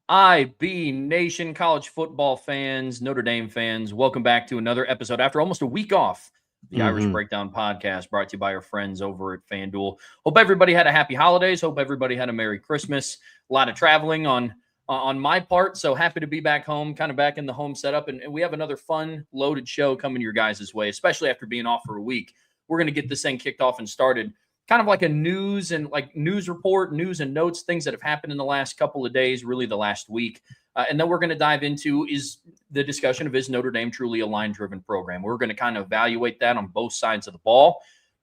IB Nation, college football fans, Notre Dame fans, welcome back to another episode after almost a week off. The Irish Breakdown Podcast, brought to you by our friends over at FanDuel. Hope everybody had a happy holidays. Hope everybody had a Merry Christmas. A lot of traveling on my part, so happy to be back home, kind of back in the home setup. And we have another fun, loaded show coming your guys' way, especially after being off for a week. We're going to get this thing kicked off and started. Kind of like a news report, news and notes, things that have happened in the last couple of days, really the last week. And then we're going to dive into is the discussion of is Notre Dame truly a line-driven program? We're going to kind of evaluate that on both sides of the ball.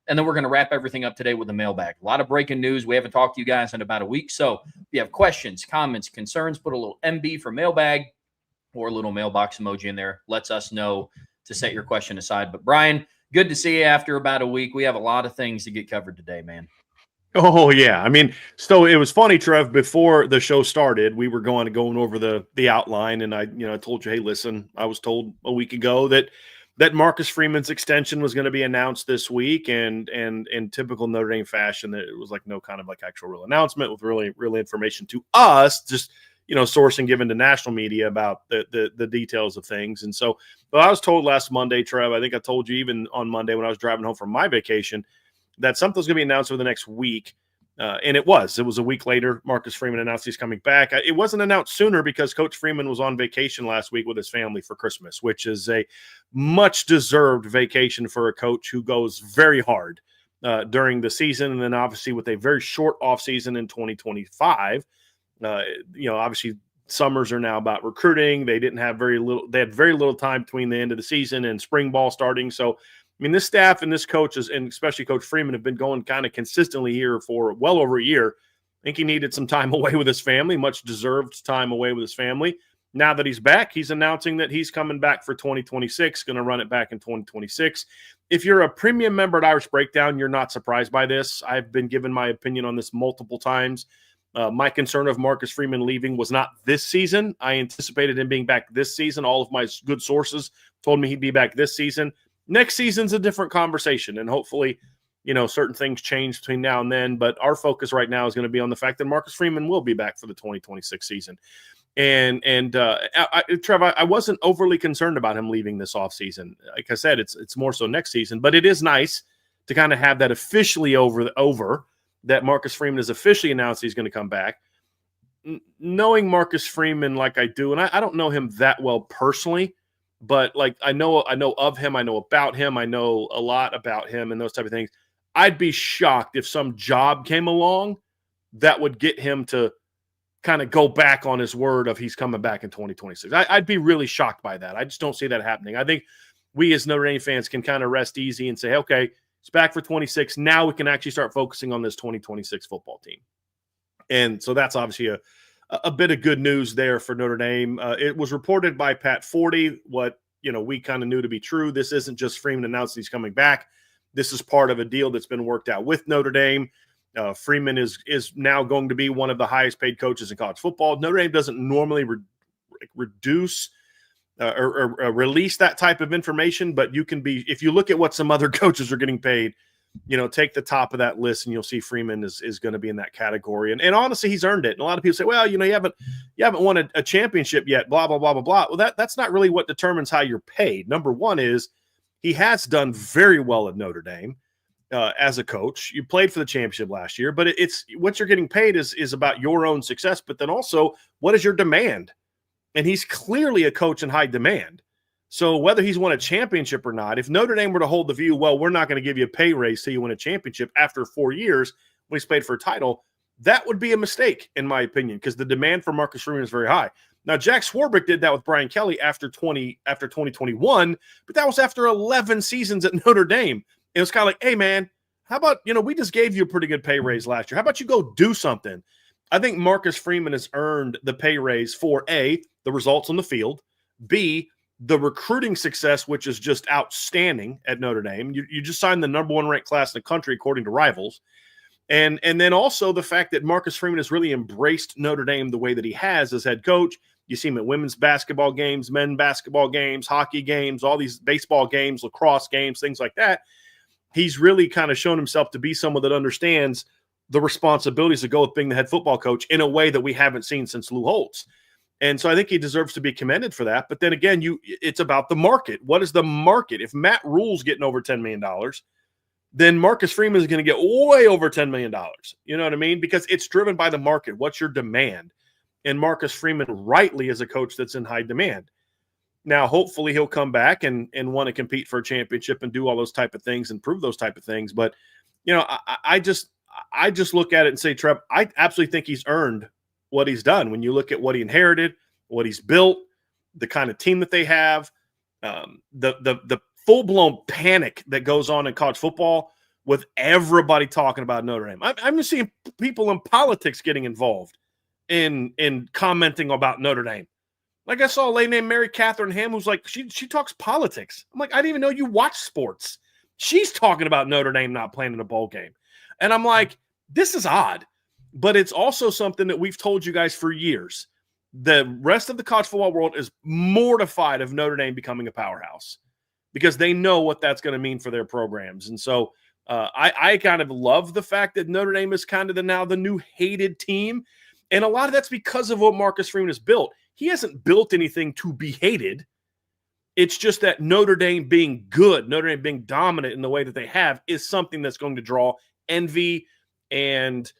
And then we're going to wrap everything up today with a mailbag. A lot of breaking news. We haven't talked to you guys in about a week. So if you have questions, comments, concerns, put a little MB for mailbag or a little mailbox emoji in there. Lets us know to set your question aside. But Brian, good to see you after about a week. We have a lot of things to get covered today, man. Oh, yeah. I mean, so it was funny, Trev, before the show started, we were going over the outline, and I told you, hey, listen, I was told a week ago that Marcus Freeman's extension was going to be announced this week, and in typical Notre Dame fashion, that it was like no kind of like actual real announcement with really information to us, just sourcing given to national media about the details of things. And so, but I was told last Monday, Trev, I think I told you even on Monday when I was driving home from my vacation, that something's going to be announced over the next week. And it was a week later. Marcus Freeman announced he's coming back. It wasn't announced sooner because Coach Freeman was on vacation last week with his family for Christmas, which is a much deserved vacation for a coach who goes very hard during the season. And then obviously with a very short off season in 2025, obviously summers are now about recruiting. They had very little time between the end of the season and spring ball starting. So, I mean, this staff and this coach, and especially Coach Freeman, have been going kind of consistently here for well over a year. I think he needed some time away with his family, much deserved time away with his family. Now that he's back, he's announcing that he's coming back for 2026, going to run it back in 2026. If you're a premium member at Irish Breakdown, you're not surprised by this. I've been given my opinion on this multiple times. My concern of Marcus Freeman leaving was not this season. I anticipated him being back this season. All of my good sources told me he'd be back this season. Next season's a different conversation, and hopefully, certain things change between now and then. But our focus right now is going to be on the fact that Marcus Freeman will be back for the 2026 season. And Trev, I wasn't overly concerned about him leaving this offseason. Like I said, it's more so next season. But it is nice to kind of have that officially over that Marcus Freeman has officially announced he's going to come back. Knowing Marcus Freeman like I do, and I don't know him that well personally, but like I know of him, I know about him, I know a lot about him and those type of things. I'd be shocked if some job came along that would get him to kind of go back on his word of he's coming back in 2026. I'd be really shocked by that. I just don't see that happening. I think we as Notre Dame fans can kind of rest easy and say, okay, it's back for 26. Now we can actually start focusing on this 2026 football team. And so that's obviously a bit of good news there for Notre Dame. It was reported by Pat Forty, what we kind of knew to be true. This isn't just Freeman announcing he's coming back. This is part of a deal that's been worked out with Notre Dame. Freeman is now going to be one of the highest paid coaches in college football. Notre Dame doesn't normally reduce or release that type of information, but you can be, if you look at what some other coaches are getting paid, take the top of that list and you'll see Freeman is going to be in that category. And honestly, he's earned it. And a lot of people say, well, you haven't won a championship yet, blah, blah, blah, blah, blah. Well, that's not really what determines how you're paid. Number one is he has done very well at Notre Dame as a coach. You played for the championship last year, but it's what you're getting paid is about your own success, but then also what is your demand? And he's clearly a coach in high demand. So whether he's won a championship or not, if Notre Dame were to hold the view, well, we're not going to give you a pay raise till you win a championship after 4 years when he's played for a title, that would be a mistake, in my opinion, because the demand for Marcus Freeman is very high. Now, Jack Swarbrick did that with Brian Kelly after 2021, but that was after 11 seasons at Notre Dame. It was kind of like, hey, man, how about, we just gave you a pretty good pay raise last year. How about you go do something? I think Marcus Freeman has earned the pay raise for A, the results on the field, B, the recruiting success, which is just outstanding at Notre Dame. You just signed the number one ranked class in the country, according to Rivals. And then also the fact that Marcus Freeman has really embraced Notre Dame the way that he has as head coach. You see him at women's basketball games, men's basketball games, hockey games, all these baseball games, lacrosse games, things like that. He's really kind of shown himself to be someone that understands the responsibilities that go with being the head football coach in a way that we haven't seen since Lou Holtz. And so I think he deserves to be commended for that. But then again, it's about the market. What is the market? If Matt Rule's getting over $10 million, then Marcus Freeman is going to get way over $10 million. You know what I mean? Because it's driven by the market. What's your demand? And Marcus Freeman rightly is a coach that's in high demand. Now, hopefully he'll come back and want to compete for a championship and do all those type of things and prove those type of things. But, I just look at it and say, Trev, I absolutely think he's earned what he's done. When you look at what he inherited, what he's built, the kind of team that they have, the full-blown panic that goes on in college football with everybody talking about Notre Dame. I'm just seeing people in politics getting involved in commenting about Notre Dame. Like I saw a lady named Mary Catherine Ham who's like, she talks politics. I'm like, I didn't even know you watch sports. She's talking about Notre Dame not playing in a bowl game. And I'm like, this is odd. But it's also something that we've told you guys for years. The rest of the college football world is mortified of Notre Dame becoming a powerhouse because they know what that's going to mean for their programs. And so I kind of love the fact that Notre Dame is kind of now the new hated team. And a lot of that's because of what Marcus Freeman has built. He hasn't built anything to be hated. It's just that Notre Dame being good, Notre Dame being dominant in the way that they have is something that's going to draw envy and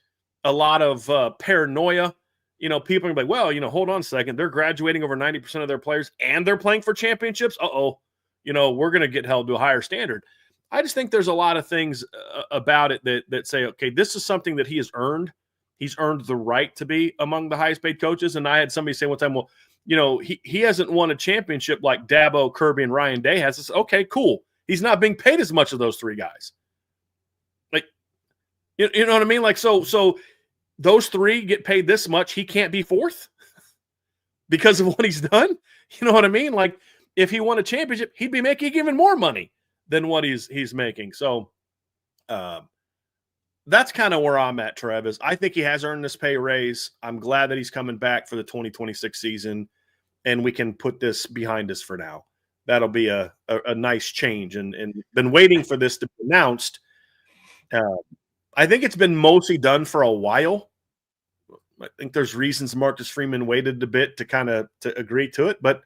a lot of paranoia. People are going to be like, well, hold on a second. They're graduating over 90% of their players and they're playing for championships. Uh-oh. We're going to get held to a higher standard. I just think there's a lot of things about it that say, okay, this is something that he has earned. He's earned the right to be among the highest paid coaches. And I had somebody say one time, well, he hasn't won a championship like Dabo, Kirby, and Ryan Day has. It's okay, cool. He's not being paid as much as those three guys. Like, you know what I mean? Like, so those three get paid this much. He can't be fourth because of what he's done. You know what I mean? Like, if he won a championship, he'd be making even more money than what he's making. So, that's kind of where I'm at, Trev, is I think he has earned this pay raise. I'm glad that he's coming back for the 2026 season, and we can put this behind us for now. That'll be a nice change, and been waiting for this to be announced. I think it's been mostly done for a while. I think there's reasons Marcus Freeman waited a bit to agree to it, but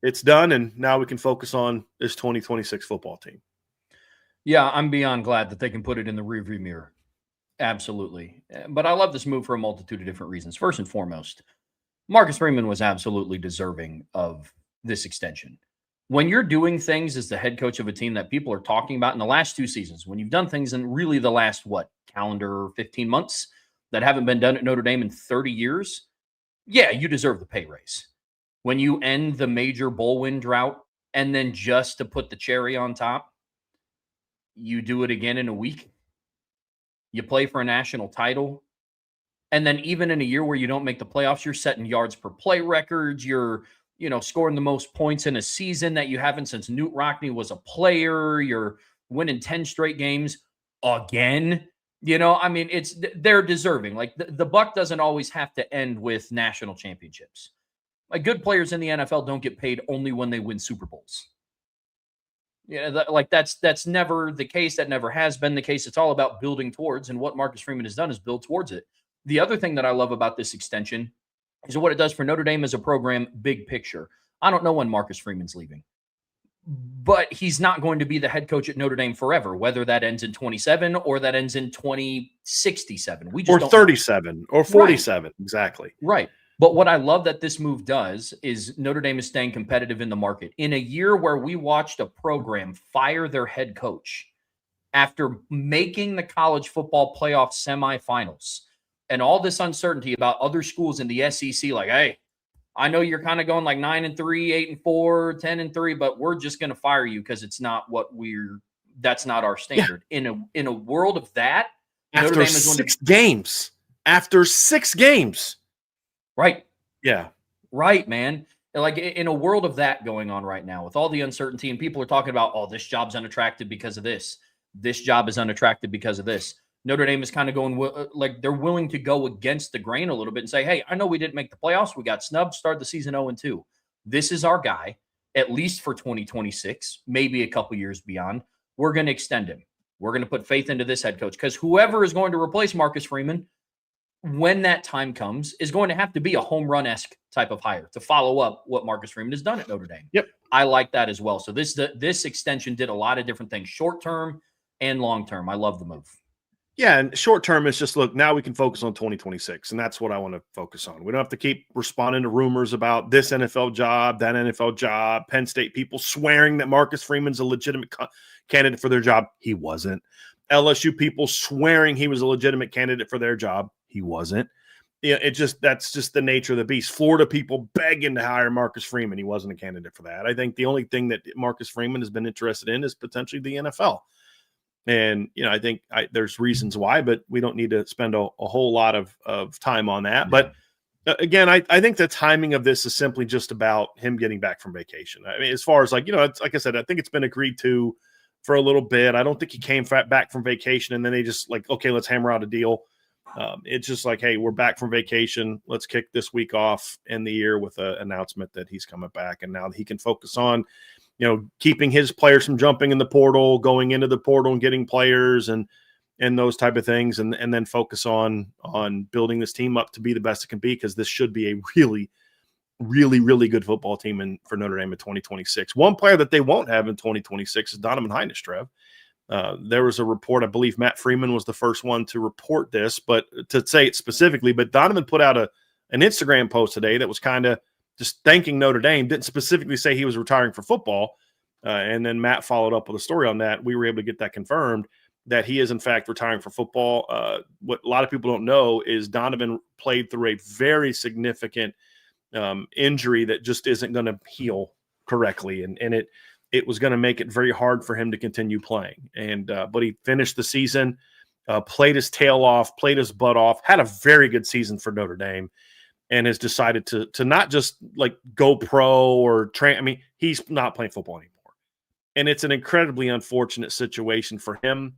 it's done, and now we can focus on this 2026 football team. Yeah, I'm beyond glad that they can put it in the rearview mirror. Absolutely. But I love this move for a multitude of different reasons. First and foremost, Marcus Freeman was absolutely deserving of this extension. When you're doing things as the head coach of a team that people are talking about in the last 2 seasons, when you've done things in really the last, calendar 15 months that haven't been done at Notre Dame in 30 years, yeah, you deserve the pay raise. When you end the major bowl win drought and then just to put the cherry on top, you do it again in a week. You play for a national title. And then even in a year where you don't make the playoffs, you're setting yards per play records. You're, scoring the most points in a season that you haven't since Newt Rockne was a player. You're winning 10 straight games again. They're deserving. Like the buck doesn't always have to end with national championships. Like good players in the NFL don't get paid only when they win Super Bowls. That's never the case. That never has been the case. It's all about building towards, and what Marcus Freeman has done is build towards it. The other thing that I love about this extension is what it does for Notre Dame as a program, big picture. I don't know when Marcus Freeman's leaving, but he's not going to be the head coach at Notre Dame forever, whether that ends in 27 or that ends in 2067. We just or 37 or 47. Right. Exactly. Right. But what I love that this move does is Notre Dame is staying competitive in the market. In a year where we watched a program fire their head coach after making the college football playoff semifinals and all this uncertainty about other schools in the SEC, like, hey, I know you're kind of going like 9-3, 8-4, 10-3, but we're just going to fire you because it's not that's not our standard. Yeah. In a world of that, after Notre Dame is after 6 games. Right. Yeah. Right, man. Like in a world of that going on right now with all the uncertainty and people are talking about, oh, this job's unattractive because of this. This job is unattractive because of this. Notre Dame is kind of going like they're willing to go against the grain a little bit and say, hey, I know we didn't make the playoffs. We got snubbed, started the season 0-2. This is our guy, at least for 2026, maybe a couple years beyond. We're going to extend him. We're going to put faith into this head coach because whoever is going to replace Marcus Freeman, when that time comes, is going to have to be a home run-esque type of hire to follow up what Marcus Freeman has done at Notre Dame. Yep. I like that as well. So this extension did a lot of different things, short-term and long-term. I love the move. Yeah, and short term is just, look, now we can focus on 2026, and that's what I want to focus on. We don't have to keep responding to rumors about this NFL job, that NFL job, Penn State people swearing that Marcus Freeman's a legitimate candidate for their job. He wasn't. LSU people swearing he was a legitimate candidate for their job. He wasn't. Yeah, that's just the nature of the beast. Florida people begging to hire Marcus Freeman. He wasn't a candidate for that. I think the only thing that Marcus Freeman has been interested in is potentially the NFL. And, I think there's reasons why, but we don't need to spend a whole lot of time on that. Yeah. But again, I think the timing of this is simply just about him getting back from vacation. I mean, as far as it's, like I said, I think it's been agreed to for a little bit. I don't think he came back from vacation and then they just okay, let's hammer out a deal. It's just hey, we're back from vacation. Let's kick this week off in the year with an announcement that he's coming back. And now he can focus on keeping his players from jumping in the portal, going into the portal and getting players and those type of things. And then focus on building this team up to be the best it can be, because this should be a really, really, really good football team for Notre Dame in 2026. One player that they won't have in 2026 is Donovan Hinish, Trev. There was a report, I believe Matt Freeman was the first one to report this, but to say it specifically, but Donovan put out an Instagram post today that was kind of just thanking Notre Dame, didn't specifically say he was retiring for football. And then Matt followed up with a story on that. We were able to get that confirmed, that he is in fact retiring for football. What a lot of people don't know is Donovan played through a very significant injury that just isn't going to heal correctly. And it was going to make it very hard for him to continue playing. And but he finished the season, played his tail off, played his butt off, had a very good season for Notre Dame, and has decided to not just go pro or train. I mean, he's not playing football anymore. And it's an incredibly unfortunate situation for him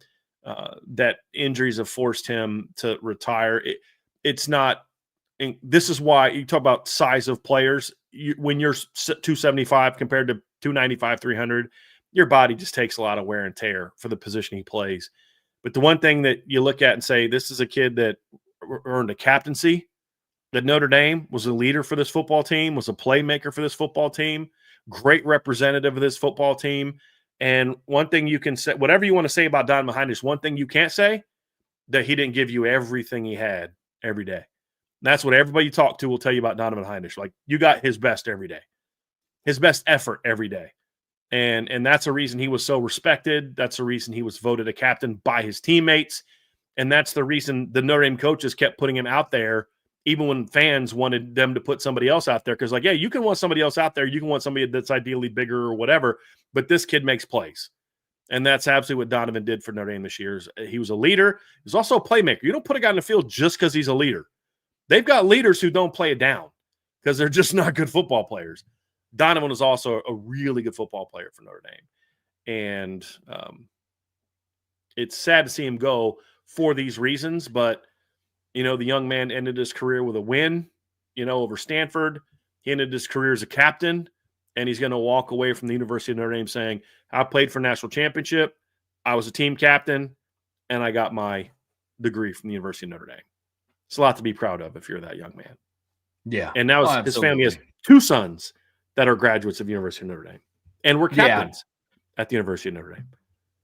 that injuries have forced him to retire. It's not – this is why you talk about size of players. When you're 275 compared to 295, 300, your body just takes a lot of wear and tear for the position he plays. But the one thing that you look at and say, this is a kid that earned a captaincy at Notre Dame, was a leader for this football team, was a playmaker for this football team, great representative of this football team. And one thing you can say, whatever you want to say about Donovan Hinish, one thing you can't say, that he didn't give you everything he had every day. And that's what everybody you talk to will tell you about Donovan Hinish. You got his best every day, his best effort every day. And that's a reason he was so respected. That's the reason he was voted a captain by his teammates. And that's the reason the Notre Dame coaches kept putting him out there, even when fans wanted them to put somebody else out there. Because yeah, you can want somebody else out there. You can want somebody that's ideally bigger or whatever, but this kid makes plays. And that's absolutely what Donovan did for Notre Dame this year. He was a leader. He was also a playmaker. You don't put a guy in the field just because he's a leader. They've got leaders who don't play it down because they're just not good football players. Donovan was also a really good football player for Notre Dame. And it's sad to see him go for these reasons, but the young man ended his career with a win, over Stanford. He ended his career as a captain, and he's going to walk away from the University of Notre Dame saying, I played for a national championship, I was a team captain, and I got my degree from the University of Notre Dame. It's a lot to be proud of if you're that young man. Yeah. And now his family has two sons that are graduates of the University of Notre Dame and were captains at the University of Notre Dame.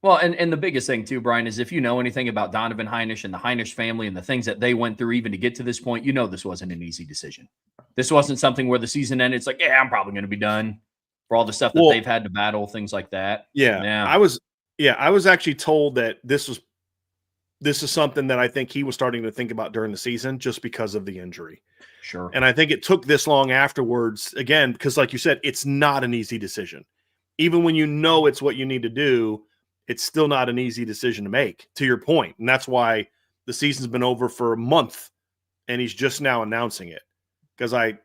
Well, and the biggest thing too, Brian, is if you know anything about Donovan Hinish and the Hinish family and the things that they went through even to get to this point, this wasn't an easy decision. This wasn't something where the season ended. It's I'm probably going to be done for all the stuff that they've had to battle, things like that. Yeah. I was actually told that this is something that I think he was starting to think about during the season just because of the injury. Sure. And I think it took this long afterwards, again, because like you said, it's not an easy decision. Even when it's what you need to do, it's still not an easy decision to make, to your point. And that's why the season's been over for a month and he's just now announcing it. Because I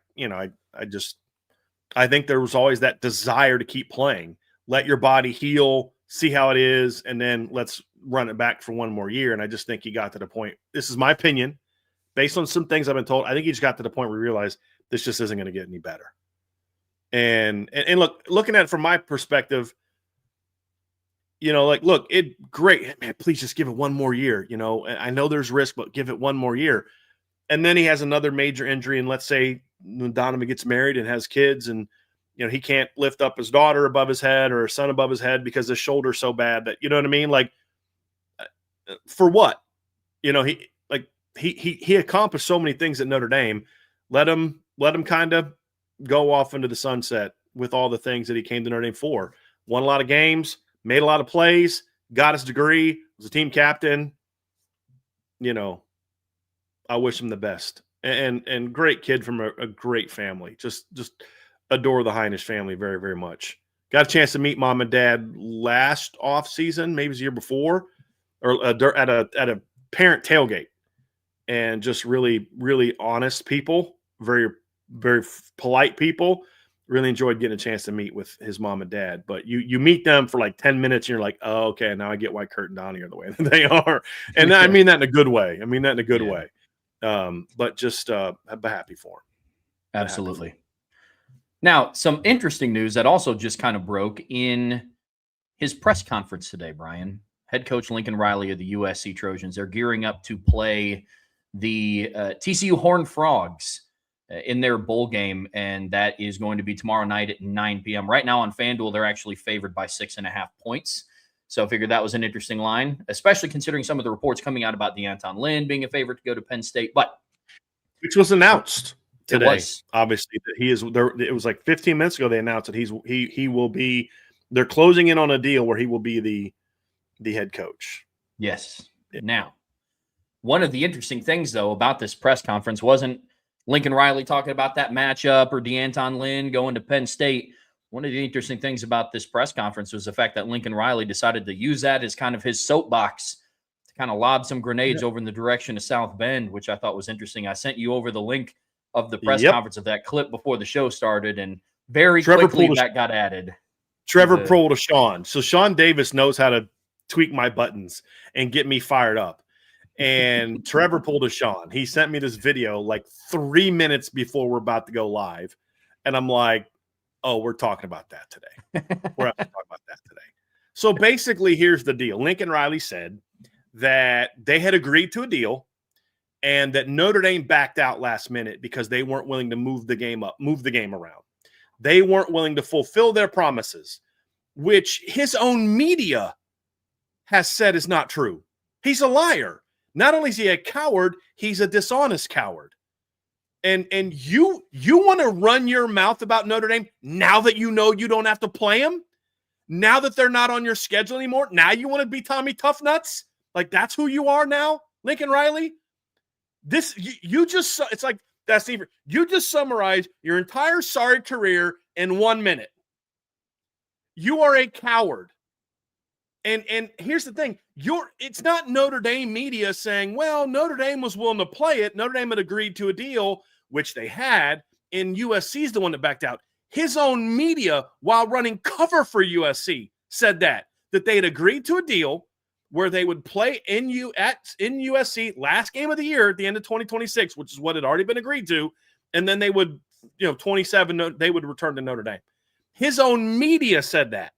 think there was always that desire to keep playing. Let your body heal, see how it is, and then let's run it back for one more year. And I just think he got to the point. This is my opinion. Based on some things I've been told, I think he just got to the point where he realized this just isn't going to get any better. And looking at it from my perspective, great, man, please just give it one more year. I know there's risk, but give it one more year. and then he has another major injury, and let's say Donovan gets married and has kids, and he can't lift up his daughter above his head or his son above his head because his shoulder's so bad that, you know what I mean? Like, for what? He accomplished so many things at Notre Dame. Let him kind of go off into the sunset with all the things that he came to Notre Dame for. Won a lot of games, made a lot of plays, got his degree, was a team captain. I wish him the best. And great kid from a great family. Just adore the Hinish family very, very much. Got a chance to meet mom and dad last off season, maybe it was the year before, or at a parent tailgate, and just really, really honest people, very, very polite people. Really enjoyed getting a chance to meet with his mom and dad. But you meet them for like 10 minutes and you're like, oh, okay, now I get why Kurt and Donnie are the way that they are. And I mean that in a good way. Way. But just happy for him. Absolutely. Now, some interesting news that also just kind of broke in his press conference today, Brian. Head coach Lincoln Riley of the USC Trojans. They're gearing up to play the TCU Horned Frogs in their bowl game, and that is going to be tomorrow night at 9 p.m. Right now on FanDuel, they're actually favored by 6.5 points. So I figured that was an interesting line, especially considering some of the reports coming out about DeAnton Lynn being a favorite to go to Penn State. But which was announced today, was. Obviously, that he is there. It was like 15 minutes ago they announced that he will be. They're closing in on a deal where he will be the head coach. Yes. Now, one of the interesting things though about this press conference wasn't Lincoln Riley talking about that matchup or DeAnton Lynn going to Penn State. One of the interesting things about this press conference was the fact that Lincoln Riley decided to use that as kind of his soapbox to kind of lob some grenades over in the direction of South Bend, which I thought was interesting. I sent you over the link of the press conference of that clip before the show started, and very quickly that got added. Trevor pulled a Sean. So Sean Davis knows how to tweak my buttons and get me fired up. And Trevor pulled a Sean. He sent me this video like 3 minutes before we're about to go live. And I'm like, oh, we're talking about that today. We're talking about that today. So basically, here's the deal. Lincoln Riley said that they had agreed to a deal and that Notre Dame backed out last minute because they weren't willing to move the game around. They weren't willing to fulfill their promises, which his own media has said is not true. He's a liar. Not only is he a coward, he's a dishonest coward. And you want to run your mouth about Notre Dame now that you know you don't have to play them? Now that they're not on your schedule anymore? Now you want to be Tommy Toughnuts? Like that's who you are now, Lincoln Riley? You just summarized your entire sorry career in 1 minute. You are a coward. And here's the thing. It's not Notre Dame media saying, well, Notre Dame was willing to play it. Notre Dame had agreed to a deal, which they had, and USC's the one that backed out. His own media, while running cover for USC, said that they had agreed to a deal where they would play in USC last game of the year at the end of 2026, which is what had already been agreed to, and then they would, 27, they would return to Notre Dame. His own media said that,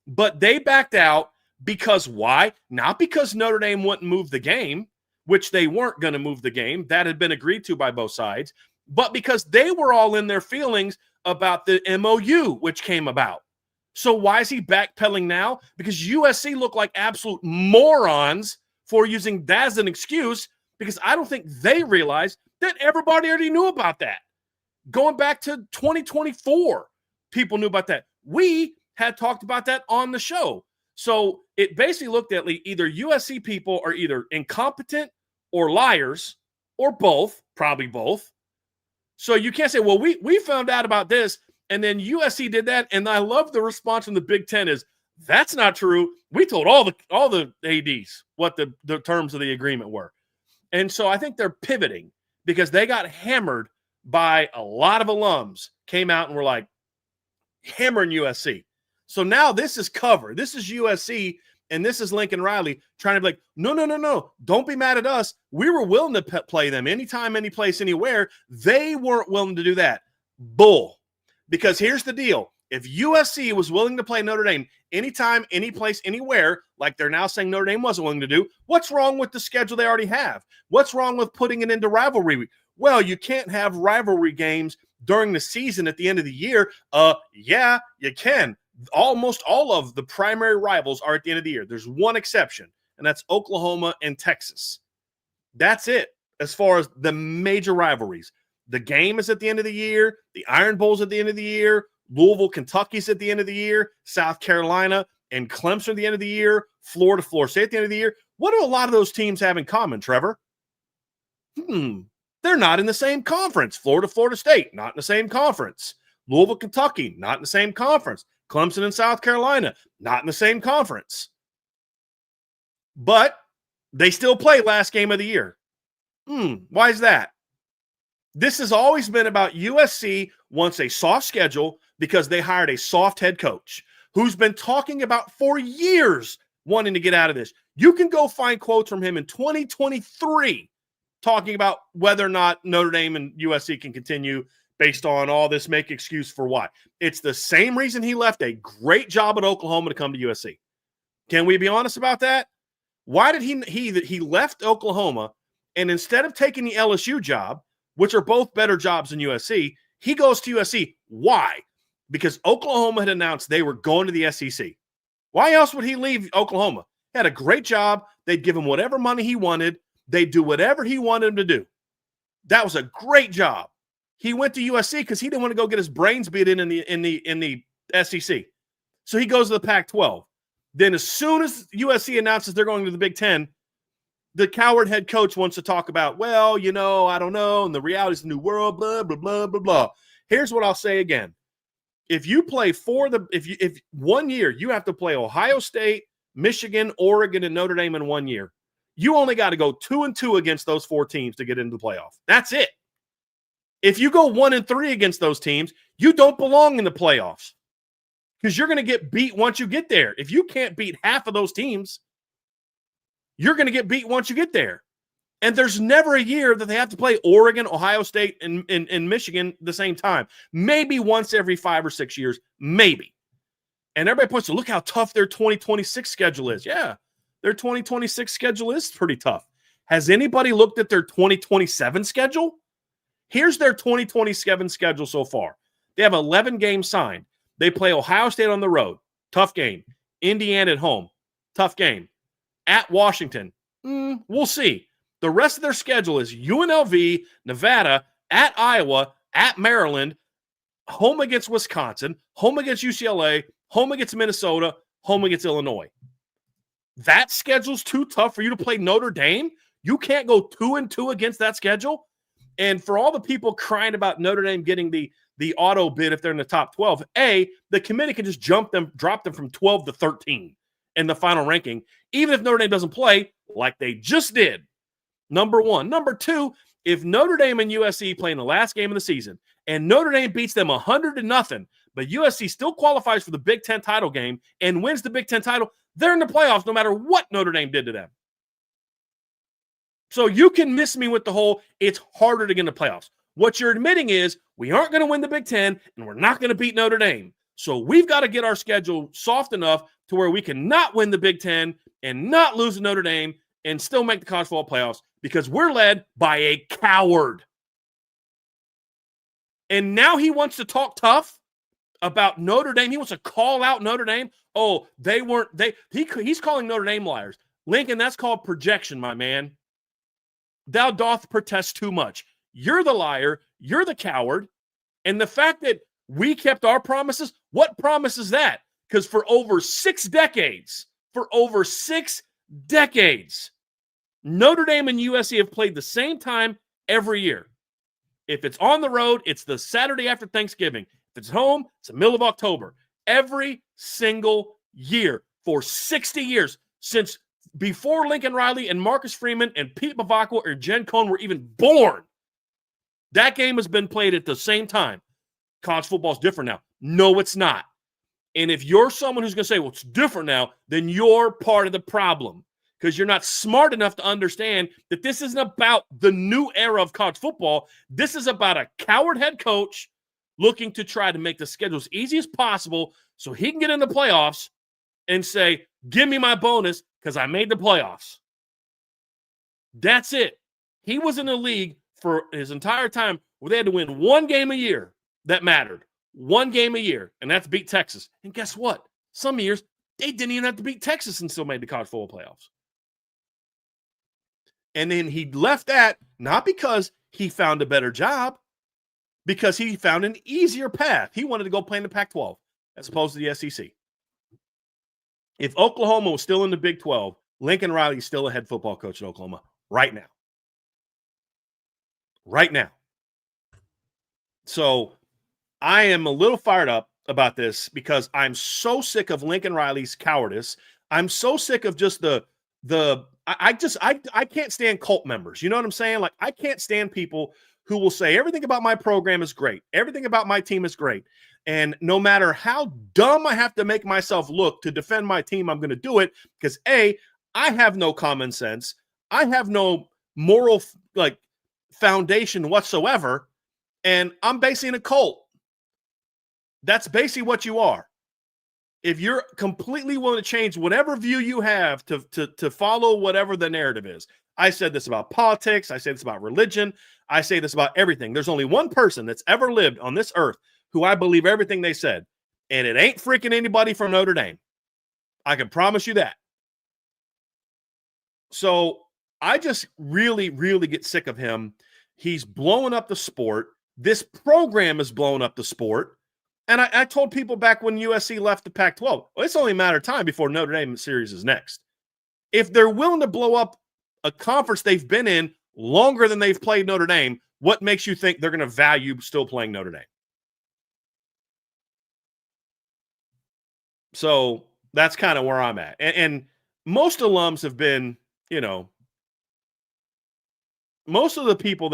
but they backed out. Because why? Not because Notre Dame wouldn't move the game, which they weren't going to move the game. That had been agreed to by both sides. But because they were all in their feelings about the MOU, which came about. So why is he backpedaling now? Because USC looked like absolute morons for using that as an excuse, because I don't think they realized that everybody already knew about that. Going back to 2024, people knew about that. We had talked about that on the show. So it basically looked at either USC people are either incompetent or liars or both, probably both. So you can't say, well, we found out about this and then USC did that. And I love the response from the Big Ten is, that's not true. We told all the ADs what the terms of the agreement were. And so I think they're pivoting because they got hammered by a lot of alums, came out and were like hammering USC. So now this is cover. This is USC, and this is Lincoln Riley trying to be like, no. Don't be mad at us. We were willing to play them anytime, any place, anywhere. They weren't willing to do that. Bull. Because here's the deal. If USC was willing to play Notre Dame anytime, any place, anywhere, like they're now saying Notre Dame wasn't willing to do, what's wrong with the schedule they already have? What's wrong with putting it into rivalry? Well, you can't have rivalry games during the season at the end of the year. Yeah, you can. Almost all of the primary rivals are at the end of the year. There's one exception, and that's Oklahoma and Texas. That's it as far as the major rivalries. The game is at the end of the year. The Iron Bowl's at the end of the year. Louisville, Kentucky's at the end of the year. South Carolina and Clemson at the end of the year. Florida, Florida State at the end of the year. What do a lot of those teams have in common, Trevor? They're not in the same conference. Florida, Florida State, not in the same conference. Louisville, Kentucky, not in the same conference. Clemson and South Carolina, not in the same conference. But they still play last game of the year. Why is that? This has always been about USC wants a soft schedule because they hired a soft head coach who's been talking about for years wanting to get out of this. You can go find quotes from him in 2023 talking about whether or not Notre Dame and USC can continue based on all this make excuse for why. It's the same reason he left a great job at Oklahoma to come to USC. Can we be honest about that? Why did he left Oklahoma, and instead of taking the LSU job, which are both better jobs than USC, he goes to USC. Why? Because Oklahoma had announced they were going to the SEC. Why else would he leave Oklahoma? He had a great job. They'd give him whatever money he wanted. They'd do whatever he wanted him to do. That was a great job. He went to USC because he didn't want to go get his brains beat in the SEC. So he goes to the Pac-12. Then as soon as USC announces they're going to the Big Ten, the coward head coach wants to talk about, well, I don't know, and the reality is the new world, blah, blah, blah, blah, blah. Here's what I'll say again. If you play if 1 year you have to play Ohio State, Michigan, Oregon, and Notre Dame in 1 year, you only got to go 2-2 against those 4 teams to get into the playoff. That's it. If you go 1-3 against those teams, you don't belong in the playoffs because you're going to get beat once you get there. If you can't beat half of those teams, you're going to get beat once you get there. And there's never a year that they have to play Oregon, Ohio State, and Michigan at the same time. Maybe once every 5 or 6 years, maybe. And everybody points to, look how tough their 2026 schedule is. Yeah, their 2026 schedule is pretty tough. Has anybody looked at their 2027 schedule? Here's their 2027 schedule so far. They have 11 games signed. They play Ohio State on the road. Tough game. Indiana at home. Tough game. At Washington. We'll see. The rest of their schedule is UNLV, Nevada, at Iowa, at Maryland, home against Wisconsin, home against UCLA, home against Minnesota, home against Illinois. That schedule's too tough for you to play Notre Dame? You can't go 2-2 against that schedule? And for all the people crying about Notre Dame getting the auto bid if they're in the top 12, the committee can just drop them from 12 to 13 in the final ranking, even if Notre Dame doesn't play like they just did. Number one. Number two, if Notre Dame and USC play in the last game of the season and Notre Dame beats them 100-0, but USC still qualifies for the Big Ten title game and wins the Big Ten title, they're in the playoffs no matter what Notre Dame did to them. So you can miss me with the whole, it's harder to get in the playoffs. What you're admitting is we aren't going to win the Big Ten and we're not going to beat Notre Dame. So we've got to get our schedule soft enough to where we can not win the Big Ten and not lose to Notre Dame and still make the college football playoffs because we're led by a coward. And now he wants to talk tough about Notre Dame. He wants to call out Notre Dame. Oh, he's calling Notre Dame liars. Lincoln, that's called projection, my man. Thou doth protest too much. You're the liar. You're the coward. And the fact that we kept our promises, what promise is that? Because for over 6 decades, Notre Dame and USC have played the same time every year. If it's on the road, it's the Saturday after Thanksgiving. If it's home, it's the middle of October. Every single year for 60 years, since before Lincoln Riley and Marcus Freeman and Pete Bavacqua or Jen Cohn were even born, that game has been played at the same time. College football is different now. No, it's not. And if you're someone who's going to say, well, it's different now, then you're part of the problem because you're not smart enough to understand that this isn't about the new era of college football. This is about a coward head coach looking to try to make the schedule as easy as possible so he can get in the playoffs and say, give me my bonus because I made the playoffs. That's it. He was in the league for his entire time where they had to win one game a year that mattered. One game a year, and that's beat Texas. And guess what? Some years, they didn't even have to beat Texas and still made the college football playoffs. And then he left that not because he found a better job, because he found an easier path. He wanted to go play in the Pac-12 as opposed to the SEC. If Oklahoma was still in the Big 12, Lincoln Riley is still a head football coach at Oklahoma right now. Right now. So I am a little fired up about this because I'm so sick of Lincoln Riley's cowardice. I'm so sick of just I can't stand cult members. You know what I'm saying? Like, I can't stand people who will say everything about my program is great. Everything about my team is great. And no matter how dumb I have to make myself look to defend my team, I'm going to do it because A, I have no common sense. I have no moral foundation whatsoever. And I'm basically a cult. That's basically what you are. If you're completely willing to change whatever view you have to follow whatever the narrative is. I said this about politics. I say this about religion. I say this about everything. There's only one person that's ever lived on this earth who I believe everything they said. And it ain't freaking anybody from Notre Dame. I can promise you that. So I just really, really get sick of him. He's blowing up the sport. This program is blowing up the sport. And I told people back when USC left the Pac-12, well, it's only a matter of time before Notre Dame series is next. If they're willing to blow up a conference they've been in longer than they've played Notre Dame, what makes you think they're going to value still playing Notre Dame? So that's kind of where I'm at. And most alums have been, most of the people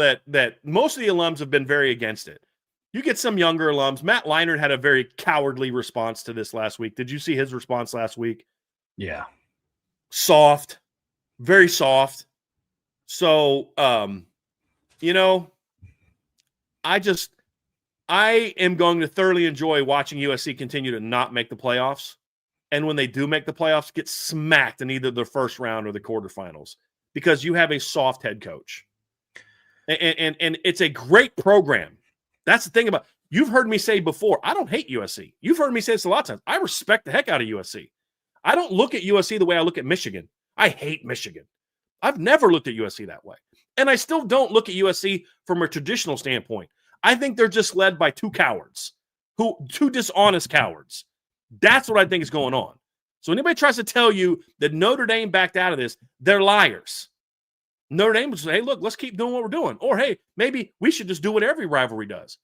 most of the alums have been very against it. You get some younger alums. Matt Leinart had a very cowardly response to this last week. Did you see his response last week? Yeah. Soft. Very soft. So, I am going to thoroughly enjoy watching USC continue to not make the playoffs. And when they do make the playoffs, get smacked in either the first round or the quarterfinals because you have a soft head coach. And it's a great program. That's the thing about you've heard me say before, I don't hate USC. You've heard me say this a lot of times. I respect the heck out of USC. I don't look at USC the way I look at Michigan. I hate Michigan. I've never looked at USC that way. And I still don't look at USC from a traditional standpoint. I think they're just led by two dishonest cowards. That's what I think is going on. So anybody tries to tell you that Notre Dame backed out of this, they're liars. Notre Dame would say, hey, look, let's keep doing what we're doing. Or, hey, maybe we should just do what every rivalry does.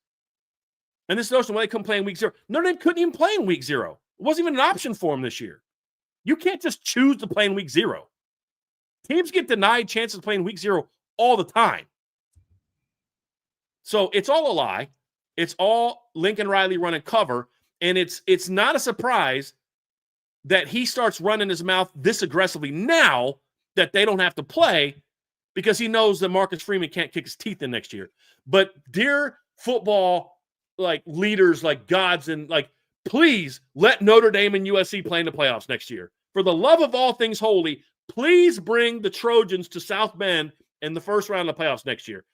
And this notion when they come play in week 0, Notre Dame couldn't even play in week 0. It wasn't even an option for them this year. You can't just choose to play in week 0. Teams get denied chances of playing week 0 all the time. So it's all a lie. It's all Lincoln Riley running cover. And it's not a surprise that he starts running his mouth this aggressively now that they don't have to play because he knows that Marcus Freeman can't kick his teeth in next year. But dear football leaders, gods, and please let Notre Dame and USC play in the playoffs next year. For the love of all things holy, please bring the Trojans to South Bend in the first round of the playoffs next year.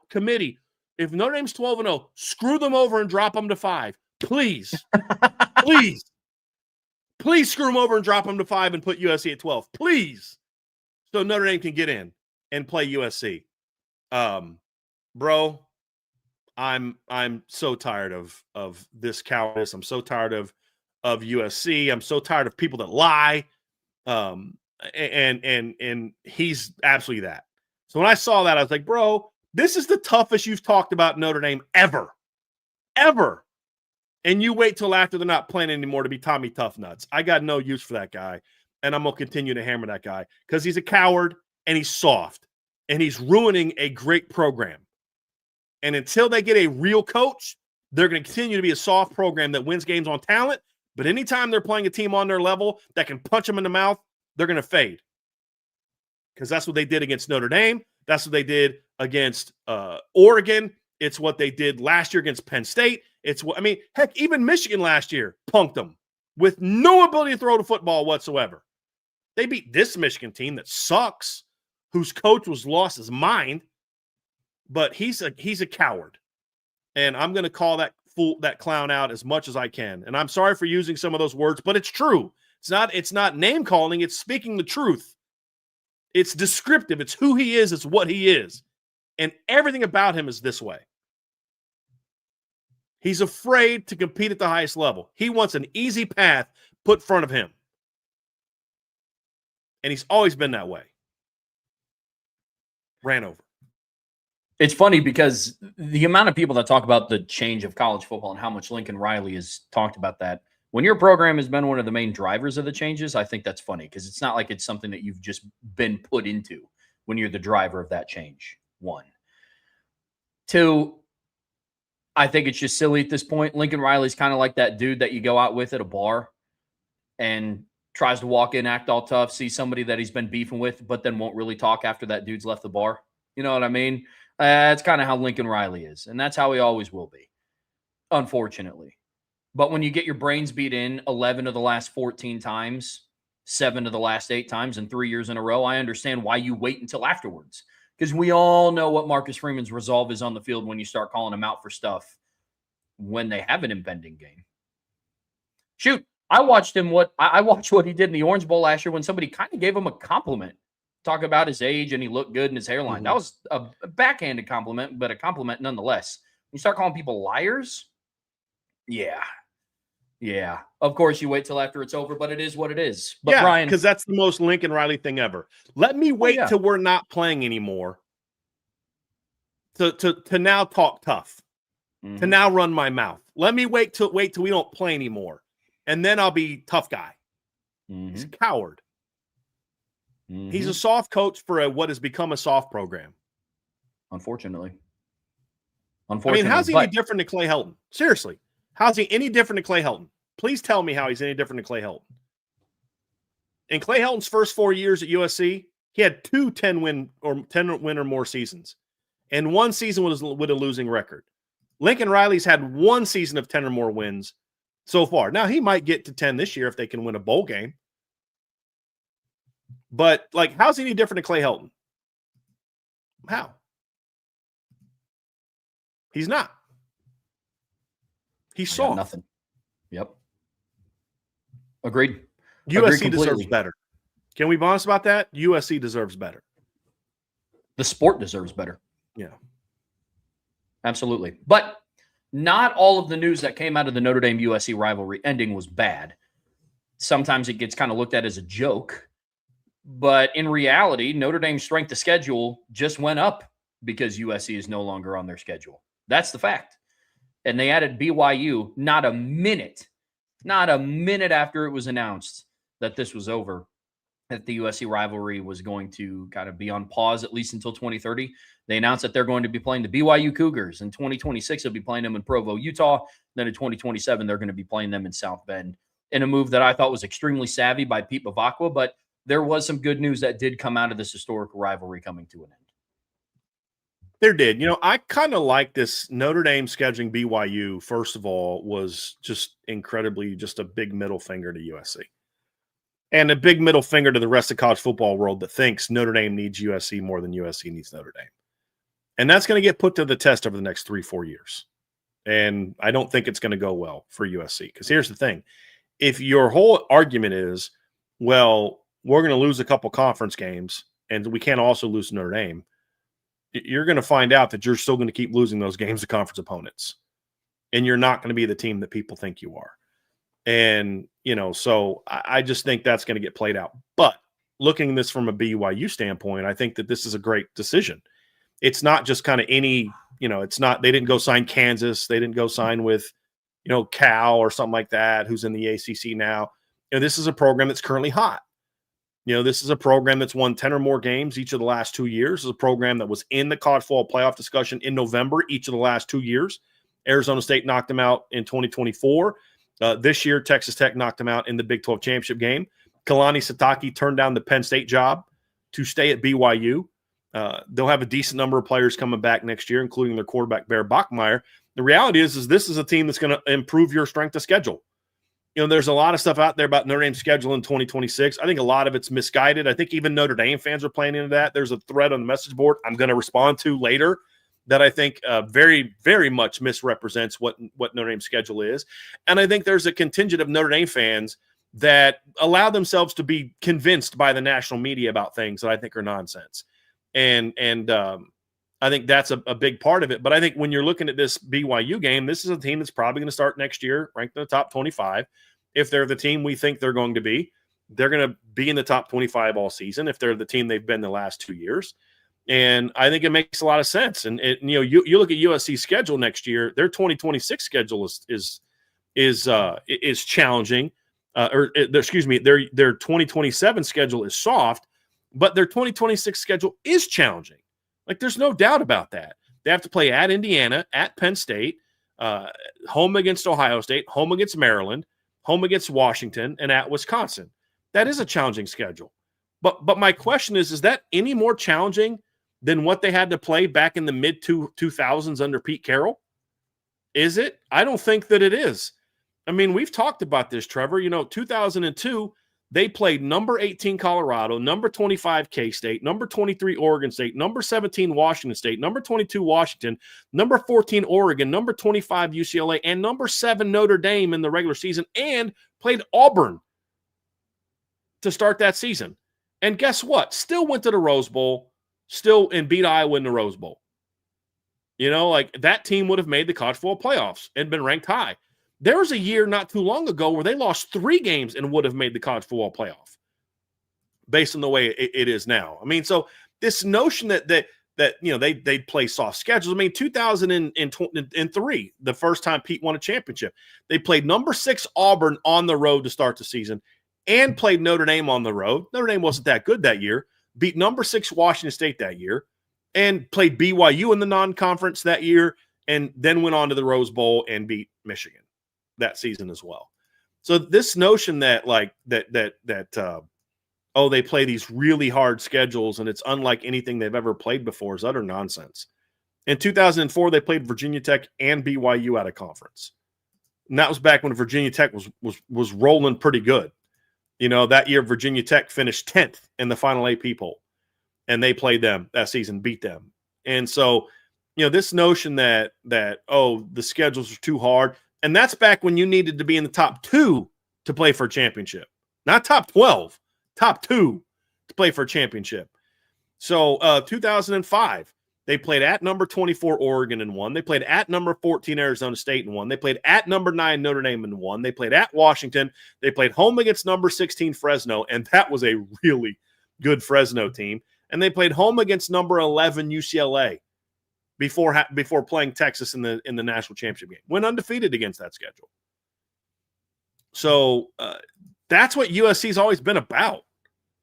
Committee, if Notre Dame's 12-0, screw them over and drop them to 5. Please. Please. Please screw them over and drop them to 5 and put USC at 12. Please. So Notre Dame can get in and play USC. Bro, I'm so tired of this cowardice. I'm so tired of USC. I'm so tired of people that lie. And he's absolutely that. So when I saw that, I was like, bro, this is the toughest you've talked about Notre Dame ever. Ever. And you wait till after they're not playing anymore to be Tommy Toughnuts. I got no use for that guy. And I'm going to continue to hammer that guy because he's a coward and he's soft and he's ruining a great program. And until they get a real coach, they're going to continue to be a soft program that wins games on talent. But anytime they're playing a team on their level that can punch them in the mouth, they're going to fade. Because that's what they did against Notre Dame. That's what they did against Oregon. It's what they did last year against Penn State. Heck, even Michigan last year punked them with no ability to throw the football whatsoever. They beat this Michigan team that sucks, whose coach was lost his mind, but he's a coward. And I'm going to call that clown out as much as I can. And I'm sorry for using some of those words, but it's true. It's not name calling, it's speaking the truth. It's descriptive. It's who he is, it's what he is. And everything about him is this way. He's afraid to compete at the highest level. He wants an easy path put in front of him. And he's always been that way. Ran over. It's funny because the amount of people that talk about the change of college football and how much Lincoln Riley has talked about that, when your program has been one of the main drivers of the changes, I think that's funny because it's not like it's something that you've just been put into when you're the driver of that change. 1. 2, I think it's just silly at this point. Lincoln Riley's kind of like that dude that you go out with at a bar and tries to walk in, act all tough, see somebody that he's been beefing with, but then won't really talk after that dude's left the bar. You know what I mean? That's kind of how Lincoln Riley is, and that's how he always will be, unfortunately. But when you get your brains beat in 11 of the last 14 times, 7 of the last 8 times, and 3 years in a row, I understand why you wait until afterwards. Because we all know what Marcus Freeman's resolve is on the field when you start calling him out for stuff when they have an impending game. Shoot, I watched what he did in the Orange Bowl last year when somebody kind of gave him a compliment. Talk about his age and he looked good in his hairline. Mm-hmm. That was a backhanded compliment, but a compliment nonetheless. When you start calling people liars, yeah. Of course, you wait till after it's over, but it is what it is. But yeah, Brian, because that's the most Lincoln Riley thing ever. Let me wait till we're not playing anymore to now talk tough, to now run my mouth. Let me wait till we don't play anymore, and then I'll be tough guy. He's a coward. He's a soft coach for what has become a soft program. Unfortunately. I mean, how's he any different than Clay Helton? Seriously. How's he any different than Clay Helton? Please tell me how he's any different than Clay Helton. In Clay Helton's first 4 years at USC, he had 2 10-win or more seasons, and 1 season with a losing record. Lincoln Riley's had 1 season of 10 or more wins so far. Now, he might get to 10 this year if they can win a bowl game. But, how's he any different than Clay Helton? How? He's not. He's soft. Nothing. Yep. Agreed. USC deserves better. Can we be honest about that? USC deserves better. The sport deserves better. Yeah. Absolutely. But not all of the news that came out of the Notre Dame USC rivalry ending was bad. Sometimes it gets kind of looked at as a joke. But in reality, Notre Dame's strength of schedule just went up because USC is no longer on their schedule. That's the fact. And they added BYU not a minute after it was announced that this was over, that the USC rivalry was going to kind of be on pause at least until 2030. They announced that they're going to be playing the BYU Cougars. In 2026, they'll be playing them in Provo, Utah. Then in 2027, they're going to be playing them in South Bend in a move that I thought was extremely savvy by Pete Bavacqua, but there was some good news that did come out of this historic rivalry coming to an end. There did. I kind of like this Notre Dame scheduling BYU, first of all, was just incredibly just a big middle finger to USC. And a big middle finger to the rest of college football world that thinks Notre Dame needs USC more than USC needs Notre Dame. And that's going to get put to the test over the next 3-4 years. And I don't think it's going to go well for USC. Because here's the thing. If your whole argument is, well, we're going to lose a couple conference games and we can't also lose Notre Dame, you're going to find out that you're still going to keep losing those games to conference opponents. And you're not going to be the team that people think you are. And, so I just think that's going to get played out. But looking at this from a BYU standpoint, I think that this is a great decision. It's not just kind of any, it's not, they didn't go sign Kansas. They didn't go sign with, Cal or something like that, who's in the ACC now. This is a program that's currently hot. This is a program that's won 10 or more games each of the last 2 years. This is a program that was in the college football playoff discussion in November each of the last 2 years. Arizona State knocked them out in 2024. This year, Texas Tech knocked them out in the Big 12 championship game. Kalani Sitake turned down the Penn State job to stay at BYU. They'll have a decent number of players coming back next year, including their quarterback, Bear Bachmeier. The reality is this is a team that's going to improve your strength of schedule. There's a lot of stuff out there about Notre Dame's schedule in 2026. I think a lot of it's misguided. I think even Notre Dame fans are playing into that. There's a thread on the message board I'm going to respond to later that I think very, very much misrepresents what Notre Dame's schedule is. And I think there's a contingent of Notre Dame fans that allow themselves to be convinced by the national media about things that I think are nonsense. And I think that's a big part of it. But I think when you're looking at this BYU game, this is a team that's probably going to start next year ranked in the top 25. If they're the team we think they're going to be, they're going to be in the top 25 all season if they're the team they've been the last 2 years. And I think it makes a lot of sense. And you look at USC's schedule next year, their 2026 schedule is challenging. Their 2027 schedule is soft, but their 2026 schedule is challenging. Like, there's no doubt about that. They have to play at Indiana, at Penn State, home against Ohio State, home against Maryland, home against Washington, and at Wisconsin. That is a challenging schedule. But my question is that any more challenging than what they had to play back in the mid-2000s under Pete Carroll? Is it? I don't think that it is. I mean, we've talked about this, Trevor. 2002, they played number 18 Colorado, number 25 K-State, number 23 Oregon State, number 17 Washington State, number 22 Washington, number 14 Oregon, number 25 UCLA, and number 7 Notre Dame in the regular season, and played Auburn to start that season. And guess what? Still went to the Rose Bowl, and beat Iowa in the Rose Bowl. That team would have made the college football playoffs and been ranked high. There was a year not too long ago where they lost 3 games and would have made the college football playoff based on the way it is now. I mean, so this notion that they'd play soft schedules. I mean, 2003, the first time Pete won a championship, they played number 6 Auburn on the road to start the season and played Notre Dame on the road. Notre Dame wasn't that good that year, beat number 6 Washington State that year, and played BYU in the non-conference that year, and then went on to the Rose Bowl and beat Michigan that season as well. So this notion that they play these really hard schedules and it's unlike anything they've ever played before is utter nonsense. In 2004, they played Virginia Tech and BYU out of conference. And that was back when Virginia Tech was rolling pretty good. That year Virginia Tech finished 10th in the final AP poll, and they played them that season, beat them. And so, this notion that the schedules are too hard, and that's back when you needed to be in the top 2 to play for a championship, not top 12, top 2 to play for a championship. So 2005, they played at number 24 Oregon and won. They played at number 14 Arizona State and won. They played at number 9 Notre Dame and won. They played at Washington. They played home against number 16 Fresno, and that was a really good Fresno team. And they played home against number 11 UCLA before playing Texas in the national championship game. Went undefeated against that schedule. So that's what USC's always been about.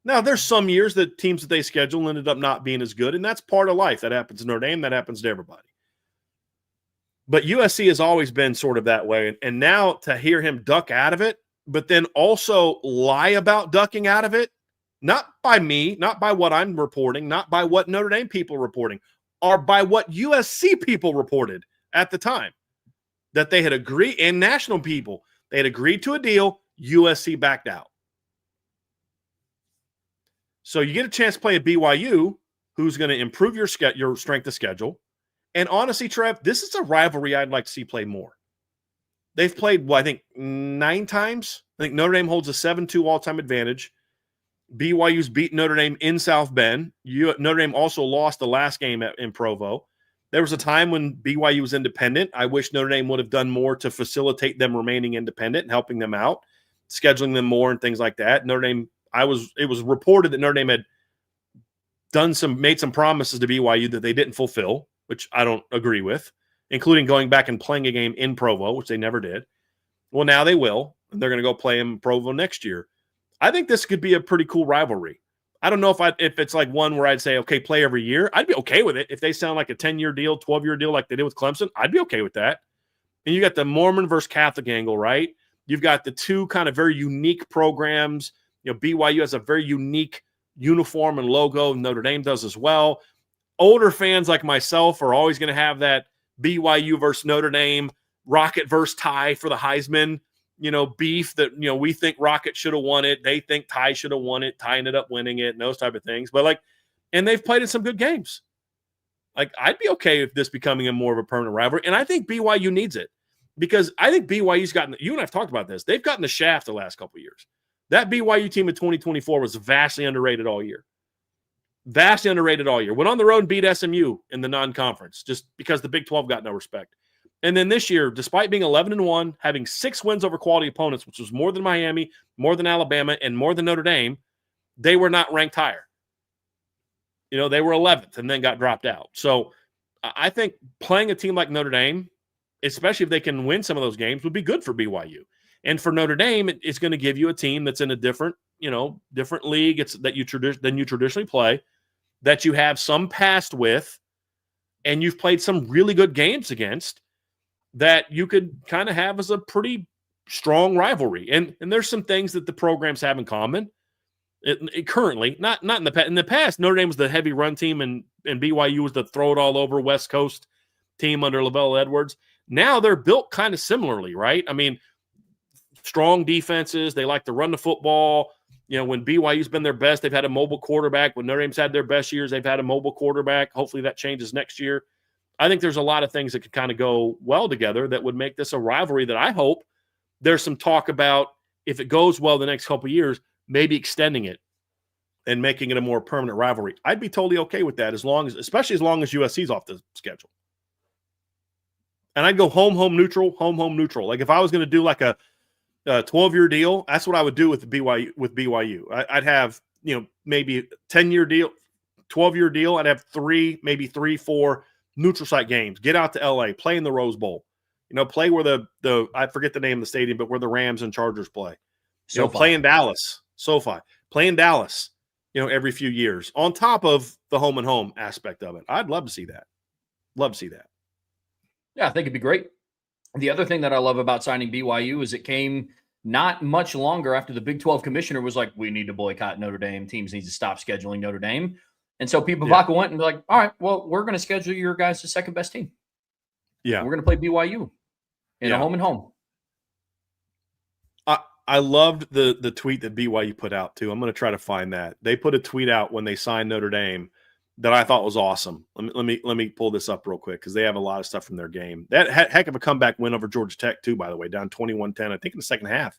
Now, there's some years that teams that they schedule ended up not being as good, and that's part of life. That happens to Notre Dame. That happens to everybody. But USC has always been sort of that way. And now to hear him duck out of it, but then also lie about ducking out of it, not by me, not by what I'm reporting, not by what Notre Dame people are reporting, or by what USC people reported at the time, that they had agreed, and national people, they had agreed to a deal, USC backed out. So you get a chance to play at BYU, who's going to improve your strength of schedule. And honestly, Trev, this is a rivalry I'd like to see play more. They've played, I think, 9 times. I think Notre Dame holds a 7-2 all-time advantage. BYU's beat Notre Dame in South Bend. Notre Dame also lost the last game in Provo. There was a time when BYU was independent. I wish Notre Dame would have done more to facilitate them remaining independent and helping them out, scheduling them more and things like that. Notre Dame, it was reported that Notre Dame had made some promises to BYU that they didn't fulfill, which I don't agree with, including going back and playing a game in Provo, which they never did. Well, now they will, and they're going to go play in Provo next year. I think this could be a pretty cool rivalry. I don't know if it's like one where I'd say, okay, play every year. I'd be okay with it. If they sound like a 10-year deal, 12-year deal like they did with Clemson, I'd be okay with that. And you got the Mormon versus Catholic angle, right? You've got the two kind of very unique programs. BYU has a very unique uniform and logo. Notre Dame does as well. older fans like myself are always going to have that BYU versus Notre Dame, Rocket versus Ty for the Heisman, beef that, we think Rocket should have won it. They think Ty should have won it. Ty ended up winning it and those type of things. But and they've played in some good games. I'd be okay with this becoming more of a permanent rivalry. And I think BYU needs it because I think BYU's gotten, you and I've talked about this, they've gotten the shaft the last couple of years. That BYU team in 2024 was vastly underrated all year. Vastly underrated all year. Went on the road and beat SMU in the non-conference just because the Big 12 got no respect. And then this year, despite being 11-1, having 6 wins over quality opponents, which was more than Miami, more than Alabama, and more than Notre Dame, they were not ranked higher. They were 11th and then got dropped out. So I think playing a team like Notre Dame, especially if they can win some of those games, would be good for BYU. And for Notre Dame, it's going to give you a team that's in a different league. It's than you traditionally play, that you have some past with, and you've played some really good games against, that you could kind of have as a pretty strong rivalry. And there's some things that the programs have in common. Currently, not in the past. In the past, Notre Dame was the heavy run team, and BYU was the throw it all over West Coast team under Lavelle Edwards. Now they're built kind of similarly, right? I mean, strong defenses. They like to run the football. When BYU's been their best, they've had a mobile quarterback. When Notre Dame's had their best years, they've had a mobile quarterback. Hopefully that changes next year. I think there's a lot of things that could kind of go well together that would make this a rivalry that I hope there's some talk about, if it goes well the next couple of years, maybe extending it and making it a more permanent rivalry. I'd be totally okay with that, especially as long as USC's off the schedule. And I'd go home, neutral, home, neutral. If I was going to do a 12-year deal, that's what I would do with BYU. I'd have, maybe a 10-year deal, 12-year deal. I'd have 3, 4 neutral site games. Get out to LA, play in the Rose Bowl. Play where the I forget the name of the stadium, but where the Rams and Chargers play. Play in Dallas, SoFi. Play in Dallas, every few years, on top of the home and home aspect of it. I'd love to see that. Love to see that. Yeah, I think it'd be great. The other thing that I love about signing BYU is it came not much longer after the Big 12 commissioner was like, we need to boycott Notre Dame. Teams need to stop scheduling Notre Dame. And so Pete Bavacca went and be like, all right, well, we're going to schedule your guys the second best team. Yeah. And we're going to play BYU in a home and home. I loved the tweet that BYU put out too. I'm going to try to find that. They put a tweet out when they signed Notre Dame that I thought was awesome. Let me pull this up real quick because they have a lot of stuff from their game. That heck of a comeback win over Georgia Tech too, by the way, down 21-10, I think in the second half,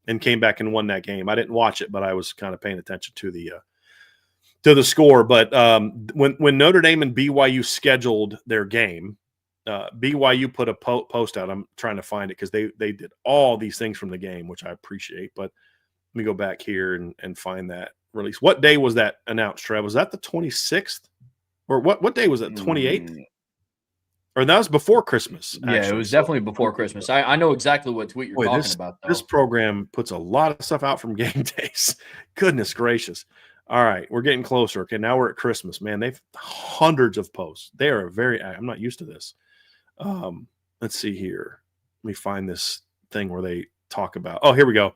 and came back and won that game. I didn't watch it, but I was kind of paying attention to the score. But when Notre Dame and BYU scheduled their game, BYU put a post out. I'm trying to find it because they did all these things from the game, which I appreciate. But let me go back here and find that release. What day was that announced, Trev? Was that the 26th? Or what day was it? 28th? Or that was before Christmas. Actually. Yeah, it was definitely before Christmas. I know exactly what tweet you're talking about, though. This program puts a lot of stuff out from game days. Goodness gracious. All right, we're getting closer. Okay, now we're at Christmas. Man, they've hundreds of posts. They are I'm not used to this. Let's see here. Let me find this thing where they talk about. Oh, here we go.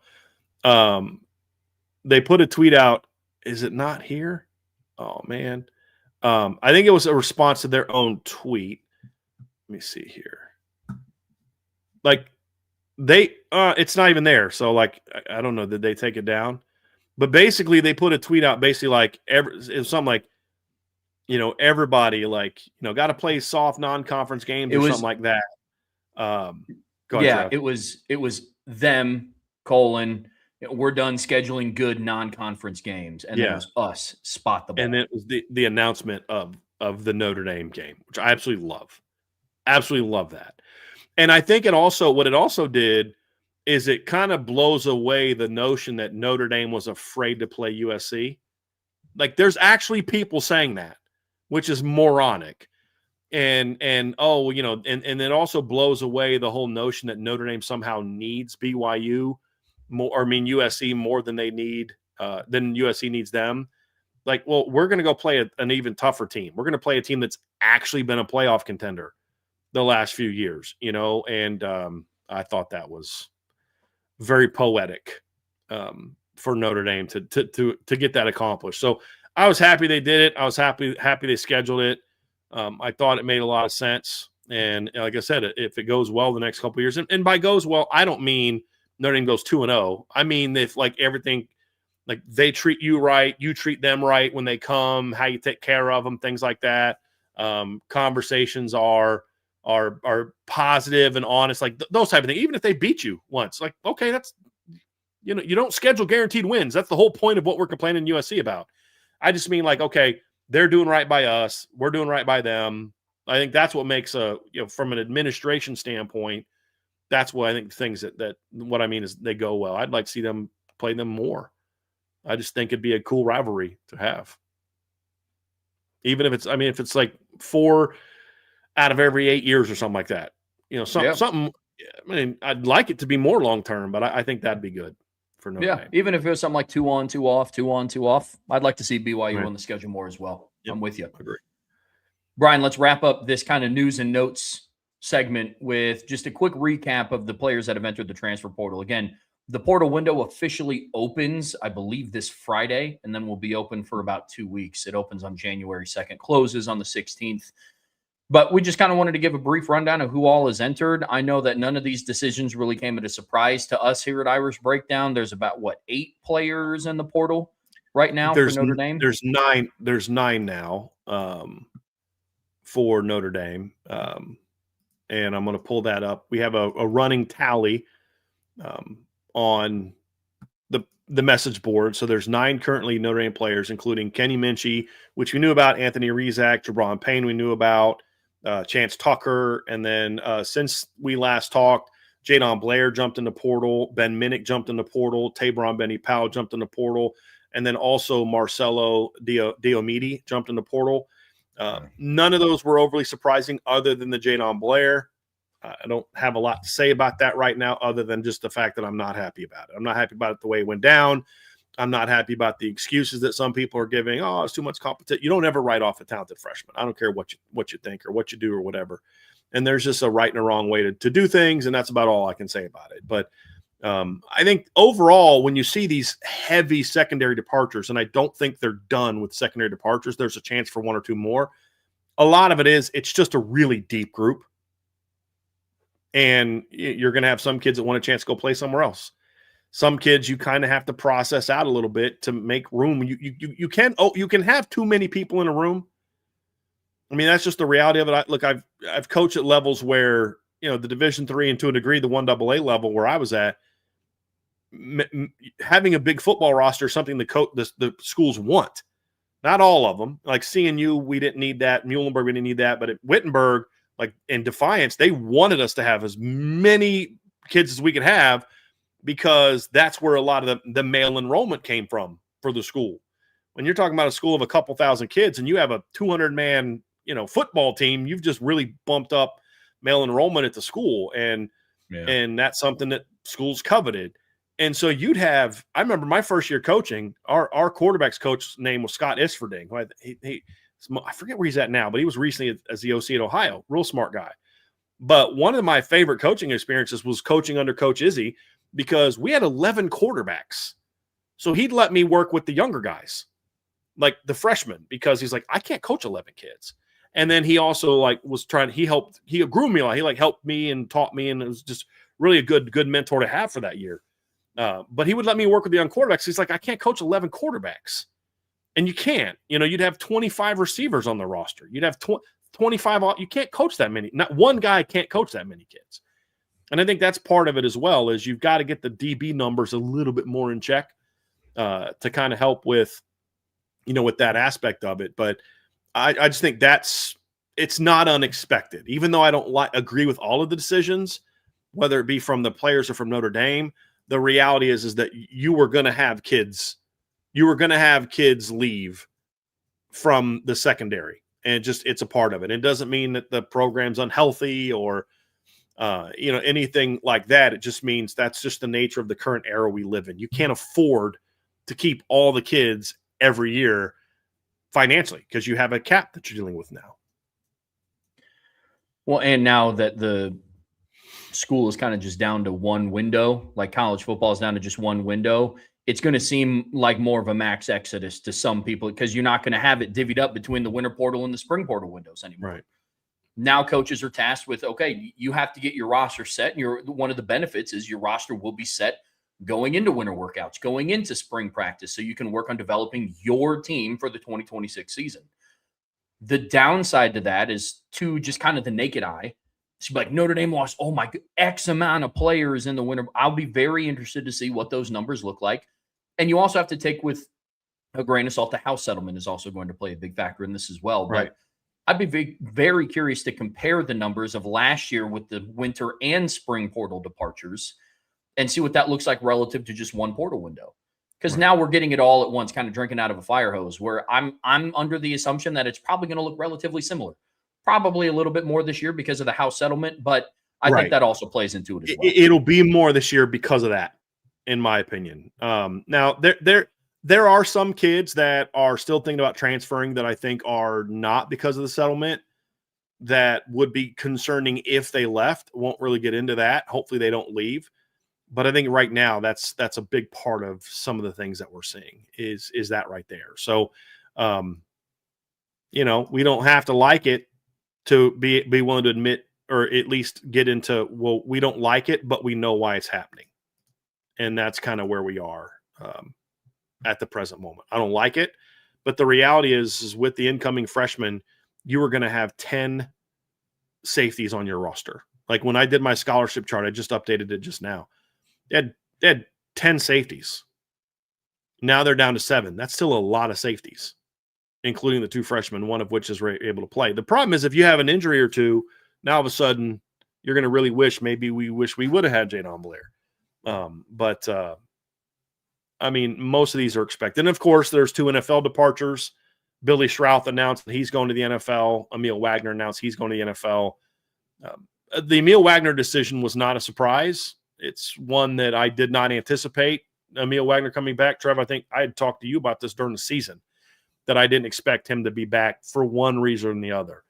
They put a tweet out. Is it not here? Oh man. I think it was a response to their own tweet. Let me see here. It's not even there. So I don't know. Did they take it down? But basically they put a tweet out basically it was something like, everybody got to play soft non-conference games something like that. Go ahead, Trev. it was them, we're done scheduling good non-conference games. And then it was us, spot the ball. And it was the announcement of the Notre Dame game, which I absolutely love. Absolutely love that. And I think what it also did is it kind of blows away the notion that Notre Dame was afraid to play USC. There's actually people saying that, which is moronic. And it also blows away the whole notion that Notre Dame somehow needs BYU USC more than they need, than USC needs them. We're going to go play an even tougher team. We're going to play a team that's actually been a playoff contender the last few years, and I thought that was very poetic for Notre Dame to get that accomplished. So I was happy they did it. I was happy they scheduled it. I thought it made a lot of sense. And like I said, if it goes well the next couple of years, and by goes well, I don't mean Notre Dame goes 2-0. I mean if like everything, like they treat you right, you treat them right when they come, how you take care of them, things like that. Conversations are positive and honest, like those type of things. Even if they beat you once, like okay, that's you don't schedule guaranteed wins. That's the whole point of what we're complaining USC about. I just mean like okay, they're doing right by us, we're doing right by them. I think that's what makes from an administration standpoint, that's what I think things that what I mean is they go well. I'd like to see them play them more. I just think it'd be a cool rivalry to have. Even if it's like 4 out of every 8 years or something like that. Something. I mean, I'd like it to be more long term, but I think that'd be good for Notre Dame. Even if it was something like 2 on, 2 off, 2 on, 2 off, I'd like to see BYU on the schedule more as well. Yep. I'm with you. I agree. Brian, let's wrap up this kind of news and notes segment with just a quick recap of the players that have entered the transfer portal. Again, the portal window officially opens, I believe, this Friday, and then will be open for about 2 weeks. It opens on January 2nd, closes on the 16th. But we just kind of wanted to give a brief rundown of who all has entered. I know that none of these decisions really came as a surprise to us here at Irish Breakdown. There's about, 8 players in the portal right now for Notre Dame? There's 9. There's 9 now for Notre Dame. And I'm going to pull that up. We have a running tally on the message board. So there's 9 currently Notre Dame players, including Kenny Minchie, which we knew about, Anthony Rizak, Jabron Payne we knew about, Chance Tucker, and then since we last talked, Jadon Blair jumped in the portal, Ben Minnick jumped in the portal, Tabron Benny Powell jumped in the portal, and then also Marcelo Diomede jumped in the portal. None of those were overly surprising other than the Jadon Blair. I don't have a lot to say about that right now other than just the fact that I'm not happy about it. I'm not happy about it the way it went down. I'm not happy about the excuses that some people are giving. Oh, it's too much competition. You don't ever write off a talented freshman. I don't care what you think or what you do or whatever. And there's just a right and a wrong way to do things, and that's about all I can say about it. But I think overall, when you see these heavy secondary departures, and I don't think they're done with secondary departures, there's a chance for 1 or 2 more. A lot of it's just a really deep group. And you're going to have some kids that want a chance to go play somewhere else. Some kids you kind of have to process out a little bit to make room. You can have too many people in a room. I mean, that's just the reality of it. Look, I've coached at levels where the Division III and to a degree the 1AA level where I was at. Having a big football roster is something the schools want. Not all of them. Like CNU, we didn't need that. Muhlenberg, we didn't need that. But at Wittenberg, like in Defiance, they wanted us to have as many kids as we could have because that's where a lot of the male enrollment came from for the school. When you're talking about a school of a couple thousand kids and you have a 200-man, football team, you've just really bumped up male enrollment at the school. And that's something that schools coveted. And so I remember my first year coaching, our quarterback's coach's name was Scott Isfording. I forget where he's at now, but he was recently as the OC at Ohio. Real smart guy. But one of my favorite coaching experiences was coaching under Coach Izzy because we had 11 quarterbacks. So he'd let me work with the younger guys, like the freshmen, because he's like, I can't coach 11 kids. And then he also he grew me a lot. He helped me and taught me, and it was just really a good mentor to have for that year. But he would let me work with the young quarterbacks. He's like, I can't coach 11 quarterbacks. And you can't. You'd have 25 receivers on the roster. You'd have 25. You can't coach that many. Not one guy can't coach that many kids. And I think that's part of it as well, is you've got to get the DB numbers a little bit more in check to kind of help with that aspect of it. But I just think it's not unexpected. Even though I don't agree with all of the decisions, whether it be from the players or from Notre Dame, the reality is that you were going to have kids. You were going to have kids leave from the secondary, and it's a part of it. It doesn't mean that the program's unhealthy or, anything like that. It just means that's just the nature of the current era we live in. You can't afford to keep all the kids every year financially because you have a cap that you're dealing with now. Well, and now that the school is kind of just down to one window, like college football is down to just one window, it's going to seem like more of a max exodus to some people because you're not going to have it divvied up between the winter portal and the spring portal windows anymore. Right. Now coaches are tasked with, okay, you have to get your roster set. And one of the benefits is your roster will be set going into winter workouts, going into spring practice, so you can work on developing your team for the 2026 season. The downside to that is to just kind of the naked eye. It's like Notre Dame lost, oh my, X amount of players in the winter. I'll be very interested to see what those numbers look like. And you also have to take with a grain of salt, the house settlement is also going to play a big factor in this as well. Right. But I'd be very, very curious to compare the numbers of last year with the winter and spring portal departures and see what that looks like relative to just one portal window. Because now we're getting it all at once, kind of drinking out of a fire hose, where I'm under the assumption that it's probably going to look relatively similar. Probably a little bit more this year because of the house settlement, but I think that also plays into it as well. It'll be more this year because of that, in my opinion. Now, there are some kids that are still thinking about transferring that I think are not because of the settlement that would be concerning if they left. Won't really get into that. Hopefully they don't leave. But I think right now that's a big part of some of the things that we're seeing is that right there. So, we don't have to like it to be willing to admit or at least get into, well, we don't like it, but we know why it's happening. And that's kind of where we are at the present moment. I don't like it, but the reality is with the incoming freshmen, you are going to have 10 safeties on your roster. Like when I did my scholarship chart, I just updated it just now. They had 10 safeties. Now they're down to 7. That's still a lot of safeties, including the 2 freshmen, one of which is able to play. The problem is if you have an injury or two, now all of a sudden you're going to really wish we would have had Jadon Blair. But most of these are expected. And, of course, there's 2 NFL departures. Billy Schrouth announced that he's going to the NFL. Emil Wagner announced he's going to the NFL. The Emil Wagner decision was not a surprise. It's one that I did not anticipate. Emil Wagner coming back. Trev, I think I had talked to you about this during the season, that I didn't expect him to be back for one reason or the other.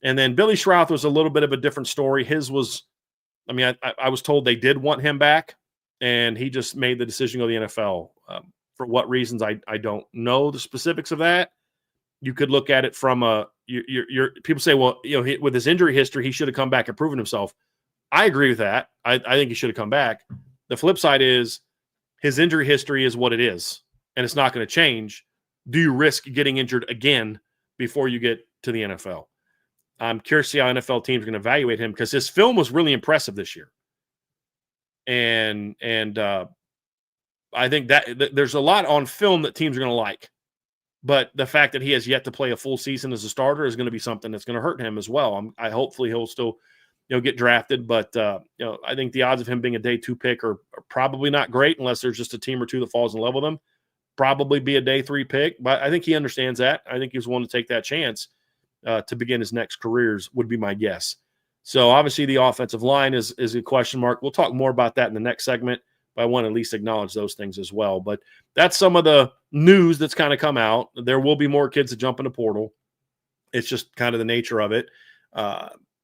And then Billy Schrouth was a little bit of a different story. His was, I was told they did want him back, and he just made the decision to go to the NFL. For what reasons, I don't know the specifics of that. You could look at it from people say, well, with his injury history, he should have come back and proven himself. I agree with that. I think he should have come back. The flip side is his injury history is what it is, and it's not going to change. Do you risk getting injured again before you get to the NFL? I'm curious to see how NFL teams are going to evaluate him because his film was really impressive this year. And I think that there's a lot on film that teams are going to like. But the fact that he has yet to play a full season as a starter is going to be something that's going to hurt him as well. Hopefully he'll still get drafted. But, I think the odds of him being a day 2 pick are probably not great unless there's just a team or two that falls in love with him. Probably be a day 3 pick. But I think he understands that. I think he's willing to take that chance to begin his next careers would be my guess. So obviously the offensive line is a question mark. We'll talk more about that in the next segment, but I want to at least acknowledge those things as well. But that's some of the news that's kind of come out. There will be more kids that jump in the portal. It's just kind of the nature of it.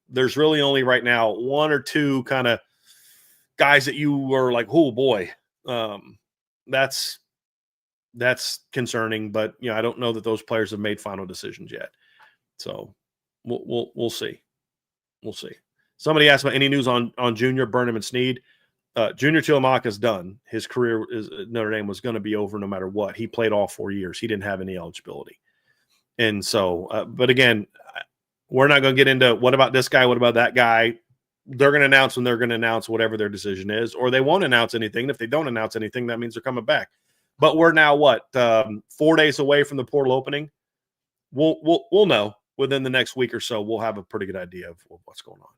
There's really only right now 1 or 2 kind of guys that you were like, oh boy, that's concerning. But I don't know that those players have made final decisions yet. So we'll see. We'll see. Somebody asked about any news on Junior Burnham and Snead. Junior Chilamaka's done. His career Notre Dame was going to be over no matter what. He played all 4 years. He didn't have any eligibility. And so, but again, we're not going to get into what about this guy, what about that guy. They're going to announce when they're going to announce whatever their decision is, or they won't announce anything. If they don't announce anything, that means they're coming back. But we're now 4 days away from the portal opening. We'll know within the next week or so. We'll have a pretty good idea of what's going on.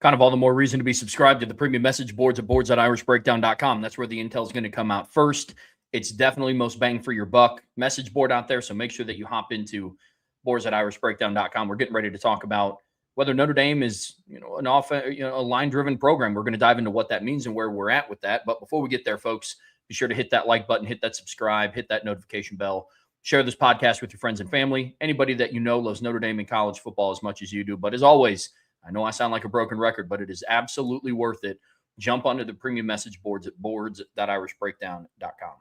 Kind of all the more reason to be subscribed to the premium message boards at boards.irishbreakdown.com. That's where the intel is going to come out first. It's definitely most bang for your buck message board out there. So make sure that you hop into boards.irishbreakdown.com. We're getting ready to talk about whether Notre Dame is, a line-driven program. We're going to dive into what that means and where we're at with that. But before we get there, folks, be sure to hit that like button, hit that subscribe, hit that notification bell. Share this podcast with your friends and family. Anybody that loves Notre Dame and college football as much as you do. But as always, I know I sound like a broken record, but it is absolutely worth it jump onto the premium message boards at boards.irishbreakdown.com.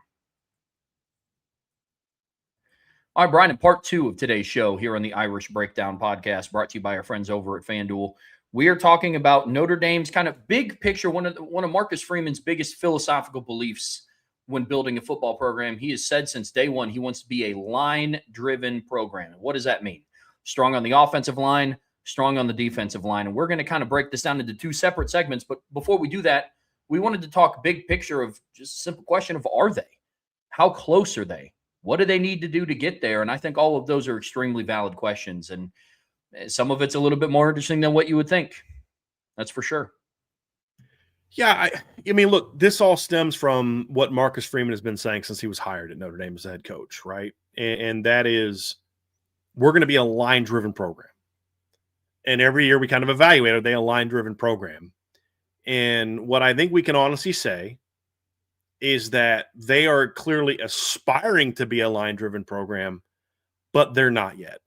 All right, Brian, in part 2 of today's show here on the Irish Breakdown podcast, brought to you by our friends over at FanDuel, we are talking about Notre Dame's kind of big picture, one of Marcus Freeman's biggest philosophical beliefs when building a football program. He has said since day one he wants to be a line-driven program. And what does that mean? Strong on the offensive line, strong on the defensive line. And we're going to kind of break this down into 2 separate segments. But before we do that, we wanted to talk big picture of just a simple question of, are they? How close are they? What do they need to do to get there? And I think all of those are extremely valid questions. And some of it's a little bit more interesting than what you would think. That's for sure. Yeah, I mean, look, this all stems from what Marcus Freeman has been saying since he was hired at Notre Dame as the head coach, right? And that is, we're going to be a line-driven program. And every year we kind of evaluate, are they a line-driven program? And what I think we can honestly say is that they are clearly aspiring to be a line-driven program, but they're not yet.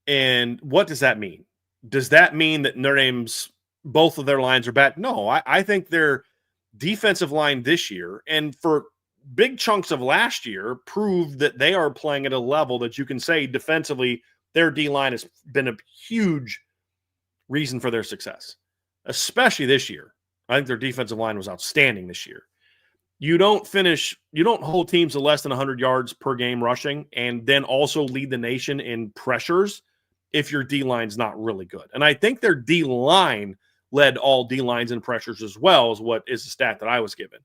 And what does that mean? Does that mean that Notre Dame's both of their lines are bad? No, I think their defensive line this year, and for big chunks of last year, proved that they are playing at a level that you can say defensively their D-line has been a huge reason for their success, especially this year. I think their defensive line was outstanding this year. You don't hold teams to less than 100 yards per game rushing and then also lead the nation in pressures if your D-line's not really good. And I think their D-line led all D-lines in pressures as well, is what is the stat that I was given.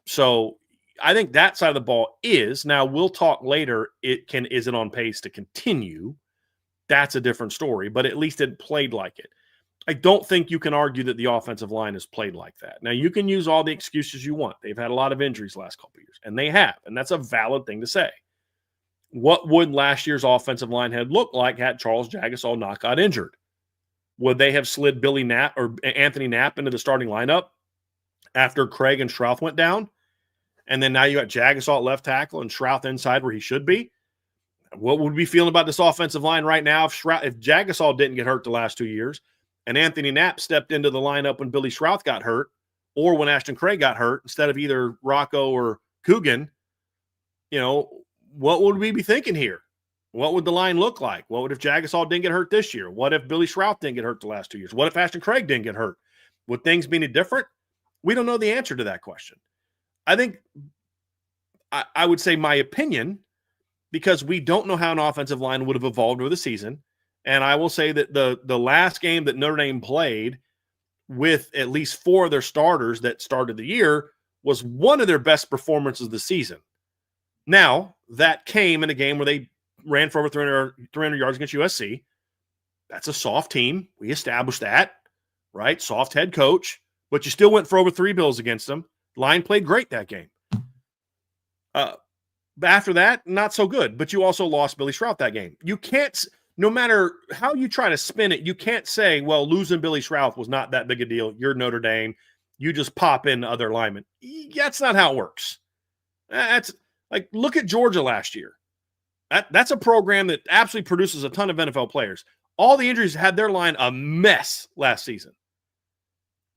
So I think that side of the ball is. Now, we'll talk later, is it on pace to continue? That's a different story, but at least it played like it. I don't think you can argue that the offensive line has played like that. Now, you can use all the excuses you want. They've had a lot of injuries the last couple of years, and they have, and that's a valid thing to say. What would last year's offensive line have looked like had Charles Jagusah not got injured? Would they have slid Billy Knapp or Anthony Knapp into the starting lineup after Craig and Strouth went down? And then now you got Jagusah at left tackle and Strouth inside where he should be? What would we feel about this offensive line right now if Jagusah didn't get hurt the last 2 years and Anthony Knapp stepped into the lineup when Billy Strouth got hurt or when Ashton Craig got hurt instead of either Rocco or Coogan? What would we be thinking here? What would the line look like? What would if Jagusah didn't get hurt this year? What if Billy Strouth didn't get hurt the last 2 years? What if Ashton Craig didn't get hurt? Would things be any different? We don't know the answer to that question. I think I would say my opinion, because we don't know how an offensive line would have evolved over the season. And I will say that the last game that Notre Dame played with at least 4 of their starters that started the year was one of their best performances of the season. Now, that came in a game where they ran for over 300 yards against USC. That's a soft team. We established that, right? Soft head coach. But you still went for over 3 bills against them. Line played great that game. After that, not so good. But you also lost Billy Strouth that game. You can't, no matter how you try to spin it, you can't say, well, losing Billy Strouth was not that big a deal. You're Notre Dame. You just pop in other linemen. That's not how it works. That's like, look at Georgia last year. That's a program that absolutely produces a ton of NFL players. All the injuries had their line a mess last season.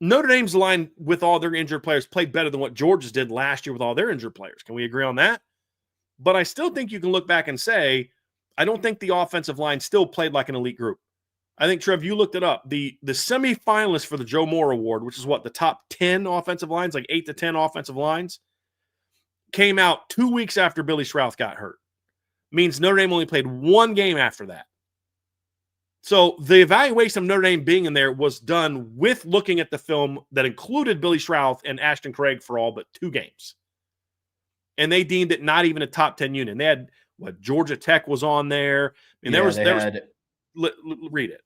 Notre Dame's line with all their injured players played better than what Georgia's did last year with all their injured players. Can we agree on that? But I still think you can look back and say, I don't think the offensive line still played like an elite group. I think, Trev, you looked it up. The semifinalists for the Joe Moore Award, which is what, the top 10 offensive lines, like 8 to 10 offensive lines, came out 2 weeks after Billy Strouth got hurt. Means Notre Dame only played 1 game after that. So the evaluation of Notre Dame being in there was done with looking at the film that included Billy Strouth and Ashton Craig for all but 2 games. And they deemed it not even a top 10 unit. And they had, Georgia Tech was on there. And read it.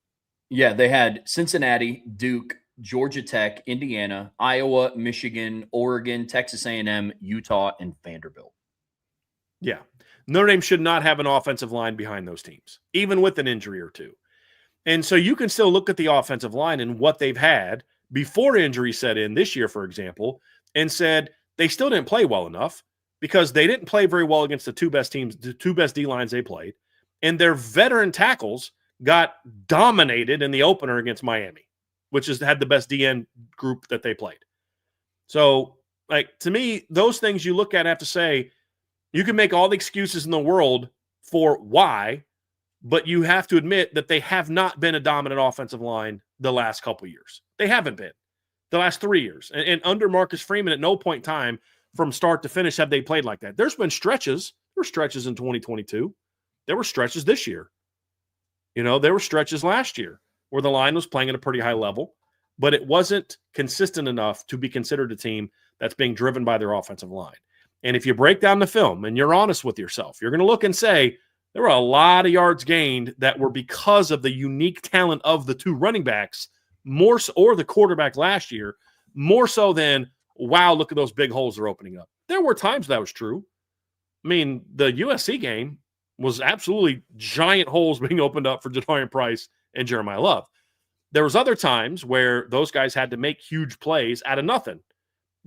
Yeah, they had Cincinnati, Duke, Georgia Tech, Indiana, Iowa, Michigan, Oregon, Texas A&M, Utah, and Vanderbilt. Yeah. Notre Dame should not have an offensive line behind those teams, even with an injury or 2. And so you can still look at the offensive line and what they've had before injury set in this year, for example, and said they still didn't play well enough because they didn't play very well against the 2 best teams, the 2 best D-lines they played. And their veteran tackles got dominated in the opener against Miami. which has had the best DN group that they played. So, like, to me, those things you look at have to say, you can make all the excuses in the world for why, but you have to admit that they have not been a dominant offensive line the last couple of years. They haven't been the last 3 years. And under Marcus Freeman, at no point in time from start to finish have they played like that. There's been stretches. There were stretches in 2022. There were stretches this year. There were stretches last year where the line was playing at a pretty high level, but it wasn't consistent enough to be considered a team that's being driven by their offensive line. And if you break down the film and you're honest with yourself, you're going to look and say, there were a lot of yards gained that were because of the unique talent of the two running backs, more so, or the quarterback last year, more so than, wow, look at those big holes they're opening up. There were times that was true. I mean, the USC game was absolutely giant holes being opened up for Jadarian Price and Jeremiah Love. There was other times where those guys had to make huge plays out of nothing.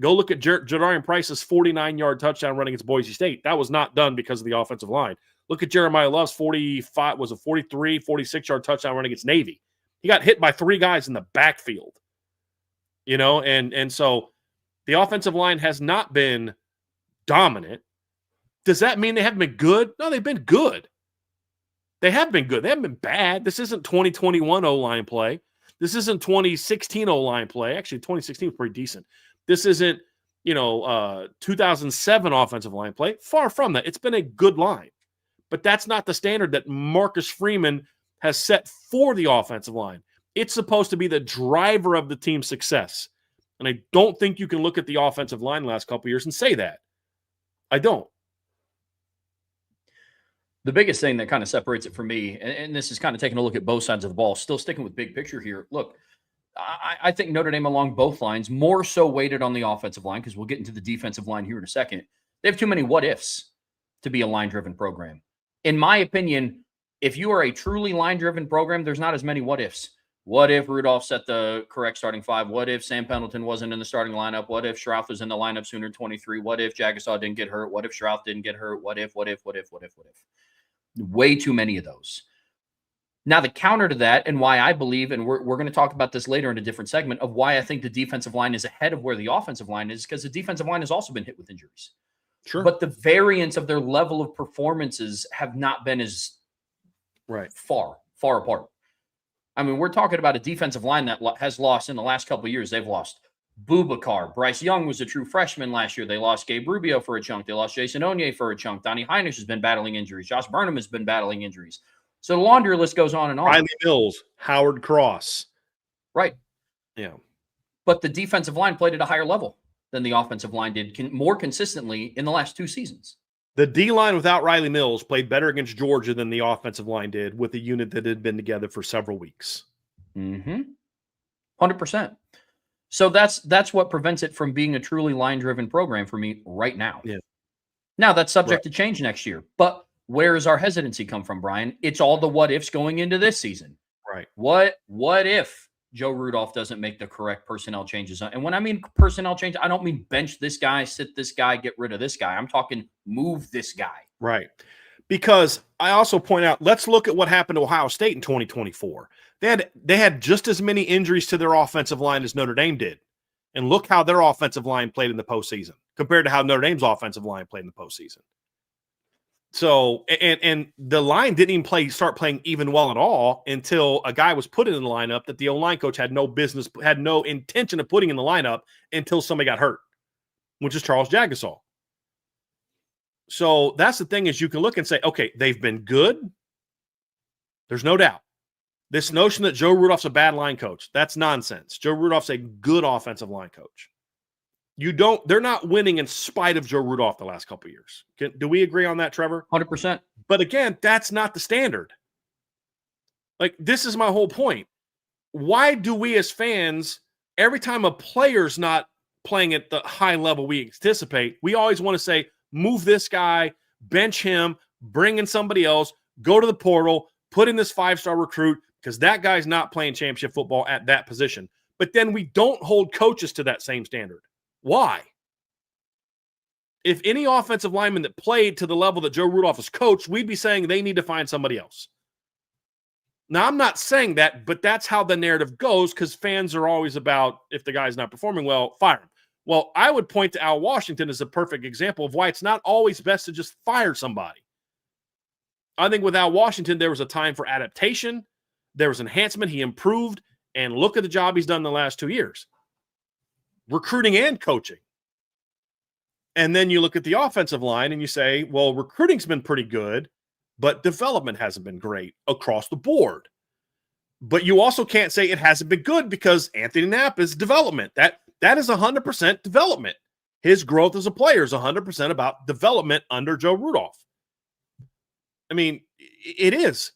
Go look at Jadarian Price's 49-yard touchdown run against Boise State. That was not done because of the offensive line. Look at Jeremiah Love's 43, 46-yard touchdown run against Navy. He got hit by 3 guys in the backfield. And so the offensive line has not been dominant. Does that mean they haven't been good? No, they've been good. They have been good. They haven't been bad. This isn't 2021 O-line play. This isn't 2016 O-line play. Actually, 2016 was pretty decent. This isn't, 2007 offensive line play. Far from that. It's been a good line. But that's not the standard that Marcus Freeman has set for the offensive line. It's supposed to be the driver of the team's success. And I don't think you can look at the offensive line the last couple of years and say that. I don't. The biggest thing that kind of separates it for me, and this is kind of taking a look at both sides of the ball, still sticking with big picture here. Look, I think Notre Dame along both lines, more so weighted on the offensive line, because we'll get into the defensive line here in a second. They have too many what-ifs to be a line-driven program. In my opinion, if you are a truly line-driven program, there's not as many what-ifs. What if Rudolph set the correct starting 5? What if Sam Pendleton wasn't in the starting lineup? What if Shrouth was in the lineup sooner than 23? What if Jagasaw didn't get hurt? What if Shrouth didn't get hurt? What if? Way too many of those. Now, the counter to that, and why I believe, and we're going to talk about this later in a different segment, of why I think the defensive line is ahead of where the offensive line is, because the defensive line has also been hit with injuries. Sure. But the variance of their level of performances have not been as far apart. I mean, we're talking about a defensive line that has lost in the last couple of years. They've lost Boubacar. Bryce Young was a true freshman last year. They lost Gabe Rubio for a chunk. They lost Jason Onye for a chunk. Donovan Hinish has been battling injuries. Josh Burnham has been battling injuries. So the laundry list goes on and on. Riley Mills, Howard Cross. Right. Yeah. But the defensive line played at a higher level than the offensive line did more consistently in the last 2 seasons. The D-line without Riley Mills played better against Georgia than the offensive line did with a unit that had been together for several weeks. 100%. So that's what prevents it from being a truly line-driven program for me right now. Yeah. Now, that's subject to change next year. But where does our hesitancy come from, Brian? It's all the what-ifs going into this season. Right. What if Joe Rudolph doesn't make the correct personnel changes? And when I mean personnel change, I don't mean bench this guy, sit this guy, get rid of this guy. I'm talking move this guy. Right. Because I also point out, let's look at what happened to Ohio State in 2024. They had just as many injuries to their offensive line as Notre Dame did. And look how their offensive line played in the postseason compared to how Notre Dame's offensive line played in the postseason. So, and the line didn't even start playing even well at all until a guy was put in the lineup that the O-line coach had no intention of putting in the lineup until somebody got hurt, which is Charles Jagasaw. So that's the thing, is you can look and say, okay, they've been good. There's no doubt. This notion that Joe Rudolph's a bad line coach, that's nonsense. Joe Rudolph's a good offensive line coach. They're not winning in spite of Joe Rudolph the last couple of years. Do we agree on that, Trevor? 100%. But again, that's not the standard. Like, this is my whole point. Why do we as fans, every time a player's not playing at the high level we anticipate, we always want to say, move this guy, bench him, bring in somebody else, go to the portal, put in this 5-star recruit, because that guy's not playing championship football at that position. But then we don't hold coaches to that same standard. Why? If any offensive lineman that played to the level that Joe Rudolph has coached, we'd be saying they need to find somebody else. Now, I'm not saying that, but that's how the narrative goes because fans are always about if the guy's not performing well, fire him. Well, I would point to Al Washington as a perfect example of why it's not always best to just fire somebody. I think with Al Washington, there was a time for adaptation. There was enhancement. He improved. And look at the job he's done in the last 2 years. Recruiting and coaching. And then you look at the offensive line and you say, well, recruiting's been pretty good, but development hasn't been great across the board. But you also can't say it hasn't been good because Anthony Knapp is development. That is 100% development. His growth as a player is 100% about development under Joe Rudolph. I mean, it is.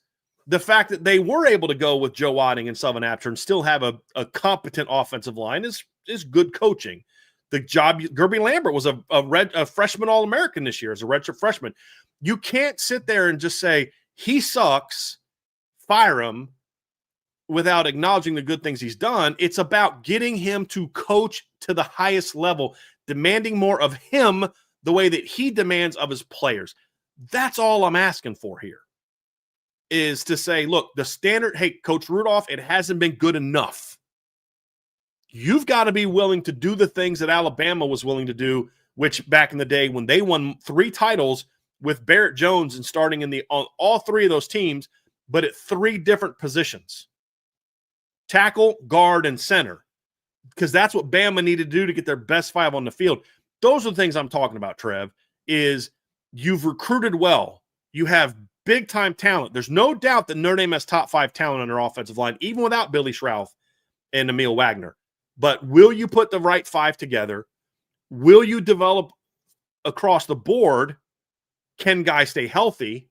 The fact that they were able to go with Joe Wadding and Sullivan Absher and still have a competent offensive line is good coaching. The job, Gerby Lambert was a freshman All-American this year as a redshirt freshman. You can't sit there and just say, he sucks, fire him, without acknowledging the good things he's done. It's about getting him to coach to the highest level, demanding more of him the way that he demands of his players. That's all I'm asking for here, is to say, look, the standard, hey, Coach Rudolph, it hasn't been good enough. You've got to be willing to do the things that Alabama was willing to do, which back in the day when they won 3 titles with Barrett Jones and starting on all 3 of those teams, but at 3 different positions. Tackle, guard, and center. Because that's what Bama needed to do to get their best 5 on the field. Those are the things I'm talking about, Trev, is you've recruited well. You have big-time talent. There's no doubt that Notre Dame has top 5 talent on their offensive line, even without Billy Schrauth and Emil Wagner. But will you put the right 5 together? Will you develop across the board? Can guys stay healthy?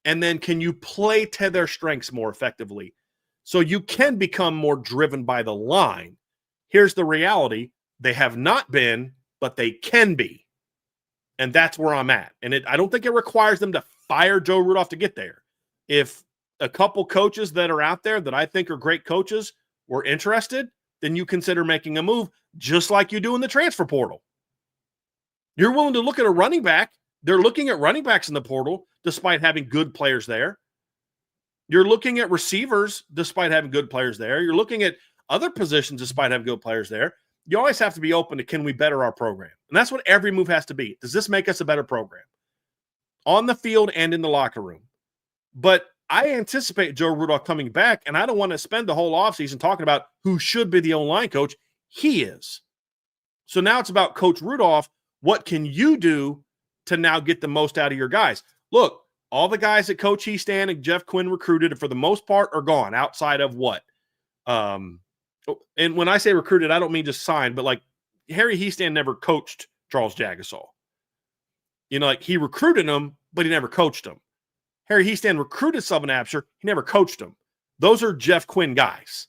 And then can you play to their strengths more effectively? So you can become more driven by the line. Here's the reality. They have not been, but they can be. And that's where I'm at. And I don't think it requires them to fire Joe Rudolph to get there. If a couple coaches that are out there that I think are great coaches were interested, then you consider making a move just like you do in the transfer portal. You're willing to look at a running back. They're looking at running backs in the portal despite having good players there. You're looking at receivers despite having good players there. You're looking at other positions despite having good players there. You always have to be open to, can we better our program? And that's what every move has to be. Does this make us a better program? On the field and in the locker room. But I anticipate Joe Rudolph coming back, and I don't want to spend the whole offseason talking about who should be the O-line coach. He is. So now it's about Coach Rudolph. What can you do to now get the most out of your guys? Look, all the guys that Coach Hiestand and Jeff Quinn recruited, for the most part, are gone outside of what? And when I say recruited, I don't mean just signed, but like Harry Hiestand never coached Charles Jagasaw. You know, like he recruited him, but he never coached him. Harry Hiestand recruited Sullivan Absher. He never coached him. Those are Jeff Quinn guys.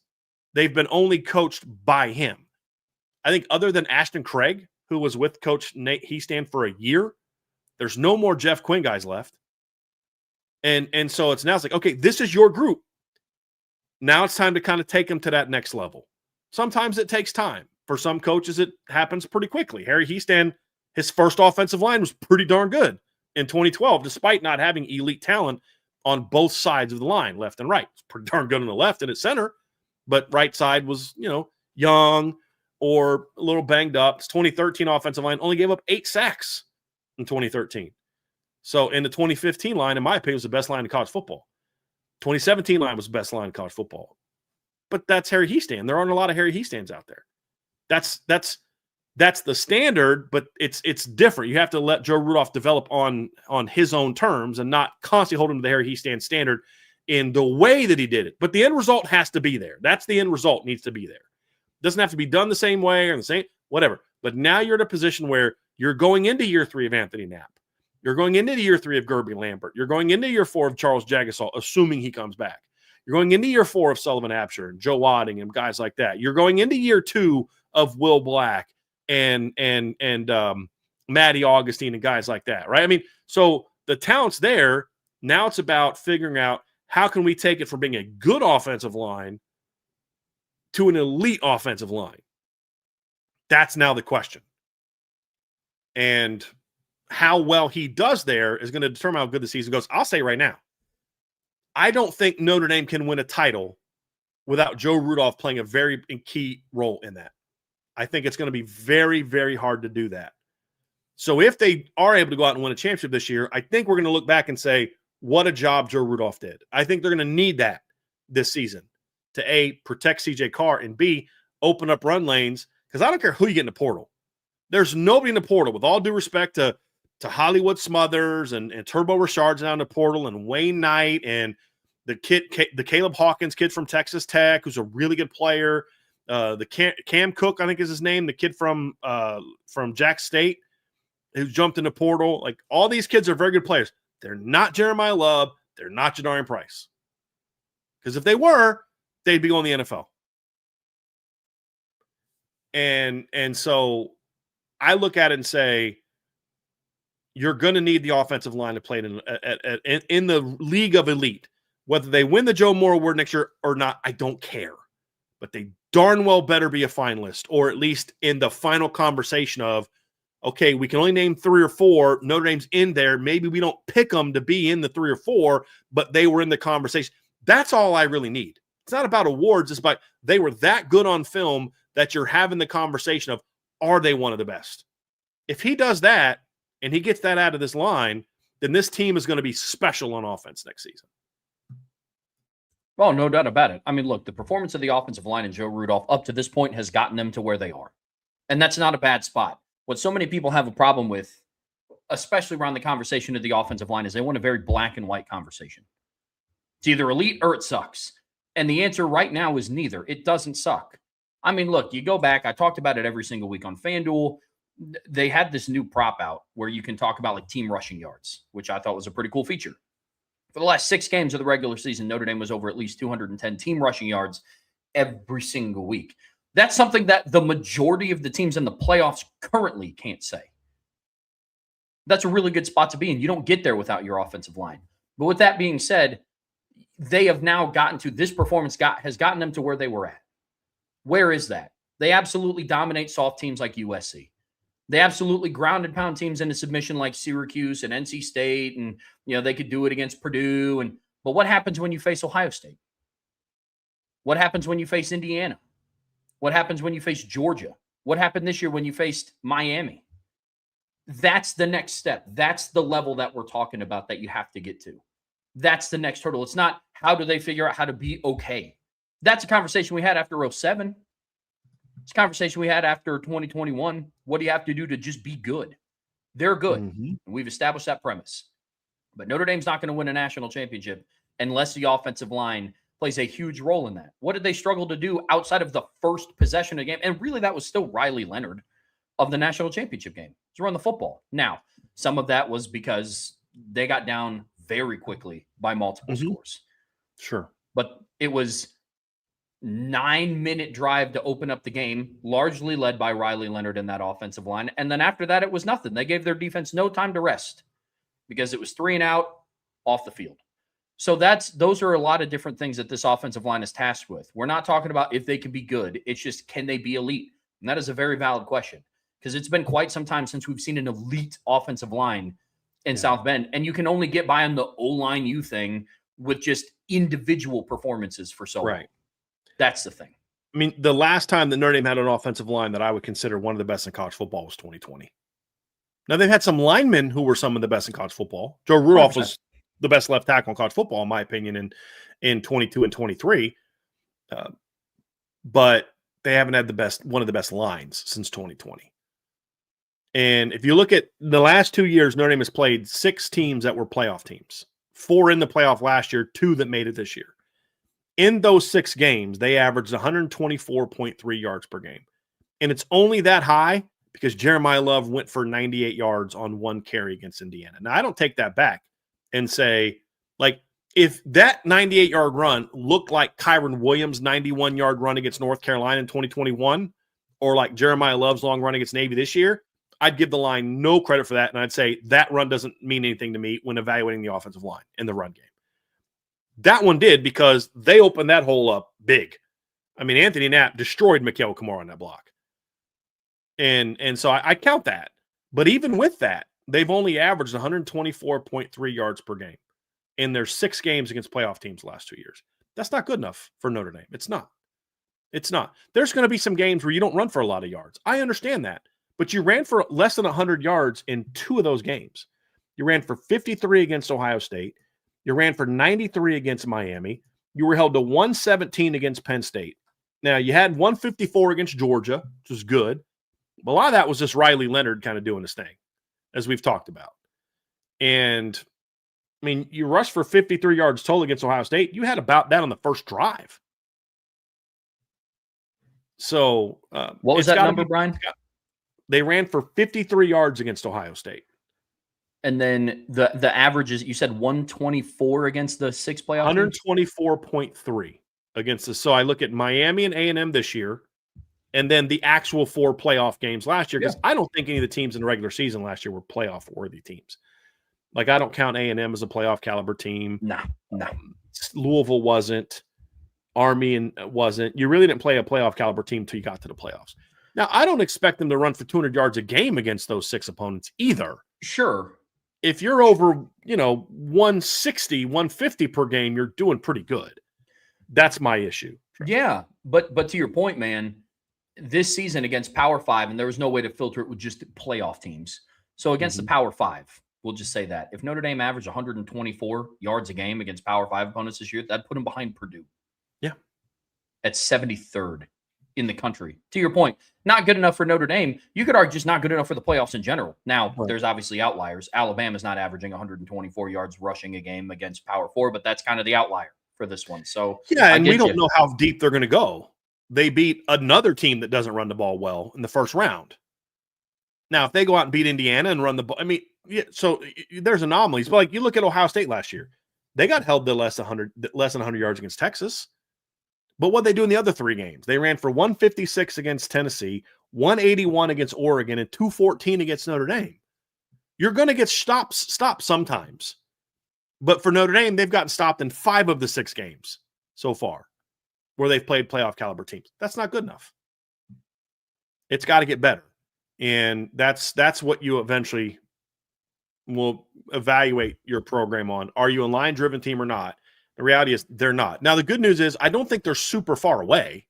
They've been only coached by him. I think other than Ashton Craig, who was with Coach Nate Hiestand for a year, there's no more Jeff Quinn guys left. And so it's now it's like, okay, this is your group. Now it's time to kind of take them to that next level. Sometimes it takes time. For some coaches, it happens pretty quickly. Harry Hiestand, his first offensive line was pretty darn good in 2012, despite not having elite talent on both sides of the line, left and right. It's pretty darn good on the left and at center, but right side was, young or a little banged up. His 2013 offensive line only gave up 8 sacks in 2013. So in the 2015 line, in my opinion, was the best line in college football. 2017 line was the best line in college football. But that's Harry Hiestand. There aren't a lot of Harry Hiestands out there. That's the standard, but it's different. You have to let Joe Rudolph develop on his own terms and not constantly hold him to the Harry Hiestand standard in the way that he did it. But the end result has to be there. That's the end result, needs to be there. Doesn't have to be done the same way or the same, whatever. But now you're in a position where you're going into year 3 of Anthony Knapp. You're going into year 3 of Gerby Lambert. You're going into year 4 of Charles Jagasaw, assuming he comes back. You're going into year 4 of Sullivan Absher and Joe Wadding and guys like that. You're going into year 2 of Will Black and Matty Augustine and guys like that, right? I mean, so the talent's there. Now it's about figuring out how can we take it from being a good offensive line to an elite offensive line. That's now the question. And how well he does there is going to determine how good the season goes. I'll say right now, I don't think Notre Dame can win a title without Joe Rudolph playing a very key role in that. I think it's going to be very, very hard to do that. So if they are able to go out and win a championship this year, I think we're going to look back and say, what a job Joe Rudolph did. I think they're going to need that this season to A, protect CJ Carr, and B, open up run lanes, because I don't care who you get in the portal. There's nobody in the portal, with all due respect to Hollywood Smothers and Turbo Richard's down in the portal, and Wayne Knight and the Caleb Hawkins kid from Texas Tech, who's a really good player. The Cam Cook, I think is his name, the kid from Jack State, who jumped in the portal. Like, all these kids are very good players. They're not Jeremiah Love. They're not Jadarian Price. Because if they were, they'd be going to the NFL. And so I look at it and say, you're going to need the offensive line to play in the league of elite. Whether they win the Joe Moore Award next year or not, I don't care. But they darn well better be a finalist, or at least in the final conversation of, okay, we can only name 3 or 4. Notre Dame's in there. Maybe we don't pick them to be in the 3 or 4, but they were in the conversation. That's all I really need. It's not about awards. It's about they were that good on film that you're having the conversation of, are they one of the best? If he does that and he gets that out of this line, then this team is going to be special on offense next season. Well, no doubt about it. I mean, look, the performance of the offensive line and Joe Rudolph up to this point has gotten them to where they are. And that's not a bad spot. What so many people have a problem with, especially around the conversation of the offensive line, is they want a very black and white conversation. It's either elite or it sucks. And the answer right now is neither. It doesn't suck. I mean, look, you go back, I talked about it every single week on FanDuel. They had this new prop out where you can talk about like team rushing yards, which I thought was a pretty cool feature. For the last 6 games of the regular season, Notre Dame was over at least 210 team rushing yards every single week. That's something that the majority of the teams in the playoffs currently can't say. That's a really good spot to be in. You don't get there without your offensive line. But with that being said, they have now gotten to this performance has gotten them to where they were at. Where is that? They absolutely dominate soft teams like USC. They absolutely ground and pound teams into submission like Syracuse and NC State, and they could do it against Purdue. But what happens when you face Ohio State? What happens when you face Indiana? What happens when you face Georgia? What happened this year when you faced Miami? That's the next step. That's the level that we're talking about that you have to get to. That's the next hurdle. It's not how do they figure out how to be okay. That's a conversation we had after 2007. It's a conversation we had after 2021. What do you have to do to just be good? They're good. Mm-hmm. And we've established that premise. But Notre Dame's not going to win a national championship unless the offensive line plays a huge role in that. What did they struggle to do outside of the first possession of the game? And really, that was still Riley Leonard of the national championship game. To run the football. Now, some of that was because they got down very quickly by multiple scores. Sure. But it was 9-minute drive to open up the game, largely led by Riley Leonard in that offensive line. And then after that, it was nothing. They gave their defense no time to rest because it was 3 and out off the field. So those are a lot of different things that this offensive line is tasked with. We're not talking about if they can be good. It's just, can they be elite? And that is a very valid question because it's been quite some time since we've seen an elite offensive line in South Bend. And you can only get by on the O-line U thing with just individual performances for so long. Right. That's the thing. I mean, the last time that Notre Dame had an offensive line that I would consider one of the best in college football was 2020. Now, they've had some linemen who were some of the best in college football. Joe Rudolph 100%. Was the best left tackle in college football, in my opinion, in 22 and 23. But they haven't had one of the best lines since 2020. And if you look at the last 2 years, Notre Dame has played 6 teams that were playoff teams. 4 in the playoff last year, 2 that made it this year. In those 6 games, they averaged 124.3 yards per game. And it's only that high because Jeremiah Love went for 98 yards on 1 carry against Indiana. Now, I don't take that back and say, like, if that 98-yard run looked like Kyron Williams' 91-yard run against North Carolina in 2021, or like Jeremiah Love's long run against Navy this year, I'd give the line no credit for that. And I'd say that run doesn't mean anything to me when evaluating the offensive line in the run game. That one did because they opened that hole up big. I mean, Anthony Knapp destroyed Mikael Kamara on that block. And so I count that. But even with that, they've only averaged 124.3 yards per game. in their 6 games against playoff teams the last 2 years. That's not good enough for Notre Dame. It's not. It's not. There's going to be some games where you don't run for a lot of yards. I understand that. But you ran for less than 100 yards in 2 of those games. You ran for 53 against Ohio State. You ran for 93 against Miami. You were held to 117 against Penn State. Now, you had 154 against Georgia, which was good. But a lot of that was just Riley Leonard kind of doing his thing, as we've talked about. And, I mean, you rushed for 53 yards total against Ohio State. You had about that on the first drive. So, what was that number, Brian? They ran for 53 yards against Ohio State. And then the averages, you said 124 against the 6 playoff 124.3 against the. So I look at Miami and A&M this year, and then the actual 4 playoff games last year, because I don't think any of the teams in the regular season last year were playoff-worthy teams. Like, I don't count A&M as a playoff caliber team. No. Louisville wasn't. Army wasn't. You really didn't play a playoff caliber team until you got to the playoffs. Now, I don't expect them to run for 200 yards a game against those 6 opponents either. Sure. If you're over, 160, 150 per game, you're doing pretty good. That's my issue. Yeah, but to your point, man, this season against Power 5, and there was no way to filter it with just playoff teams. So against the Power 5, we'll just say that. If Notre Dame averaged 124 yards a game against Power 5 opponents this year, that'd put them behind Purdue. Yeah. At 73rd in the country. To your point, not good enough for Notre Dame. You could argue just not good enough for the playoffs in general. Now, there's obviously outliers. Alabama's not averaging 124 yards rushing a game against Power 4, but that's kind of the outlier for this one. So, yeah, and we don't know how deep they're going to go. They beat another team that doesn't run the ball well in the first round. Now, if they go out and beat Indiana and run the ball, I mean, so there's anomalies. But like, you look at Ohio State last year, they got held to less than 100 yards against Texas. But what they do in the other 3 games, they ran for 156 against Tennessee, 181 against Oregon, and 214 against Notre Dame. You're going to get stopped sometimes. But for Notre Dame, they've gotten stopped in 5 of the 6 games so far where they've played playoff caliber teams. That's not good enough. It's got to get better. And that's what you eventually will evaluate your program on. Are you a line-driven team or not? The reality is they're not. Now, the good news is I don't think they're super far away,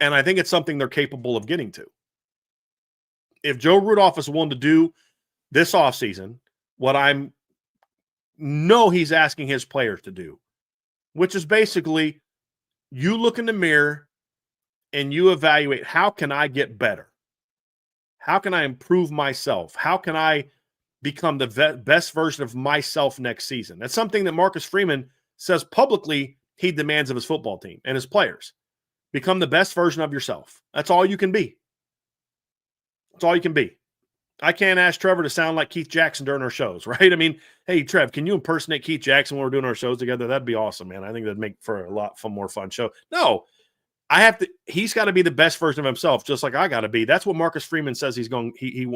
and I think it's something they're capable of getting to. If Joe Rudolph is willing to do this offseason what I know he's asking his players to do, which is basically you look in the mirror and you evaluate, how can I get better? How can I improve myself? How can I become the best version of myself next season? That's something that Marcus Freeman says publicly he demands of his football team and his players. Become the best version of yourself. That's all you can be. That's all you can be. I can't ask Trevor to sound like Keith Jackson during our shows, right? I mean, hey, Trev, can you impersonate Keith Jackson when we're doing our shows together? That'd be awesome, man. I think that'd make for a lot more fun show. No, he's got to be the best version of himself, just like I got to be. That's what Marcus Freeman says he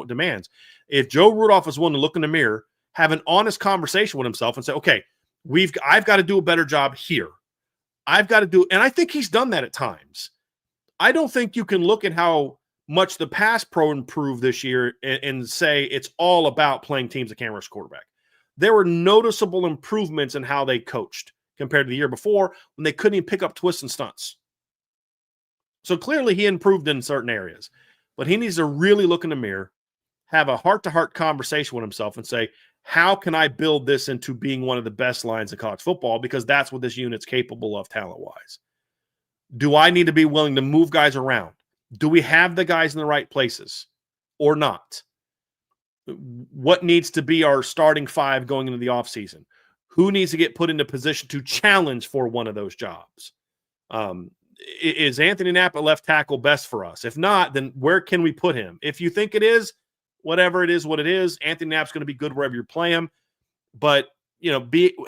demands. If Joe Rudolph is willing to look in the mirror, have an honest conversation with himself and say, okay, I've got to do a better job here. And I think he's done that at times. I don't think you can look at how much the pass pro improved this year and say it's all about playing teams that can't rush quarterback. There were noticeable improvements in how they coached compared to the year before when they couldn't even pick up twists and stunts. So clearly he improved in certain areas, but he needs to really look in the mirror, have a heart-to-heart conversation with himself and say, how can I build this into being one of the best lines of college football? Because that's what this unit's capable of talent-wise. Do I need to be willing to move guys around? Do we have the guys in the right places or not? What needs to be our starting 5 going into the offseason? Who needs to get put into position to challenge for one of those jobs? Is Anthony Knapp at left tackle best for us? If not, then where can we put him? If you think it is, whatever it is, what it is, Anthony Knapp's going to be good wherever you play him. But,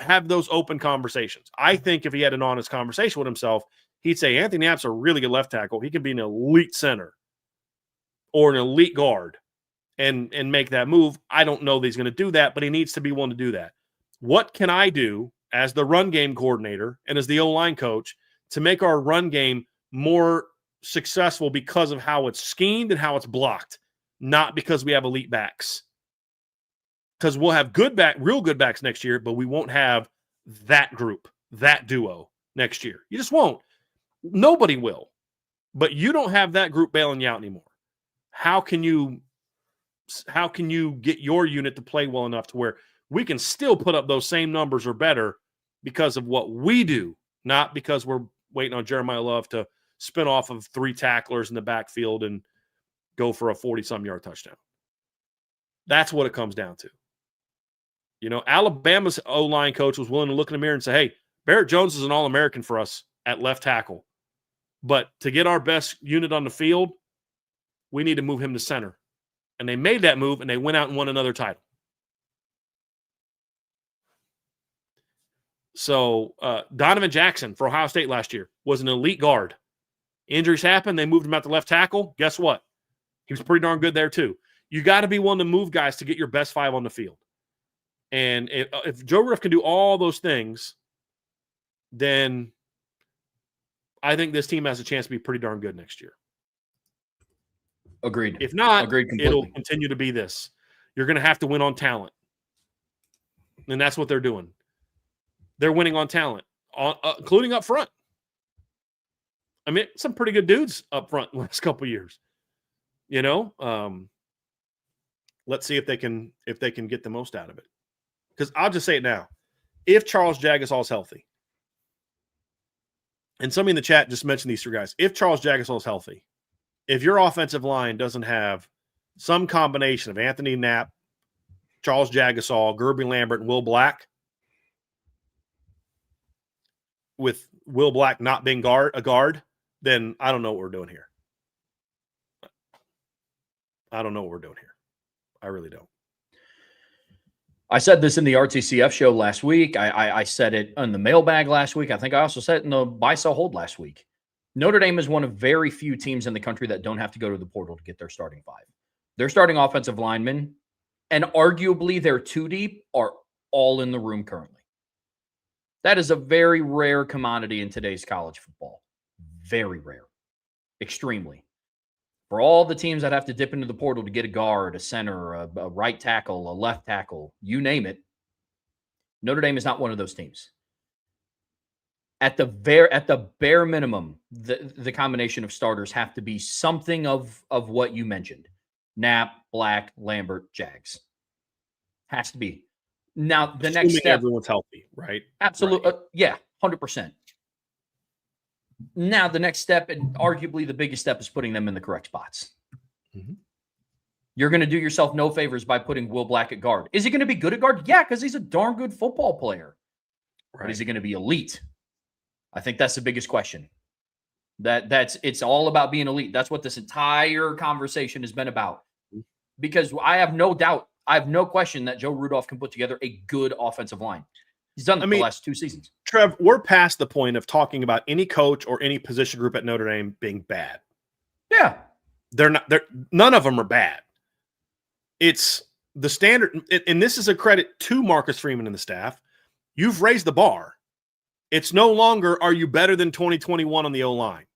have those open conversations. I think if he had an honest conversation with himself, he'd say Anthony Knapp's a really good left tackle. He can be an elite center or an elite guard and make that move. I don't know that he's going to do that, but he needs to be willing to do that. What can I do as the run game coordinator and as the O-line coach to make our run game more successful because of how it's schemed and how it's blocked, not because we have elite backs? because we'll have real good backs next year, but we won't have that group, that duo next year. You just won't. Nobody will. But you don't have that group bailing you out anymore. How can you get your unit to play well enough to where we can still put up those same numbers or better because of what we do, not because we're waiting on Jeremiah Love to spin off of 3 tacklers in the backfield and go for a 40-some yard touchdown. That's what it comes down to. You know, Alabama's O-line coach was willing to look in the mirror and say, hey, Barrett Jones is an All-American for us at left tackle. But to get our best unit on the field, we need to move him to center. And they made that move, and they went out and won another title. So Donovan Jackson for Ohio State last year was an elite guard. Injuries happened. They moved him out to left tackle. Guess what? He was pretty darn good there too. You got to be willing to move guys to get your best 5 on the field. And if Joe Rudolph can do all those things, then I think this team has a chance to be pretty darn good next year. Agreed. If not, Agreed completely. It'll continue to be this. You're going to have to win on talent. And that's what they're doing. They're winning on talent, including up front. I mean, some pretty good dudes up front the last couple of years. You know, let's see if they can get the most out of it. Because I'll just say it now. If Charles Jagasaw is healthy, and somebody in the chat just mentioned these 3 guys. If Charles Jagasaw is healthy, if your offensive line doesn't have some combination of Anthony Knapp, Charles Jagasaw, Gerby Lambert, and Will Black, with Will Black not being a guard, then I don't know what we're doing here. I don't know what we're doing here. I really don't. I said this in the RTCF show last week. I said it on the mailbag last week. I think I also said it in the buy, sell, hold last week. Notre Dame is one of very few teams in the country that don't have to go to the portal to get their starting 5. Their starting offensive linemen, and arguably their 2 deep, are all in the room currently. That is a very rare commodity in today's college football. Very rare. Extremely. For all the teams that have to dip into the portal to get a guard, a center, a right tackle, a left tackle, you name it, Notre Dame is not one of those teams. At the bare minimum, the combination of starters have to be something of what you mentioned. Knapp, Black, Lambert, Jags. Has to be. Now, the next step. Everyone's healthy, right? Absolutely. Right. Yeah, 100%. Now, the next step, and arguably the biggest step, is putting them in the correct spots. Mm-hmm. You're going to do yourself no favors by putting Will Black at guard. Is he going to be good at guard? Yeah, because he's a darn good football player. Right. But is he going to be elite? I think that's the biggest question. It's all about being elite. That's what this entire conversation has been about. Because I have no doubt, I have no question that Joe Rudolph can put together a good offensive line. He's done it the last 2 seasons. Trev, we're past the point of talking about any coach or any position group at Notre Dame being bad. Yeah. None of them are bad. It's the standard, and this is a credit to Marcus Freeman and the staff. You've raised the bar. It's no longer, are you better than 2021 on the O-line?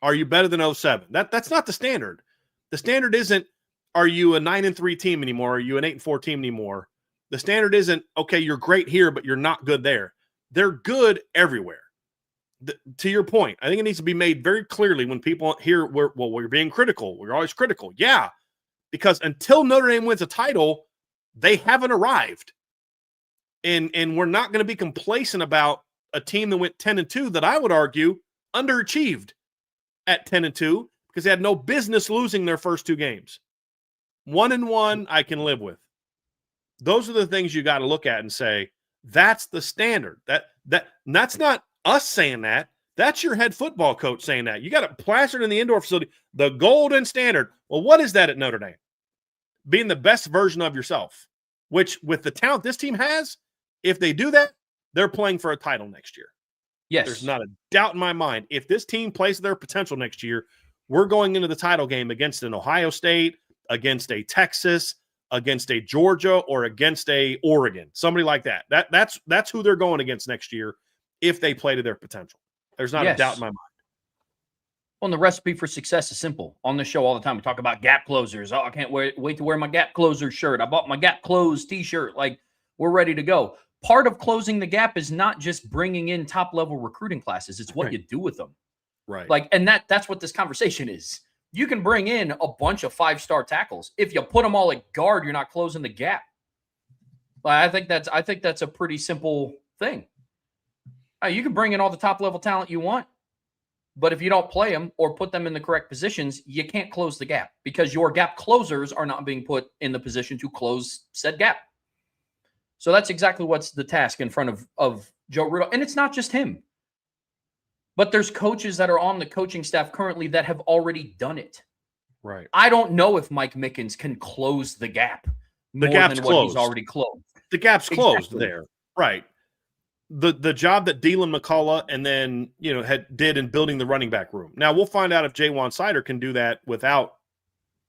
Are you better than 07? That's not the standard. The standard isn't, are you a 9-3 team anymore? Are you an 8-4 team anymore? The standard isn't, okay, you're great here, but you're not good there. They're good everywhere. To your point, I think it needs to be made very clearly when people hear, we're being critical. We're always critical. Yeah, because until Notre Dame wins a title, they haven't arrived. And we're not going to be complacent about a team that went 10-2 that I would argue underachieved at 10-2 because they had no business losing their first 2 games. 1-1 I can live with. Those are the things you got to look at and say, that's the standard. That's not us saying that. That's your head football coach saying that. You got it plastered in the indoor facility, the golden standard. Well, what is that at Notre Dame? Being the best version of yourself, which with the talent this team has, if they do that, they're playing for a title next year. Yes. There's not a doubt in my mind. If this team plays their potential next year, we're going into the title game against an Ohio State, against a Texas, against a Georgia, or against a Oregon, somebody like that. That's who they're going against next year if they play to their potential. There's not a doubt in my mind. Well, and the recipe for success is simple. On the show all the time, we talk about gap closers. Oh, I can't wait to wear my gap closer shirt. I bought my gap close t-shirt. Like, we're ready to go. Part of closing the gap is not just bringing in top-level recruiting classes. It's what you do with them. Right. Like, and that's what this conversation is. You can bring in a bunch of 5-star tackles. If you put them all at guard, you're not closing the gap. I think that's a pretty simple thing. You can bring in all the top-level talent you want, but if you don't play them or put them in the correct positions, you can't close the gap because your gap closers are not being put in the position to close said gap. So that's exactly what's the task in front of Joe Riddle. And it's not just him. But there's coaches that are on the coaching staff currently that have already done it. Right. I don't know if Mike Mickens can close the gap The gap's more than what he's already closed. The gap's closed there. Right. The job that Dylan McCullough and then, did in building the running back room. Now, we'll find out if Jaywan Sider can do that without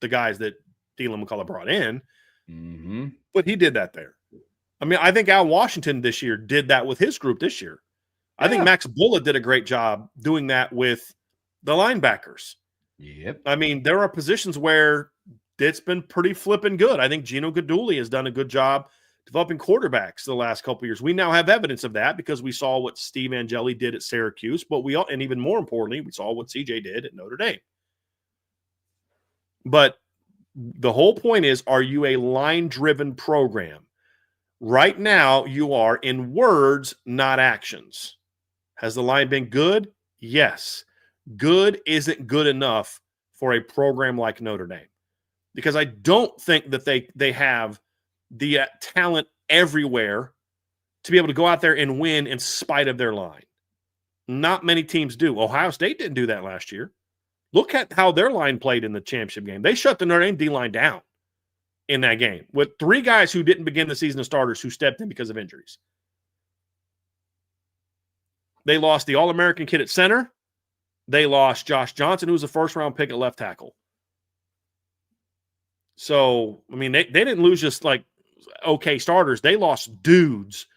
the guys that Dylan McCullough brought in. Mm-hmm. But he did that there. I mean, I think Al Washington this year did that with his group this year. I think Max Bullough did a great job doing that with the linebackers. Yep. I mean, there are positions where it's been pretty flipping good. I think Gino Gaduli has done a good job developing quarterbacks the last couple of years. We now have evidence of that because we saw what Steve Angeli did at Syracuse, but and even more importantly, we saw what CJ did at Notre Dame. But the whole point is, are you a line-driven program? Right now, you are in words, not actions. Has the line been good? Yes. Good isn't good enough for a program like Notre Dame because I don't think that they have the talent everywhere to be able to go out there and win in spite of their line. Not many teams do. Ohio State didn't do that last year. Look at how their line played in the championship game. They shut the Notre Dame D-line down in that game with 3 guys who didn't begin the season as starters who stepped in because of injuries. They lost the All-American kid at center. They lost Josh Johnson, who was a first-round pick at left tackle. So, I mean, they didn't lose just like okay starters. They lost dudes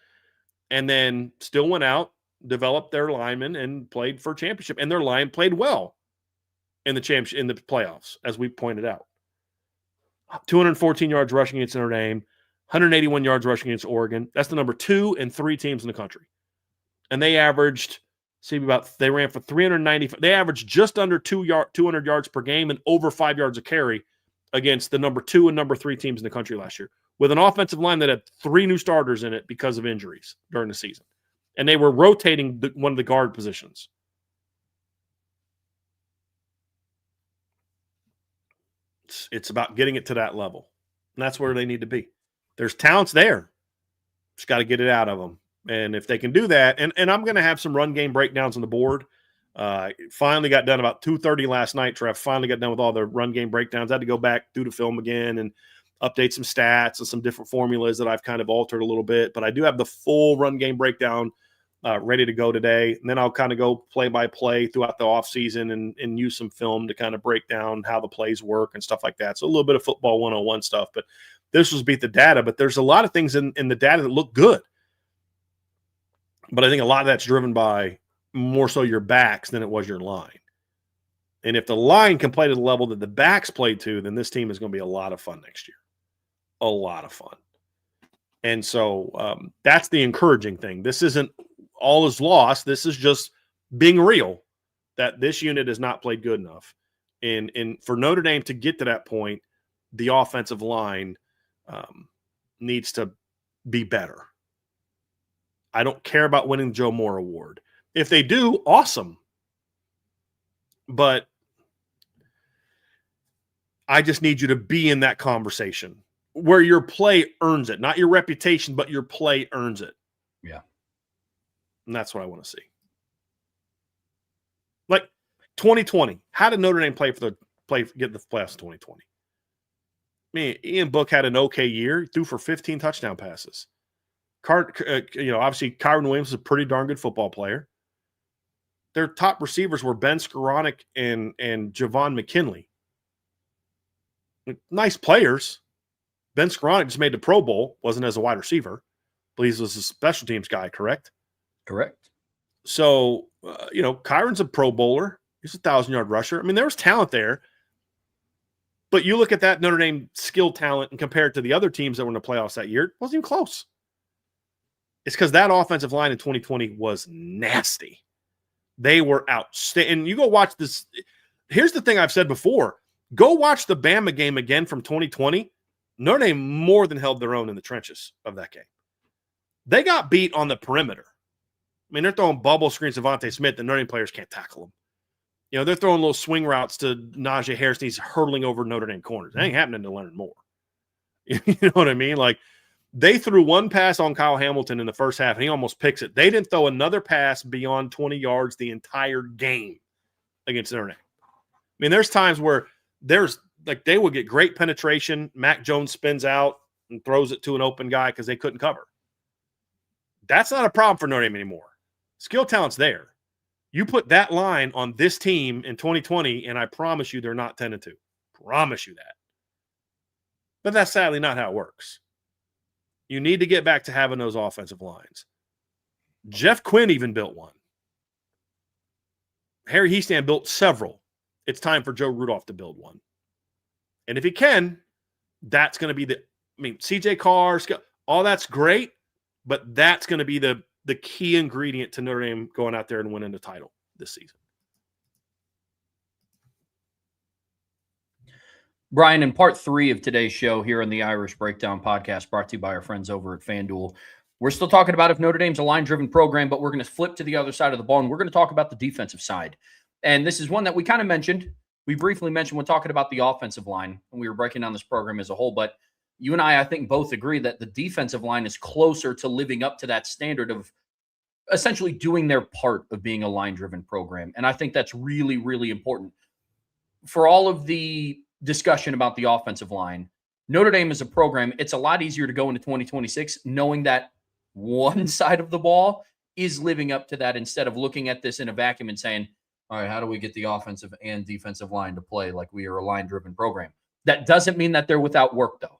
and then still went out, developed their linemen, and played for championship. And their line played well in the championship, in the playoffs, as we pointed out. 214 yards rushing against Notre Dame, 181 yards rushing against Oregon. That's the number 2 and 3 teams in the country. And they averaged, they ran for 390. They averaged just under 200 yards per game and over 5 yards a carry against the number 2 and number 3 teams in the country last year, with an offensive line that had 3 new starters in it because of injuries during the season. And they were rotating one of the guard positions. It's about getting it to that level. And that's where they need to be. There's talents there. Just got to get it out of them. And if they can do that, and I'm going to have some run game breakdowns on the board. Finally got done about 2:30 last night. Trev finally got done with all the run game breakdowns. I had to go back through the film again and update some stats and some different formulas that I've kind of altered a little bit. But I do have the full run game breakdown ready to go today. And then I'll kind of go play by play throughout the offseason and use some film to kind of break down how the plays work and stuff like that. So a little bit of football 101 stuff. But this was beat the data. But there's a lot of things in the data that look good. But I think a lot of that's driven by more so your backs than it was your line. And if the line can play to the level that the backs played to, then this team is going to be a lot of fun next year. A lot of fun. And so that's the encouraging thing. This isn't all is lost. This is just being real that this unit has not played good enough. And for Notre Dame to get to that point, the offensive line needs to be better. I don't care about winning the Joe Moore Award. If they do, awesome. But I just need you to be in that conversation where your play earns it. Not your reputation, but your play earns it. Yeah. And that's what I want to see. Like 2020. How did Notre Dame get the playoffs in 2020? I mean, Ian Book had an okay year. He threw for 15 touchdown passes. Obviously, Kyron Williams is a pretty darn good football player. Their top receivers were Ben Skoranek and Javon McKinley. Nice players. Ben Skoranek just made the Pro Bowl, wasn't as a wide receiver, but he was a special teams guy, correct? Correct. So, Kyron's a Pro Bowler. He's a 1,000-yard rusher. I mean, there was talent there. But you look at that Notre Dame skill talent and compare it to the other teams that were in the playoffs that year, it wasn't even close. It's because that offensive line in 2020 was nasty. They were outstanding. And you go watch this. Here's the thing I've said before. Go watch the Bama game again from 2020. Notre Dame more than held their own in the trenches of that game. They got beat on the perimeter. I mean, they're throwing bubble screens to Devontae Smith, and Notre Dame players can't tackle them. You know, they're throwing little swing routes to Najee Harris, and he's hurtling over Notre Dame corners. That ain't happening to Leonard Moore. You know what I mean? Like, they threw one pass on Kyle Hamilton in the first half, and he almost picks it. They didn't throw another pass beyond 20 yards the entire game against Notre Dame. I mean, there's times where they would get great penetration. Mac Jones spins out and throws it to an open guy because they couldn't cover. That's not a problem for Notre Dame anymore. Skill talent's there. You put that line on this team in 2020, and I promise you they're not 10-2. Promise you that. But that's sadly not how it works. You need to get back to having those offensive lines. Jeff Quinn even built one. Harry Hiestand built several. It's time for Joe Rudolph to build one. And if he can, that's going to be CJ Carr, all that's great, but that's going to be the key ingredient to Notre Dame going out there and winning the title this season. Brian, in part 3 of today's show here on the Irish Breakdown podcast, brought to you by our friends over at FanDuel, we're still talking about if Notre Dame's a line-driven program, but we're going to flip to the other side of the ball, and we're going to talk about the defensive side. And this is one that we kind of mentioned. We briefly mentioned when talking about the offensive line when we were breaking down this program as a whole, but you and I think, both agree that the defensive line is closer to living up to that standard of essentially doing their part of being a line-driven program. And I think that's really, really important. For all of the discussion about the offensive line, Notre Dame is a program, it's a lot easier to go into 2026 knowing that one side of the ball is living up to that instead of looking at this in a vacuum and saying, all right, how do we get the offensive and defensive line to play like we are a line-driven program? That doesn't mean that they're without work, though.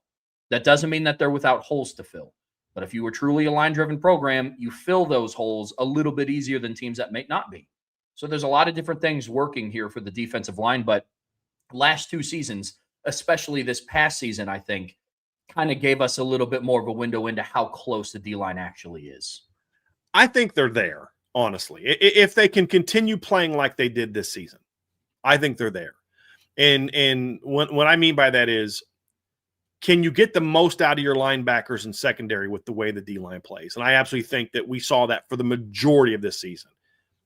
That doesn't mean that they're without holes to fill. But if you were truly a line-driven program, you fill those holes a little bit easier than teams that may not be. So there's a lot of different things working here for the defensive line, but last 2 seasons, especially this past season, I think, kind of gave us a little bit more of a window into how close the D-line actually is. I think they're there, honestly. If they can continue playing like they did this season, I think they're there. And what I mean by that is, can you get the most out of your linebackers and secondary with the way the D-line plays? And I absolutely think that we saw that for the majority of this season.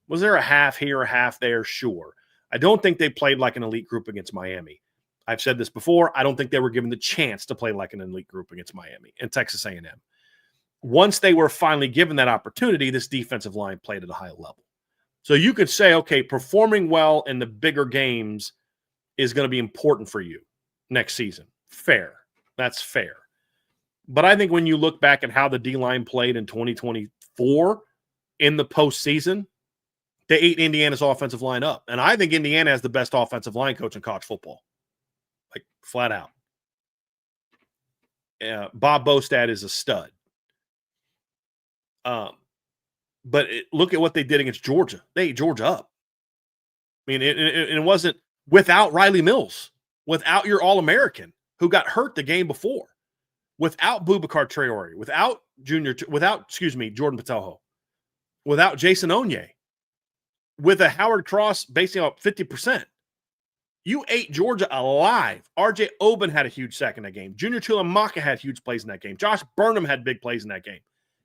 Was there a half here, a half there? Sure. I don't think they played like an elite group against Miami. I've said this before. I don't think they were given the chance to play like an elite group against Miami and Texas A&M. Once they were finally given that opportunity, this defensive line played at a high level. So you could say, okay, performing well in the bigger games is going to be important for you next season. Fair. That's fair. But I think when you look back at how the D-line played in 2024 in the postseason, they ate Indiana's offensive line up. And I think Indiana has the best offensive line coach in college football. Like, flat out. Bob Bostad is a stud. But look at what they did against Georgia. They ate Georgia up. I mean, it wasn't without Riley Mills, without your All-American, who got hurt the game before, without Boubacar Traore, without Jordan Patelho, without Jason Onye, with a Howard Cross basing out 50%. You ate Georgia alive. RJ Oben had a huge sack in that game. Junior Tuilamaka had huge plays in that game. Josh Burnham had big plays in that game.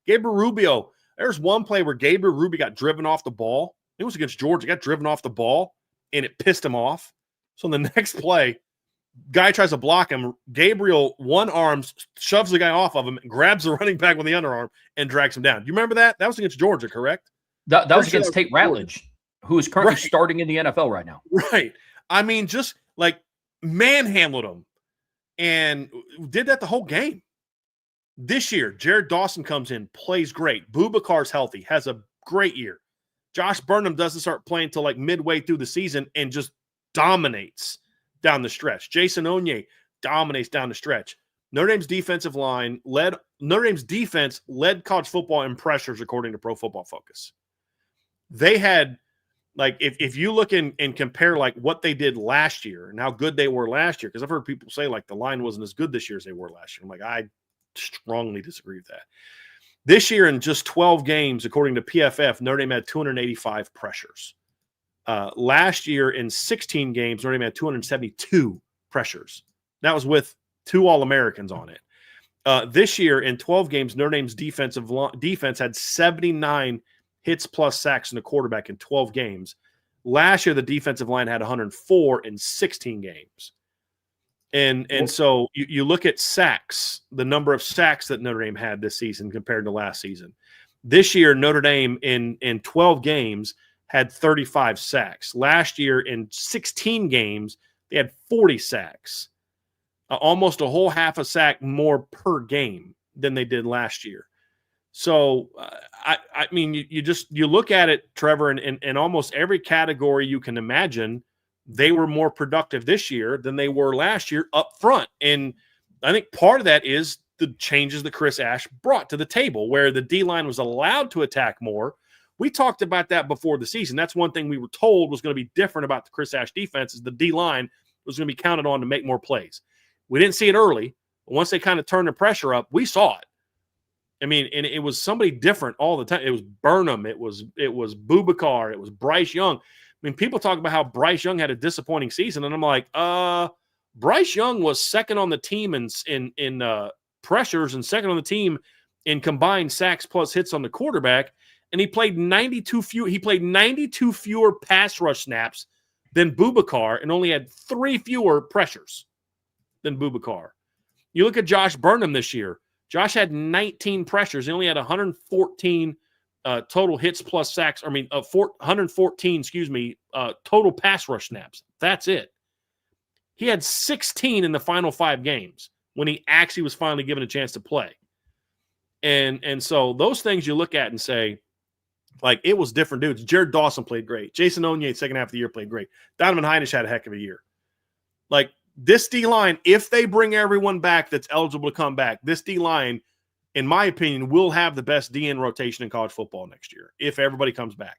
Gabriel Rubio, there's one play where Gabriel Rubio got driven off the ball. It was against Georgia. Got driven off the ball, and it pissed him off. So in the next play, guy tries to block him. Gabriel, one arm, shoves the guy off of him, grabs the running back with the underarm, and drags him down. Do you remember that? That was against Georgia, correct? That was against Tate Ratledge, who is currently starting in the NFL right now. Right. I mean, just like manhandled him and did that the whole game. This year, Jared Dawson comes in, plays great. Boubacar's healthy, has a great year. Josh Burnham doesn't start playing until like midway through the season and just dominates down the stretch. Jason Onye dominates down the stretch. Notre Dame's defense led college football in pressures according to Pro Football Focus. They had Like if you look and compare like what they did last year and how good they were last year, because I've heard people say like the line wasn't as good this year as they were last year. I'm like, I strongly disagree with that. This year in just 12 games, according to PFF, Notre Dame had 285 pressures. Last year in 16 games, Notre Dame had 272 pressures. That was with 2 All-Americans on it. This year in 12 games, Notre Dame's defense had 79 hits plus sacks in the quarterback in 12 games. Last year, the defensive line had 104 in 16 games. And so you look at sacks, the number of sacks that Notre Dame had this season compared to last season. This year, Notre Dame in 12 games had 35 sacks. Last year in 16 games, they had 40 sacks. Almost a whole half a sack more per game than they did last year. So, I mean, you look at it, Trevor, and almost every category you can imagine, they were more productive this year than they were last year up front. And I think part of that is the changes that Chris Ash brought to the table, where the D-line was allowed to attack more. We talked about that before the season. That's one thing we were told was going to be different about the Chris Ash defense, is the D-line was going to be counted on to make more plays. We didn't see it early, but once they kind of turned the pressure up, we saw it. I mean, and it was somebody different all the time. It was Burnham. It was Boubacar. It was Bryce Young. I mean, people talk about how Bryce Young had a disappointing season, and I'm like, Bryce Young was second on the team in pressures and second on the team in combined sacks plus hits on the quarterback, and he played 92 fewer pass rush snaps than Boubacar and only had 3 fewer pressures than Boubacar. You look at Josh Burnham this year. Josh had 19 pressures. He only had 114 total hits plus sacks. 114, total pass rush snaps. That's it. He had 16 in the final 5 games when he actually was finally given a chance to play. And so those things you look at and say, like, it was different dudes. Jared Dawson played great. Jason Onye, second half of the year, played great. Donovan Hinish had a heck of a year. Like, this D-line, if they bring everyone back that's eligible to come back, this D-line, in my opinion, will have the best DN rotation in college football next year if everybody comes back.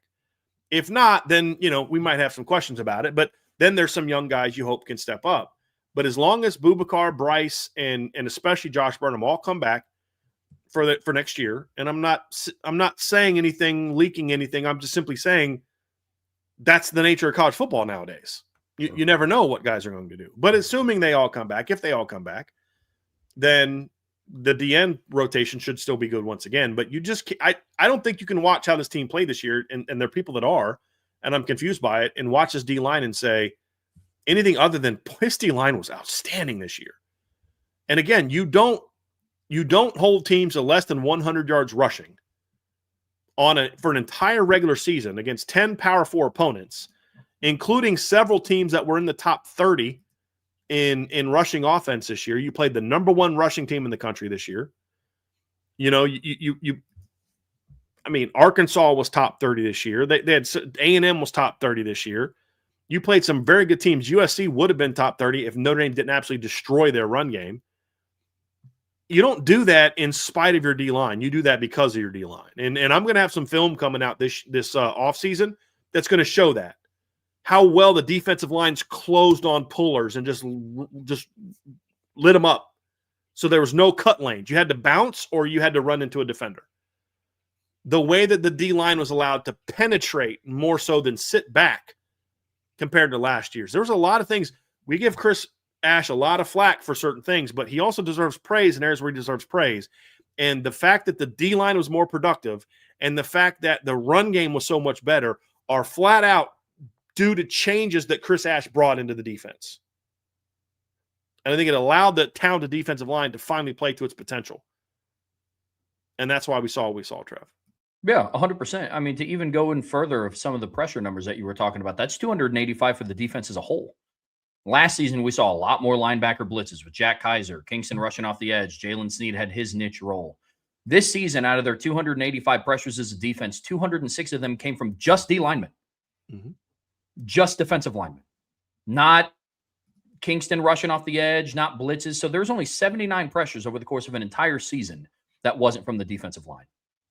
If not, then, we might have some questions about it. But then there's some young guys you hope can step up. But as long as Boubacar, Bryce, and especially Josh Burnham all come back for next year, and I'm not saying anything, leaking anything. I'm just simply saying that's the nature of college football nowadays. You never know what guys are going to do. But assuming they all come back, if they all come back, then the DN rotation should still be good once again. But I don't think you can watch how this team played this year, and there are people that are, and I'm confused by it, and watch this D-line and say anything other than this D-line was outstanding this year. And again, you don't hold teams to less than 100 yards rushing for an entire regular season against 10 Power 4 opponents, including several teams that were in the top 30 in rushing offense this year. You played the number 1 rushing team in the country this year. Arkansas was top 30 this year. They had A&M was top 30 this year. You played some very good teams. USC would have been top 30 if Notre Dame didn't absolutely destroy their run game. You don't do that in spite of your D-line. You do that because of your D-line. And I'm going to have some film coming out this offseason that's going to show that. How well the defensive lines closed on pullers and just lit them up. So there was no cut lanes. You had to bounce or you had to run into a defender. The way that the D-line was allowed to penetrate more so than sit back compared to last year's. There was a lot of things. We give Chris Ash a lot of flack for certain things, but he also deserves praise in areas where he deserves praise. And the fact that the D-line was more productive and the fact that the run game was so much better are flat out due to changes that Chris Ash brought into the defense. And I think it allowed the talented defensive line to finally play to its potential. And that's why we saw what we saw, Trev. Yeah, 100%. I mean, to even go in further of some of the pressure numbers that you were talking about, that's 285 for the defense as a whole. Last season, we saw a lot more linebacker blitzes with Jack Kaiser, Kingston rushing off the edge. Jalen Sneed had his niche role. This season, out of their 285 pressures as a defense, 206 of them came from just D linemen. Mm-hmm. Just defensive linemen. Not Kingston rushing off the edge, not blitzes. So there's only 79 pressures over the course of an entire season that wasn't from the defensive line.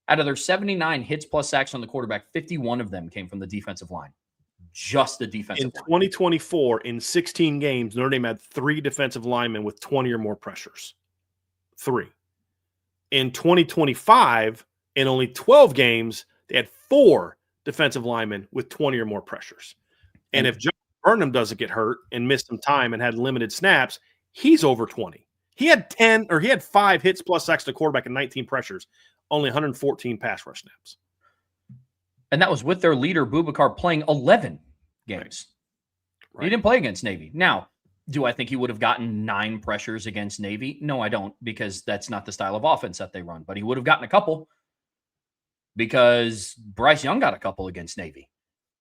Out of their 79 hits plus sacks on the quarterback, 51 of them came from the defensive line. just the defensive In line. 2024, in 16 games, Notre Dame had 3 defensive linemen with 20 or more pressures. 3. In 2025, in only 12 games, they had 4 defensive linemen with 20 or more pressures. And if Joe Burnham doesn't get hurt and missed some time and had limited snaps, he's over 20. He had 5 hits plus sacks to quarterback and 19 pressures, only 114 pass rush snaps. And that was with their leader, Boubacar, playing 11 games. Right. He didn't play against Navy. Now, do I think he would have gotten 9 pressures against Navy? No, I don't, because that's not the style of offense that they run. But he would have gotten a couple because Bryce Young got a couple against Navy.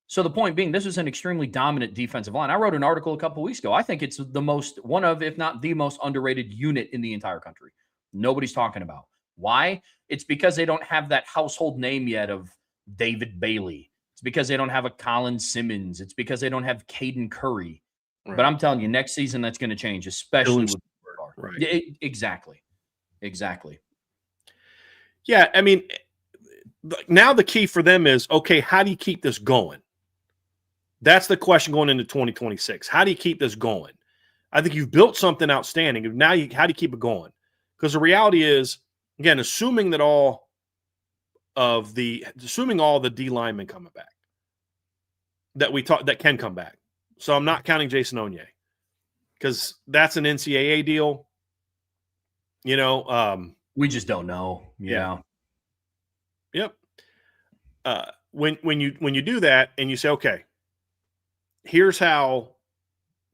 So the point being, this was an extremely dominant defensive line. I wrote an article a couple weeks ago. I think it's one of, if not the most underrated unit in the entire country. Nobody's talking about. Why? It's because they don't have that household name yet of David Bailey. It's because they don't have a Colin Simmons. It's because they don't have Caden Curry. Right. But I'm telling you, next season that's going to change, especially with right. Yeah, exactly. Yeah, I mean, now the key for them is, okay, how do you keep this going? That's the question going into 2026. How do you keep this going? I think you've built something outstanding. Now, how do you keep it going? Because the reality is, again, assuming all the D linemen coming back that can come back. So I'm not counting Jason Onye because that's an NCAA deal. You know, we just don't know. Yeah. Yep. When you do that and you say, okay, here's how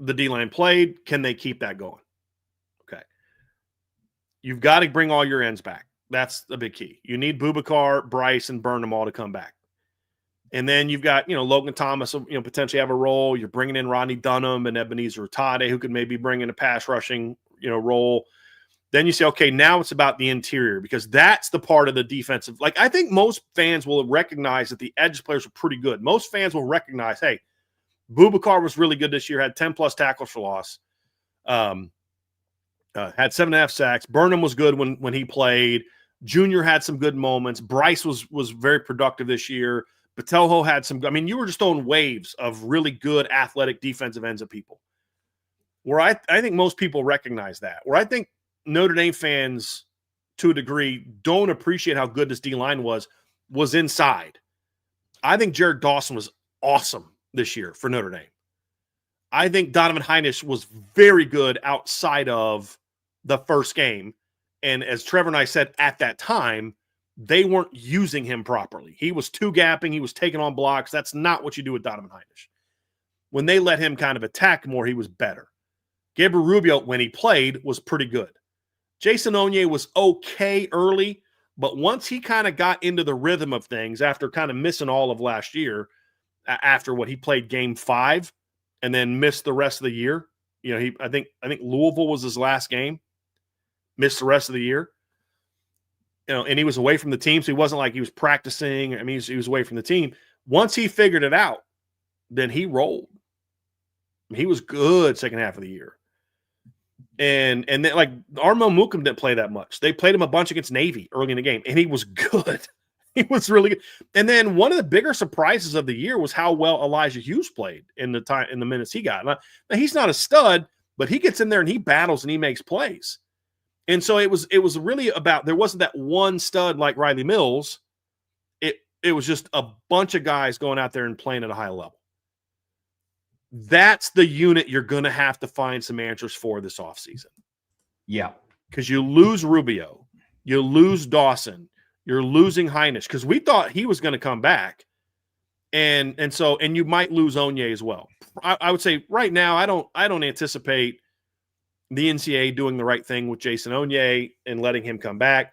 the D-line played. Can they keep that going? Okay. You've got to bring all your ends back. That's a big key. You need Boubacar, Bryce, and Burnham all to come back. And then you've got, Logan Thomas, potentially have a role. You're bringing in Rodney Dunham and Ebenezer Tade, who could maybe bring in a pass rushing, role. Then you say, okay, now it's about the interior because that's the part of the defensive. Like, I think most fans will recognize that the edge players are pretty good. Most fans will recognize, hey, Boubacar was really good this year, had 10-plus tackles for loss, had 7.5 sacks. Burnham was good when he played. Junior had some good moments. Bryce was very productive this year. Patelho had some – I mean, you were just throwing waves of really good athletic defensive ends of people. Where I think most people recognize that. Where I think Notre Dame fans, to a degree, don't appreciate how good this D-line was inside. I think Jared Dawson was awesome this year for Notre Dame. I think Donovan Hinish was very good outside of the first game. And as Trevor and I said at that time, they weren't using him properly. He was two-gapping. He was taking on blocks. That's not what you do with Donovan Hinish. When they let him kind of attack more, he was better. Gabriel Rubio, when he played, was pretty good. Jason Onye was okay early, but once he kind of got into the rhythm of things after kind of missing all of last year, after what he played game 5 and then missed the rest of the year. I think Louisville was his last game, missed the rest of the year. And he was away from the team, so he wasn't like he was practicing. I mean, he was away from the team. Once he figured it out, then he rolled. He was good second half of the year. And then, like, Armel Mukum didn't play that much. They played him a bunch against Navy early in the game, and he was good. He was really good. And then one of the bigger surprises of the year was how well Elijah Hughes played in the minutes he got. Now, he's not a stud, but he gets in there and he battles and he makes plays. And so it was really about, there wasn't that one stud like Riley Mills. It was just a bunch of guys going out there and playing at a high level. That's the unit you're going to have to find some answers for this offseason. Yeah. Because you lose Rubio. You lose Dawson. You're losing Hinish. Because we thought he was going to come back. And you might lose Onye as well. I would say right now, I don't anticipate the NCAA doing the right thing with Jason Onye and letting him come back.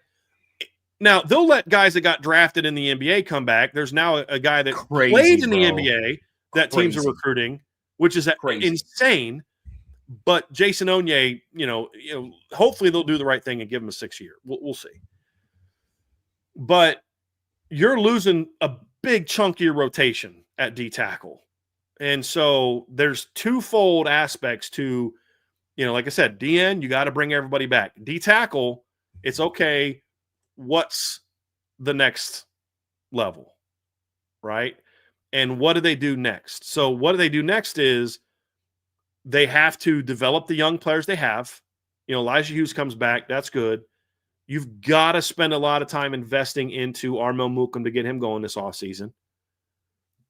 Now, they'll let guys that got drafted in the NBA come back. There's now a guy that played in the NBA that teams are recruiting, which is insane. But Jason Onye, hopefully they'll do the right thing and give him a 6-year. We'll see. But you're losing a big chunk of your rotation at D tackle. And so there's twofold aspects to, like I said, DN, you got to bring everybody back. D tackle, it's okay. What's the next level? Right? And what do they do next? So what do they do next is they have to develop the young players they have. Elijah Hughes comes back. That's good. You've got to spend a lot of time investing into Armel Mukum to get him going this offseason.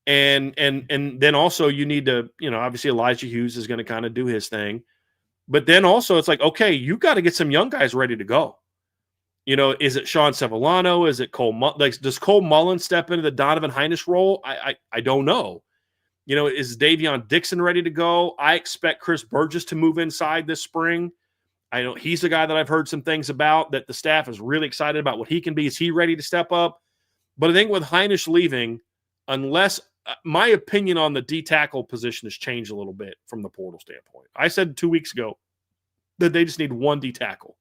And then also you need to, obviously Elijah Hughes is going to kind of do his thing. But then also it's like, okay, you got to get some young guys ready to go. Is it Sean Sevillano? Is it Cole? Does Cole Mullen step into the Donovan Hinish role? I don't know. Is Davion Dixon ready to go? I expect Chris Burgess to move inside this spring. I know he's the guy that I've heard some things about that the staff is really excited about what he can be. Is he ready to step up? But I think with Hinish leaving, unless my opinion on the D tackle position has changed a little bit from the portal standpoint. I said 2 weeks ago that they just need one D tackle.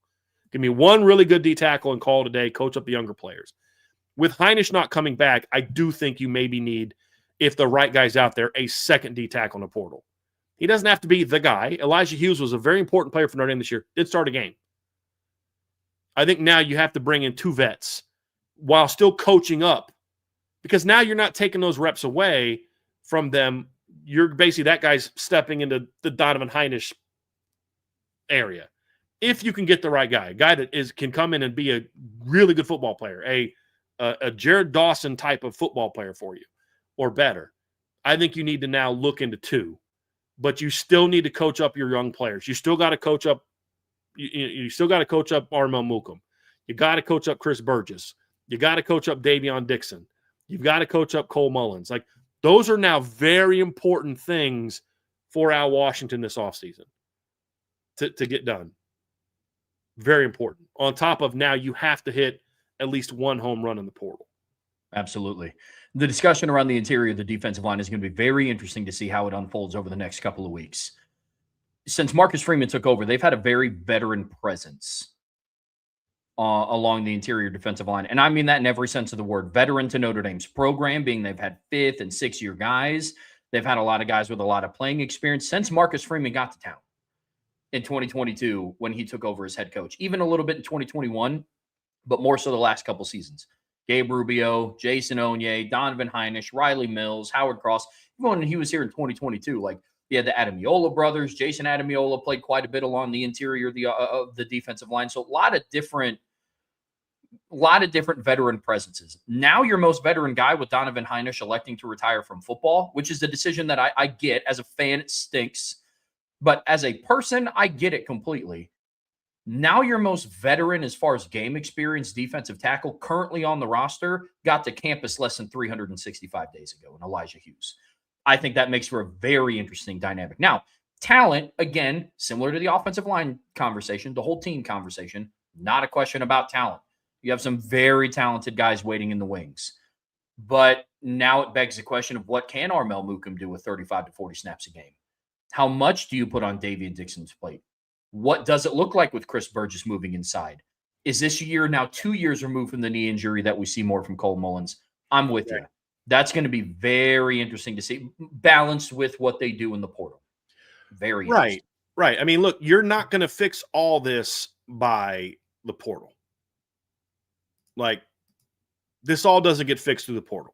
Give me one really good D tackle and call today, coach up the younger players. With Hinish not coming back, I do think you maybe need, if the right guy's out there, a second D tackle in the portal. He doesn't have to be the guy. Elijah Hughes was a very important player for Notre Dame this year. Did start a game. I think now you have to bring in two vets while still coaching up, because now you're not taking those reps away from them. You're basically, that guy's stepping into the Donovan Hinish area. If you can get the right guy, a guy that can come in and be a really good football player, a Jared Dawson type of football player for you, or better, I think you need to now look into two. But you still need to coach up your young players. You still got to coach up. You still got to coach up Armel Mukum. You got to coach up Chris Burgess. You got to coach up Davion Dixon. You've got to coach up Cole Mullins. Like, those are now very important things for Al Washington this offseason to get done. Very important. On top of now, you have to hit at least one home run in the portal. Absolutely. The discussion around the interior of the defensive line is going to be very interesting to see how it unfolds over the next couple of weeks. Since Marcus Freeman took over, they've had a very veteran presence along the interior defensive line. And I mean that in every sense of the word. Veteran to Notre Dame's program, being they've had 5th and 6th-year guys. They've had a lot of guys with a lot of playing experience since Marcus Freeman got to town in 2022 when he took over as head coach. Even a little bit in 2021, but more so the last couple seasons. Gabe Rubio, Jason Onye, Donovan Hinish, Riley Mills, Howard Cross. Even when he was here in 2022, like, he had the Adamiola brothers. Jason Adamiola played quite a bit along the interior of the defensive line. So a lot of different veteran presences. Now your most veteran guy with Donovan Hinish electing to retire from football, which is a decision that I get. As a fan, it stinks. But as a person, I get it completely. Now your most veteran as far as game experience defensive tackle currently on the roster got to campus less than 365 days ago in Elijah Hughes. I think that makes for a very interesting dynamic. Now, talent, again, similar to the offensive line conversation, the whole team conversation, not a question about talent. You have some very talented guys waiting in the wings. But now it begs the question of, what can Armel Mukum do with 35 to 40 snaps a game? How much do you put on Davion Dixon's plate? What does it look like with Chris Burgess moving inside? Is this year now 2 years removed from the knee injury that we see more from Cole Mullins? I'm with you. That's going to be very interesting to see, balanced with what they do in the portal. Very interesting. Right. I mean, look, you're not going to fix all this by the portal. Like, this all doesn't get fixed through the portal.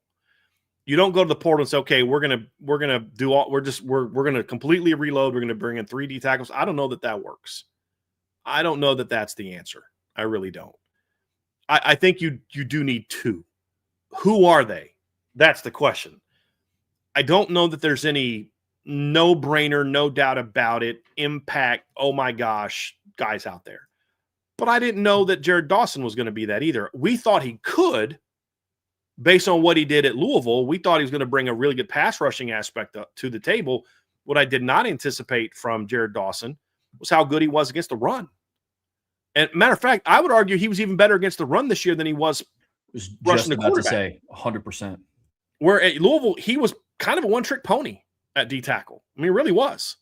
You don't go to the portal and say, okay, we're going to completely reload. We're going to bring in 3D tackles. I don't know that works. I don't know that that's the answer. I really don't. I think you do need two. Who are they? That's the question. I don't know that there's any no-brainer, no doubt about it, impact, oh my gosh, guys out there. But I didn't know that Jared Dawson was going to be that either. We thought he could, based on what he did at Louisville. We thought he was going to bring a really good pass rushing aspect to the table. What I did not anticipate from Jared Dawson was how good he was against the run. And matter of fact, I would argue he was even better against the run this year than he was rushing the quarterback. To say 100%. Where at Louisville, he was kind of a one-trick pony at D tackle. I mean, he really was.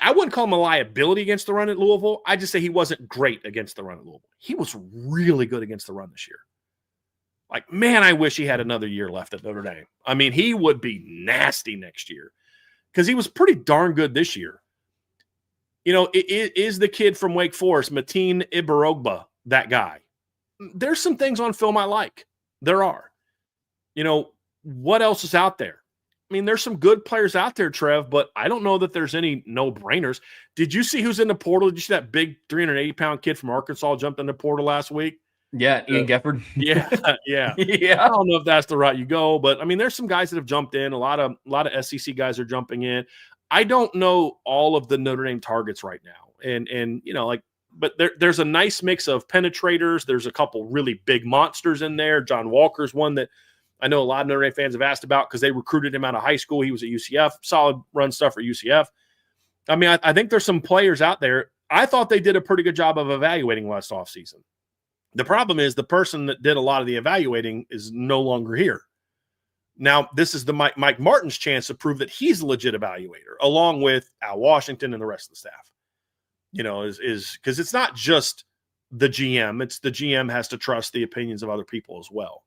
I wouldn't call him a liability against the run at Louisville. I just say he wasn't great against the run at Louisville. He was really good against the run this year. Like, man, I wish he had another year left at Notre Dame. I mean, he would be nasty next year because he was pretty darn good this year. You know, is the kid from Wake Forest, Mateen Ibarogba, that guy? There's some things on film I like. There are. You know, what else is out there? I mean, there's some good players out there, Trev, but I don't know that there's any no-brainers. Did you see who's in the portal? Did you see that big 380-pound kid from Arkansas jumped in the portal last week? Yeah, Ian Gefford. Yeah, yeah. Yeah. I don't know if that's the route you go, but I mean, there's some guys that have jumped in. A lot of SEC guys are jumping in. I don't know all of the Notre Dame targets right now, and but there's a nice mix of penetrators. There's a couple really big monsters in there. John Walker's one that I know a lot of Notre Dame fans have asked about because they recruited him out of high school. He was at UCF, solid run stuff for UCF. I mean, I think there's some players out there. I thought they did a pretty good job of evaluating last offseason. The problem is the person that did a lot of the evaluating is no longer here. Now, this is the Mike Martin's chance to prove that he's a legit evaluator, along with Al Washington and the rest of the staff. Is because it's not just the GM. It's the GM has to trust the opinions of other people as well.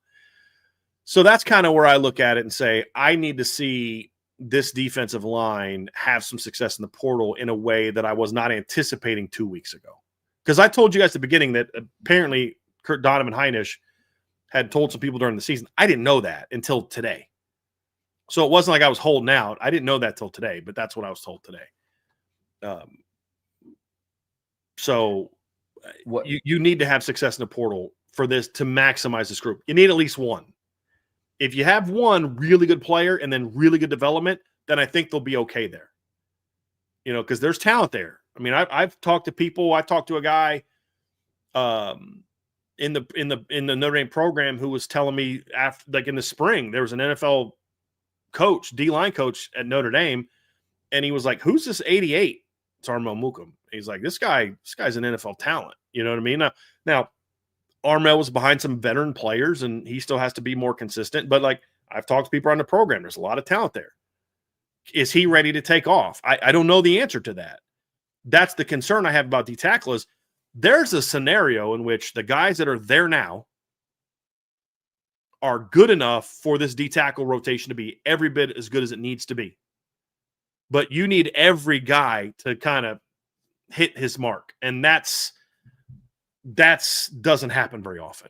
So that's kind of where I look at it and say, I need to see this defensive line have some success in the portal in a way that I was not anticipating 2 weeks ago. Because I told you guys at the beginning that apparently Donovan Hinish had told some people during the season. I didn't know that until today. So it wasn't like I was holding out. I didn't know that till today, but that's what I was told today. So you need to have success in the portal for this to maximize this group. You need at least one. If you have one really good player and then really good development, then I think they'll be okay there. Because there's talent there. I mean, I've talked to people. I talked to a guy in the Notre Dame program who was telling me after, like in the spring, there was an NFL coach, D-line coach at Notre Dame, and he was like, "Who's this 88?" It's Armel Mukum. He's like, "This guy's an NFL talent." You know what I mean? Now Armel was behind some veteran players, and he still has to be more consistent. But like I've talked to people on the program, there's a lot of talent there. Is he ready to take off? I don't know the answer to that. That's the concern I have about D-tackle is there's a scenario in which the guys that are there now are good enough for this D-tackle rotation to be every bit as good as it needs to be. But you need every guy to kind of hit his mark. And that's doesn't happen very often.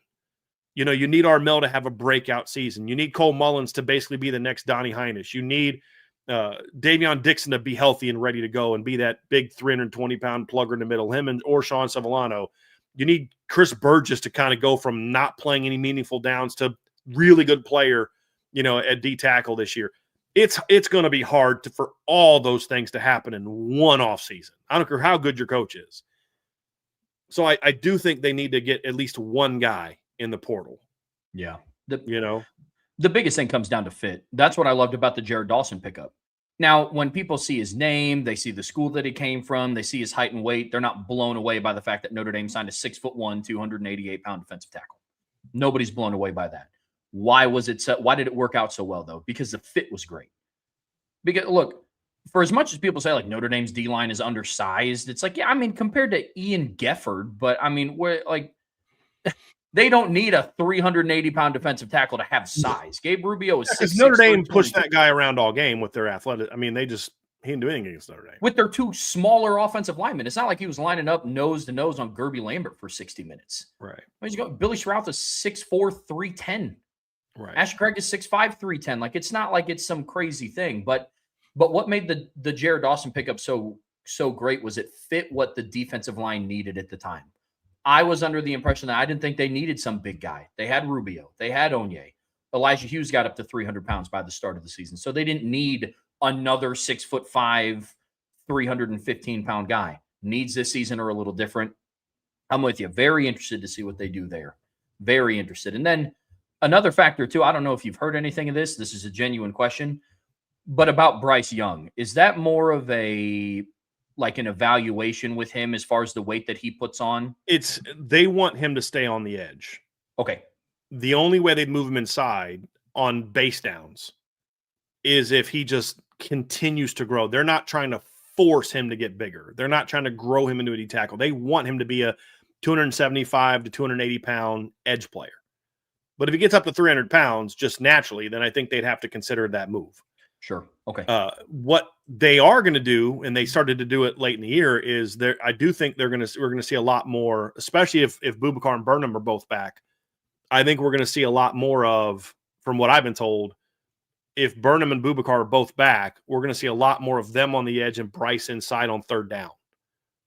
You need Armel to have a breakout season. You need Cole Mullins to basically be the next Donnie Hinish. You need Davion Dixon to be healthy and ready to go and be that big 320-pound plugger in the middle, him or Sean Savillano. You need Chris Burgess to kind of go from not playing any meaningful downs to really good player, at D-tackle this year. It's going to be hard for all those things to happen in one off season. I don't care how good your coach is. So I do think they need to get at least one guy in the portal. Yeah. The biggest thing comes down to fit. That's what I loved about the Jared Dawson pickup. Now, when people see his name, they see the school that he came from, they see his height and weight, they're not blown away by the fact that Notre Dame signed a 6'1", 288-pound defensive tackle. Nobody's blown away by that. Why did it work out so well, though? Because the fit was great. Because, look, for as much as people say, like, Notre Dame's D-line is undersized, it's like, yeah, I mean, compared to Ian Gefford, but, I mean, they don't need a 380-pound defensive tackle to have size. Gabe Rubio is 6'6". Notre Dame pushed that guy around all game with their athletic. I mean, he didn't do anything against Notre Dame. With their two smaller offensive linemen. It's not like he was lining up nose to nose on Gerby Lambert for 60 minutes. Right. Billy Schrouth is 6'4", 310. Right. Ashton Craig is 6'5", 310. Like, it's not like it's some crazy thing. But what made the Jared Dawson pickup so great was it fit what the defensive line needed at the time. I was under the impression that I didn't think they needed some big guy. They had Rubio. They had Onye. Elijah Hughes got up to 300 pounds by the start of the season. So they didn't need another 6'5", 315-pound guy. Needs this season are a little different. I'm with you. Very interested to see what they do there. Very interested. And then another factor, too, I don't know if you've heard anything of this. This is a genuine question. But about Bryce Young, is that more of an evaluation with him as far as the weight that he puts on? They want him to stay on the edge. Okay. The only way they'd move him inside on base downs is if he just continues to grow. They're not trying to force him to get bigger. They're not trying to grow him into a D tackle. They want him to be a 275 to 280 pound edge player. But if he gets up to 300 pounds just naturally, then I think they'd have to consider that move. Sure. Okay. What they are going to do, and they started to do it late in the year, is I do think we're going to see a lot more, especially if Boubacar and Burnham are both back. I think we're going to see a lot more of, from what I've been told, if Burnham and Bubakar are both back, we're going to see a lot more of them on the edge and Bryce inside on third down.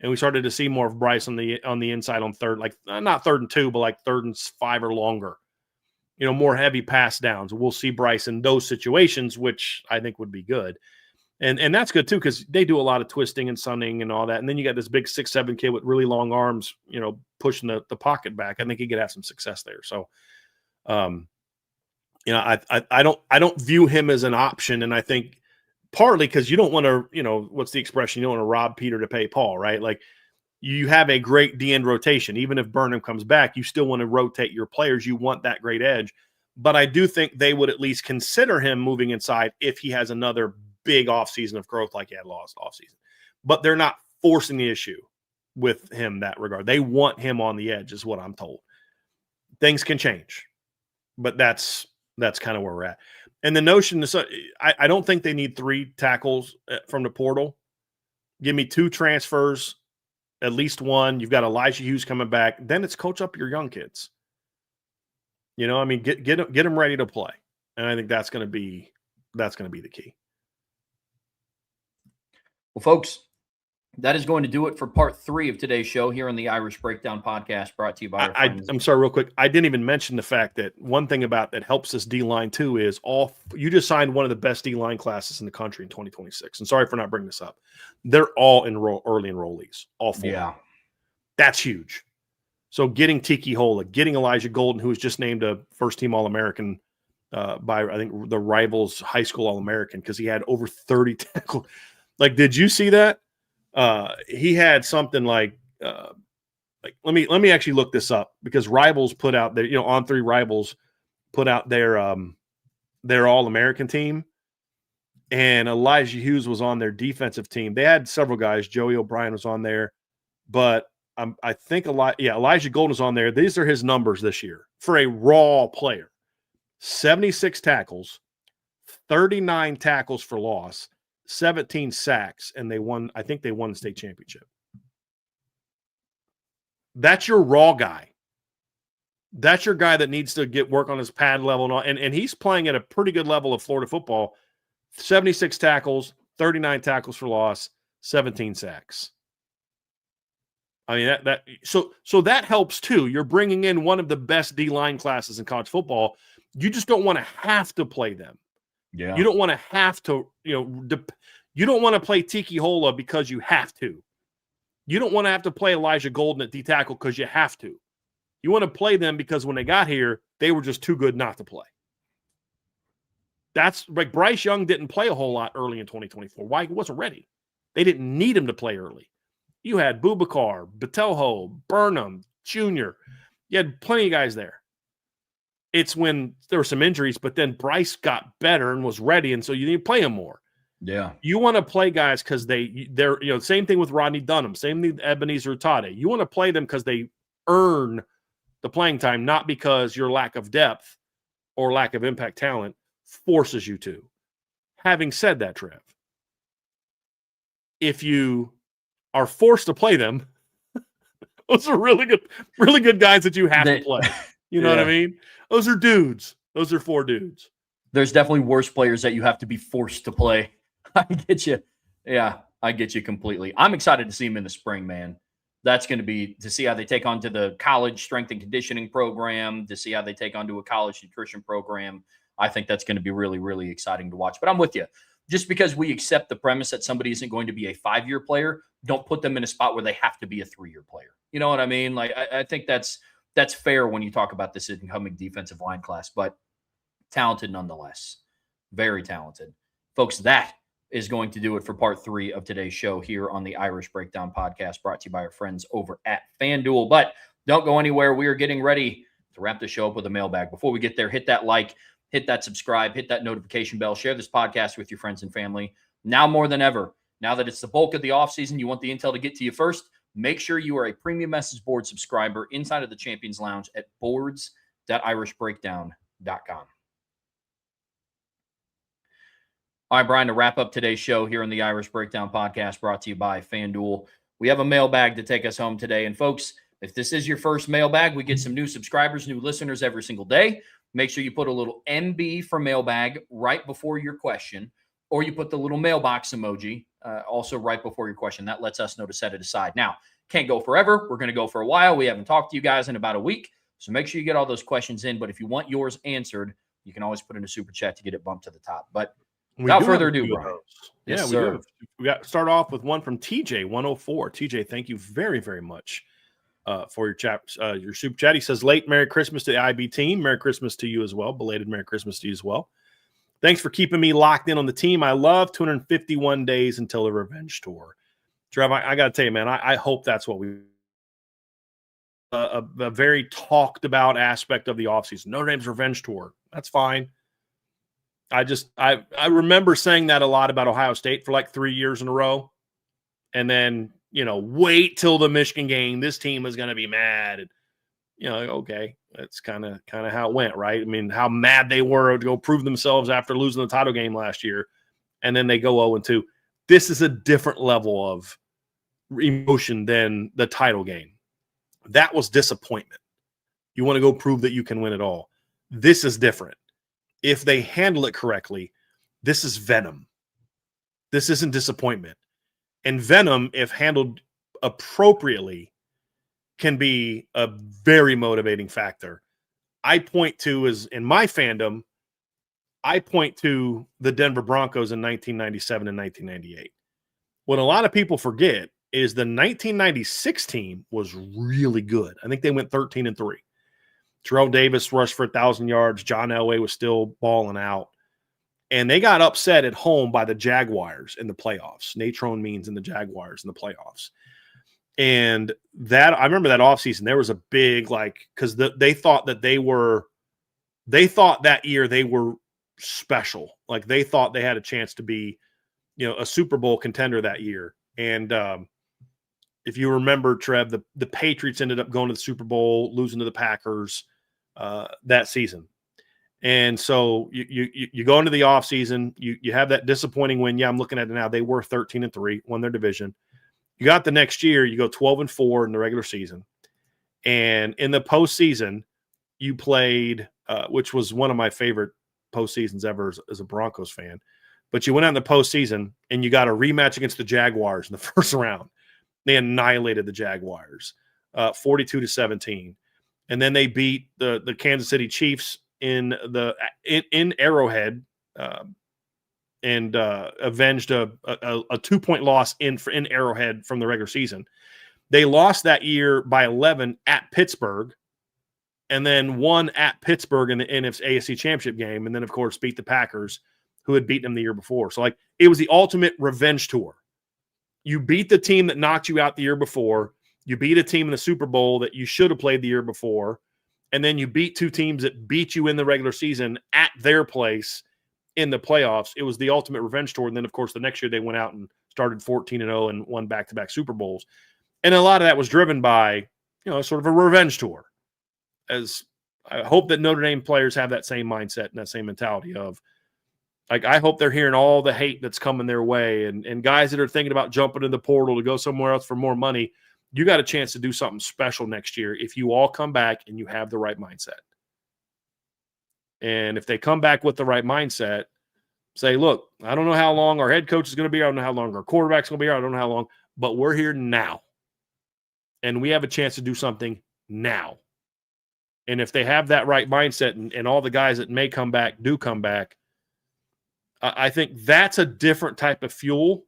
And we started to see more of Bryce on the inside on third, like not 3rd and 2, but like 3rd and 5 or longer. More heavy pass downs. We'll see Bryce in those situations, which I think would be good. And that's good too, because they do a lot of twisting and sunning and all that. And then you got this big 6'7" kid with really long arms, pushing the pocket back. I think he could have some success there. So, I don't view him as an option. And I think partly because you don't want to, what's the expression? You don't want to rob Peter to pay Paul, right? Like you have a great D-end rotation. Even if Burnham comes back, you still want to rotate your players. You want that great edge. But I do think they would at least consider him moving inside if he has another big offseason of growth like he had last offseason. But they're not forcing the issue with him that regard. They want him on the edge is what I'm told. Things can change, but that's kind of where we're at. And the notion is, I don't think they need 3 tackles from the portal. Give me 2 transfers, at least 1. You've got Elijah Hughes coming back. Then it's coach up your young kids. Get them ready to play. And I think that's going to be the key. Well, folks, that is going to do it for part 3 of today's show here on the Irish Breakdown podcast, brought to you by our friends. I'm sorry, real quick. I didn't even mention the fact that one thing about that helps this D-line too is you just signed one of the best D-line classes in the country in 2026. And sorry for not bringing this up. They're all early enrollees, all 4. Yeah. That's huge. So getting Tiki Hola, getting Elijah Golden, who was just named a first-team All-American by, I think, the Rivals High School All-American because he had over 30 tackles. Like, did you see that? He had something like let me actually look this up because Rivals put out their, On Three Rivals put out their All-American team, and Elijah Hughes was on their defensive team. They had several guys. Joey O'Brien was on there, but I think Elijah Golden was on there. These are his numbers this year for a raw player: 76 tackles, 39 tackles for loss, 17 sacks, and they won. I think they won the state championship. That's your raw guy. That's your guy that needs to get work on his pad level and all. And he's playing at a pretty good level of Florida football. 76 tackles, 39 tackles for loss, 17 sacks. I mean, so that helps too. You're bringing in one of the best D-line classes in college football. You just don't want to have to play them. Yeah. You don't want to have to, you don't want to play Tiki Hola because you have to. You don't want to have to play Elijah Golden at D-tackle because you have to. You want to play them because when they got here, they were just too good not to play. That's like Bryce Young didn't play a whole lot early in 2024. Why? He wasn't ready. They didn't need him to play early. You had Bubakar, Batelho, Burnham, Jr. You had plenty of guys there. It's when there were some injuries, but then Bryce got better and was ready, and so you need to play him more. Yeah. You want to play guys because they're same thing with Rodney Dunham, same thing with Ebenezer Tade. You want to play them because they earn the playing time, not because your lack of depth or lack of impact talent forces you to. Having said that, Trev, if you are forced to play them, those are really good guys that you have to play. You know what I mean? Those are dudes. Those are 4 dudes. There's definitely worse players that you have to be forced to play. I get you. Yeah, I get you completely. I'm excited to see him in the spring, man. That's going to be to see how they take on to the college strength and conditioning program, to see how they take on to a college nutrition program. I think that's going to be really, really exciting to watch. But I'm with you. Just because we accept the premise that somebody isn't going to be a 5-year player, don't put them in a spot where they have to be a 3-year player. You know what I mean? Like, I think that's fair when you talk about this incoming defensive line class, but talented nonetheless. Very talented. Folks, that is going to do it for part 3 of today's show here on the Irish Breakdown podcast, brought to you by our friends over at FanDuel. But don't go anywhere. We are getting ready to wrap the show up with a mailbag. Before we get there, hit that like, hit that subscribe, hit that notification bell, share this podcast with your friends and family. Now more than ever, now that it's the bulk of the offseason, you want the intel to get to you first. Make sure you are a premium message board subscriber inside of the Champions Lounge at boards.irishbreakdown.com. All right, Brian, to wrap up today's show here on the Irish Breakdown podcast, brought to you by FanDuel, we have a mailbag to take us home today. And folks, if this is your first mailbag, we get some new subscribers, new listeners every single day. make sure you put a little MB for mailbag right before your question, or you put the little mailbox emoji also right before your question. That lets us know to set it aside. Now, can't go forever. We're going to go for a while. We haven't talked to you guys in about a week. So make sure you get all those questions in. But if you want yours answered, you can always put in a super chat to get it bumped to the top. But without further ado, Brian. Yeah, we do. We got to start off with one from TJ104. TJ, thank you very, very much for your super chat. He says, late Merry Christmas to the IB team. Merry Christmas to you as well. Belated Merry Christmas to you as well. Thanks for keeping me locked in on the team. I love 251 days until the revenge tour. Trev, I got to tell you, man, I hope that's what we a very talked about aspect of the offseason. Notre Dame's revenge tour. That's fine. I remember saying that a lot about Ohio State for like 3 years in a row. And then, wait till the Michigan game. This team is going to be mad. And, okay, that's kind of how it went, right? I mean, how mad they were to go prove themselves after losing the title game last year. And then they go 0-2. This is a different level of emotion than the title game. That was disappointment. You want to go prove that you can win it all. This is different. If they handle it correctly, this is venom. This isn't disappointment. And venom, if handled appropriately, can be a very motivating factor. I point to, as in my fandom, I point to the Denver Broncos in 1997 and 1998. What a lot of people forget is the 1996 team was really good. I think they went 13-3. Terrell Davis rushed for 1,000 yards. John Elway was still balling out. And they got upset at home by the Jaguars in the playoffs. Natrone Means and the Jaguars in the playoffs. And that, I remember that offseason, there was a big, because they thought that that year they were special. Like, they thought they had a chance to be, a Super Bowl contender that year. And if you remember, Trev, the Patriots ended up going to the Super Bowl, losing to the Packers that season. And so you go into the offseason, you have that disappointing win. Yeah, I'm looking at it now. They were 13-3, won their division. You got the next year, you go 12-4 in the regular season. And in the postseason, you played, which was one of my favorite postseasons ever as a Broncos fan. But you went out in the postseason and you got a rematch against the Jaguars in the first round. They annihilated the Jaguars 42-17. And then they beat the Kansas City Chiefs in Arrowhead and avenged a 2-point loss in Arrowhead from the regular season. They lost that year by 11 at Pittsburgh, and then won at Pittsburgh in the AFC Championship game, and then, of course, beat the Packers, who had beaten them the year before. So, it was the ultimate revenge tour. You beat the team that knocked you out the year before. You beat a team in the Super Bowl that you should have played the year before. And then you beat two teams that beat you in the regular season at their place in the playoffs. It was the ultimate revenge tour. And then, of course, the next year they went out and started 14-0 and won back-to-back Super Bowls. And a lot of that was driven by, sort of a revenge tour. As I hope that Notre Dame players have that same mindset and that same mentality of, I hope they're hearing all the hate that's coming their way. And guys that are thinking about jumping in the portal to go somewhere else for more money, you got a chance to do something special next year if you all come back and you have the right mindset. And if they come back with the right mindset, say, look, I don't know how long our head coach is going to be here. I don't know how long our quarterback's going to be here. I don't know how long, but we're here now. And we have a chance to do something now. And if they have that right mindset and all the guys that may come back do come back, I think that's a different type of fuel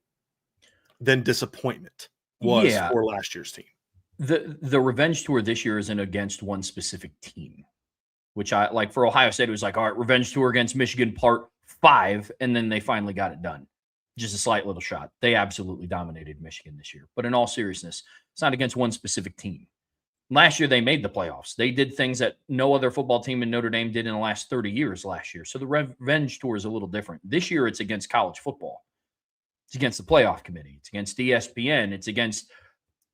than disappointment was for last year's team. The revenge tour this year isn't against one specific team, which I like. For Ohio State, it was like, all right, revenge tour against Michigan part 5, and then they finally got it done. Just a slight little shot. They absolutely dominated Michigan this year. But in all seriousness, it's not against one specific team. Last year, they made the playoffs. They did things that no other football team in Notre Dame did in the last 30 years last year. So the revenge tour is a little different. This year, it's against college football. It's against the playoff committee. It's against ESPN. It's against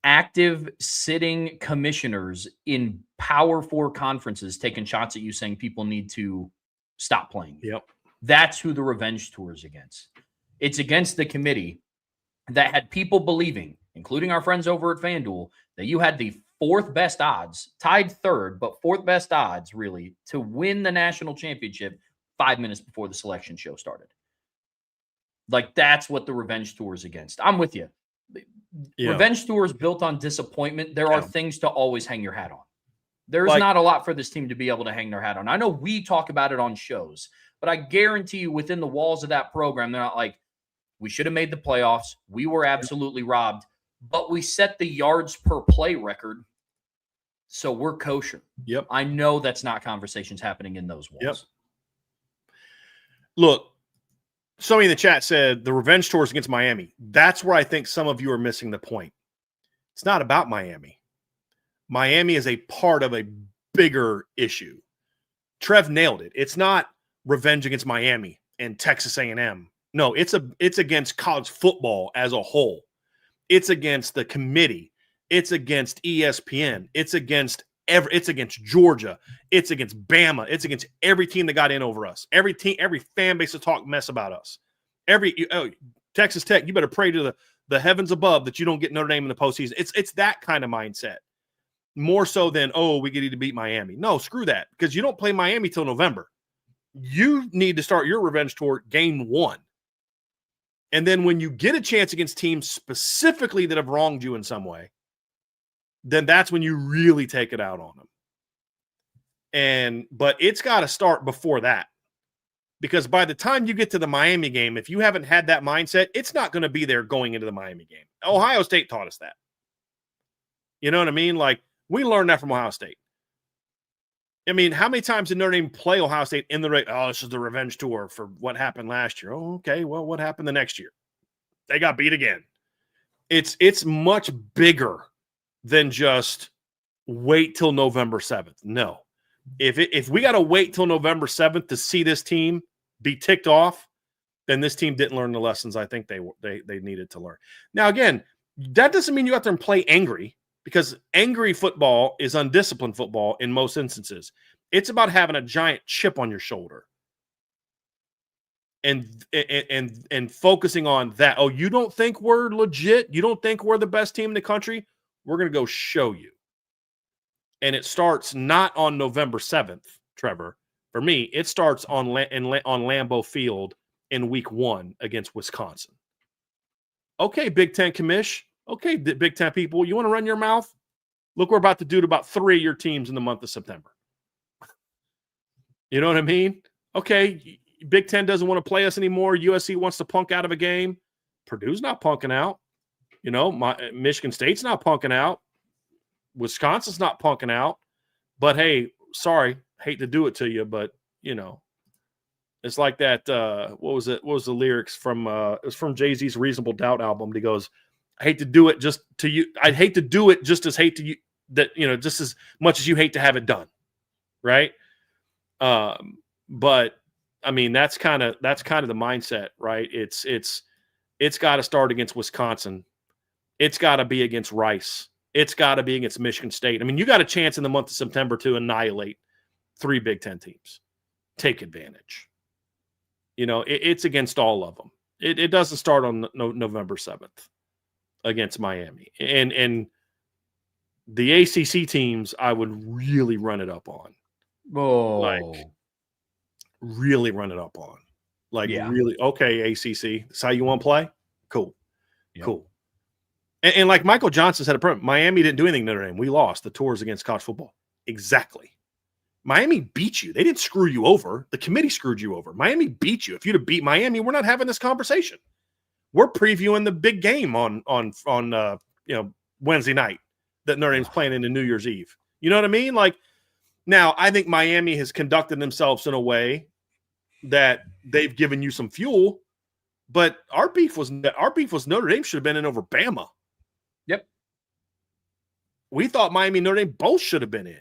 active sitting commissioners in Power 4 conferences taking shots at you saying people need to stop playing. Yep. That's who the revenge tour is against. It's against the committee that had people believing, including our friends over at FanDuel, that you had the fourth best odds, tied third, but fourth best odds really to win the national championship 5 minutes before the selection show started. Like, that's what the revenge tour is against. I'm with you. Yeah. Revenge tour is built on disappointment. There are things to always hang your hat on. There's Like, not a lot for this team to be able to hang their hat on. I know we talk about it on shows, but I guarantee you within the walls of that program, they're not like, we should have made the playoffs. We were absolutely robbed, but we set the yards per play record, so we're kosher. Yep. I know that's not conversations happening in those walls. Yep. Look, somebody in the chat said the revenge tour is against Miami. That's where I think some of you are missing the point. It's not about Miami. Miami is a part of a bigger issue. Trev nailed it. It's not revenge against Miami and Texas A&M. No, it's against college football as a whole. It's against the committee. It's against ESPN. It's against Georgia. It's against Bama. It's against every team that got in over us. Every team, every fan base that talk mess about us. Texas Tech, you better pray to the heavens above that you don't get Notre Dame in the postseason. It's that kind of mindset. More so than, we need to beat Miami. No, screw that, because you don't play Miami till November. You need to start your revenge tour game 1. And then when you get a chance against teams specifically that have wronged you in some way, then that's when you really take it out on them. But it's got to start before that. Because by the time you get to the Miami game, if you haven't had that mindset, it's not going to be there going into the Miami game. Ohio State taught us that. You know what I mean? Like, we learned that from Ohio State. I mean, how many times did Notre Dame play Ohio State in the this is the revenge tour for what happened last year? Oh, okay. Well, what happened the next year? They got beat again. It's much bigger than just wait till November 7th. No. If we got to wait till November 7th to see this team be ticked off, then this team didn't learn the lessons I think they needed to learn. Now, again, that doesn't mean you out there and play angry, because angry football is undisciplined football in most instances. It's about having a giant chip on your shoulder and focusing on that. Oh, you don't think we're legit? You don't think we're the best team in the country? We're going to go show you. And it starts not on November 7th, Trevor. For me, it starts on Lambeau Field in week 1 against Wisconsin. Okay, Big Ten commish. Okay, Big Ten people, you want to run your mouth? Look, we're about to do to about 3 of your teams in the month of September. You know what I mean? Okay, Big Ten doesn't want to play us anymore. USC wants to punk out of a game. Purdue's not punking out. You know, Michigan State's not punking out. Wisconsin's not punking out. But, hey, sorry, hate to do it to you, but, you know, it's like that. What was it? What was the lyrics from? It was from Jay-Z's Reasonable Doubt album. He goes, I hate to do it just to you. I'd hate to do it just as hate to you just as much as you hate to have it done. Right. But I mean, that's kind of the mindset, right? It's got to start against Wisconsin. It's got to be against Rice. It's got to be against Michigan State. I mean, you got a chance in the month of September to annihilate 3 Big Ten teams. Take advantage. You know, it's against all of them. It doesn't start on November 7th against Miami. And the ACC teams, I would really run it up on. Oh. Like, really run it up on. Like, Yeah. really, okay, ACC, that's how you want to play? Cool. Yep. Cool. And like Michael Johnson said, Miami didn't do anything to Notre Dame. We lost the tours against college football. Exactly. Miami beat you. They didn't screw you over. The committee screwed you over. Miami beat you. If you'd have beat Miami, we're not having this conversation. We're previewing the big game on Wednesday night that Notre Dame's playing into New Year's Eve. You know what I mean? Like, now I think Miami has conducted themselves in a way that they've given you some fuel, but our beef was Notre Dame should have been in over Bama. Yep. We thought Miami and Notre Dame both should have been in.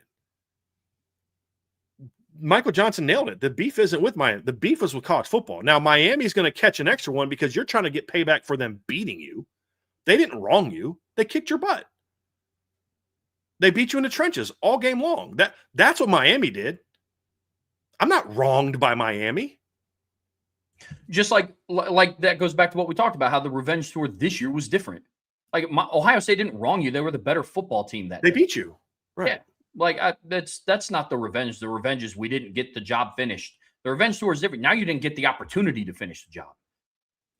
Michael Johnson nailed it. The beef isn't with Miami. The beef was with college football. Now, Miami's going to catch an extra one because you're trying to get payback for them beating you. They didn't wrong you. They kicked your butt. They beat you in the trenches all game long. That's what Miami did. I'm not wronged by Miami. Just like that goes back to what we talked about, how the revenge tour this year was different. Like Ohio State didn't wrong you. They were the better football team that They day. beat you. Right. Yeah. Like that's not the revenge. The revenge is we didn't get the job finished. The revenge tour is different. Now you didn't get the opportunity to finish the job.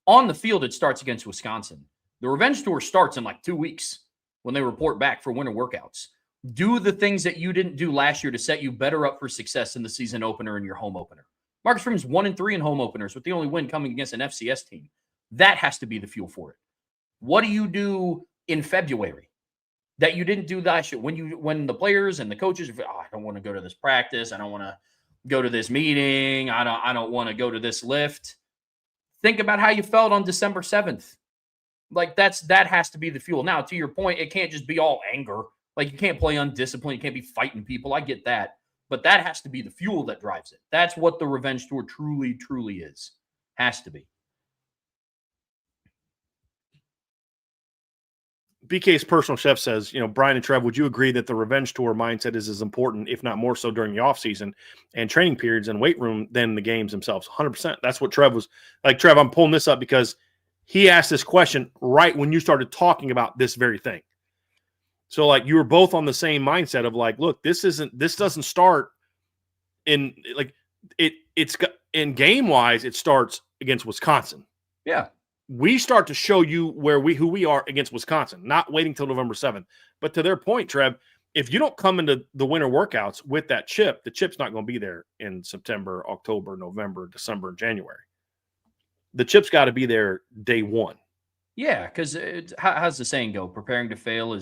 On the field, it starts against Wisconsin. The revenge tour starts in like 2 weeks when they report back for winter workouts. Do the things that you didn't do last year to set you better up for success in the season opener and your home opener. Marcus Freeman's 1-3 in home openers with the only win coming against an FCS team. That has to be the fuel for it. What do you do in February that you didn't do last year? When the players and the coaches, I don't want to go to this practice. I don't want to go to this meeting. I don't want to go to this lift. Think about how you felt on December 7th. Like that has to be the fuel. Now, to your point, it can't just be all anger. Like you can't play undisciplined. You can't be fighting people. I get that. But that has to be the fuel that drives it. That's what the revenge tour truly, truly is. Has to be. BK's personal chef says, Brian and Trev, would you agree that the revenge tour mindset is as important, if not more so, during the offseason and training periods and weight room than the games themselves? 100%. That's what Trev was like. Trev, I'm pulling this up because he asked this question right when you started talking about this very thing. So, like, you were both on the same mindset of like, look, this doesn't start in like it's in game wise. It starts against Wisconsin. Yeah. We start to show you who we are against Wisconsin, not waiting till November 7th. But to their point, Trev, if you don't come into the winter workouts with that chip, the chip's not going to be there in September, October, November, December, and January. The chip's got to be there day one. Yeah, because how's the saying go? Preparing to fail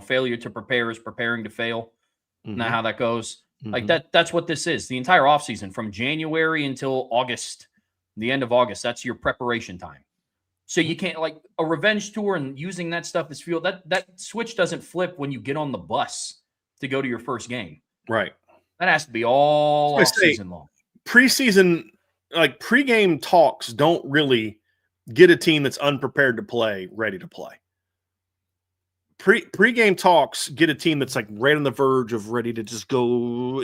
failure to prepare is preparing to fail. Mm-hmm. Not how that goes. Mm-hmm. Like that's what this is. The entire offseason from January until August, the end of August, that's your preparation time. So you can't, like, a revenge tour and using that stuff as fuel. That switch doesn't flip when you get on the bus to go to your first game. Right. That has to be all off season long. Preseason, like pregame talks, don't really get a team that's unprepared to play ready to play. Pregame talks get a team that's like right on the verge of ready to just go.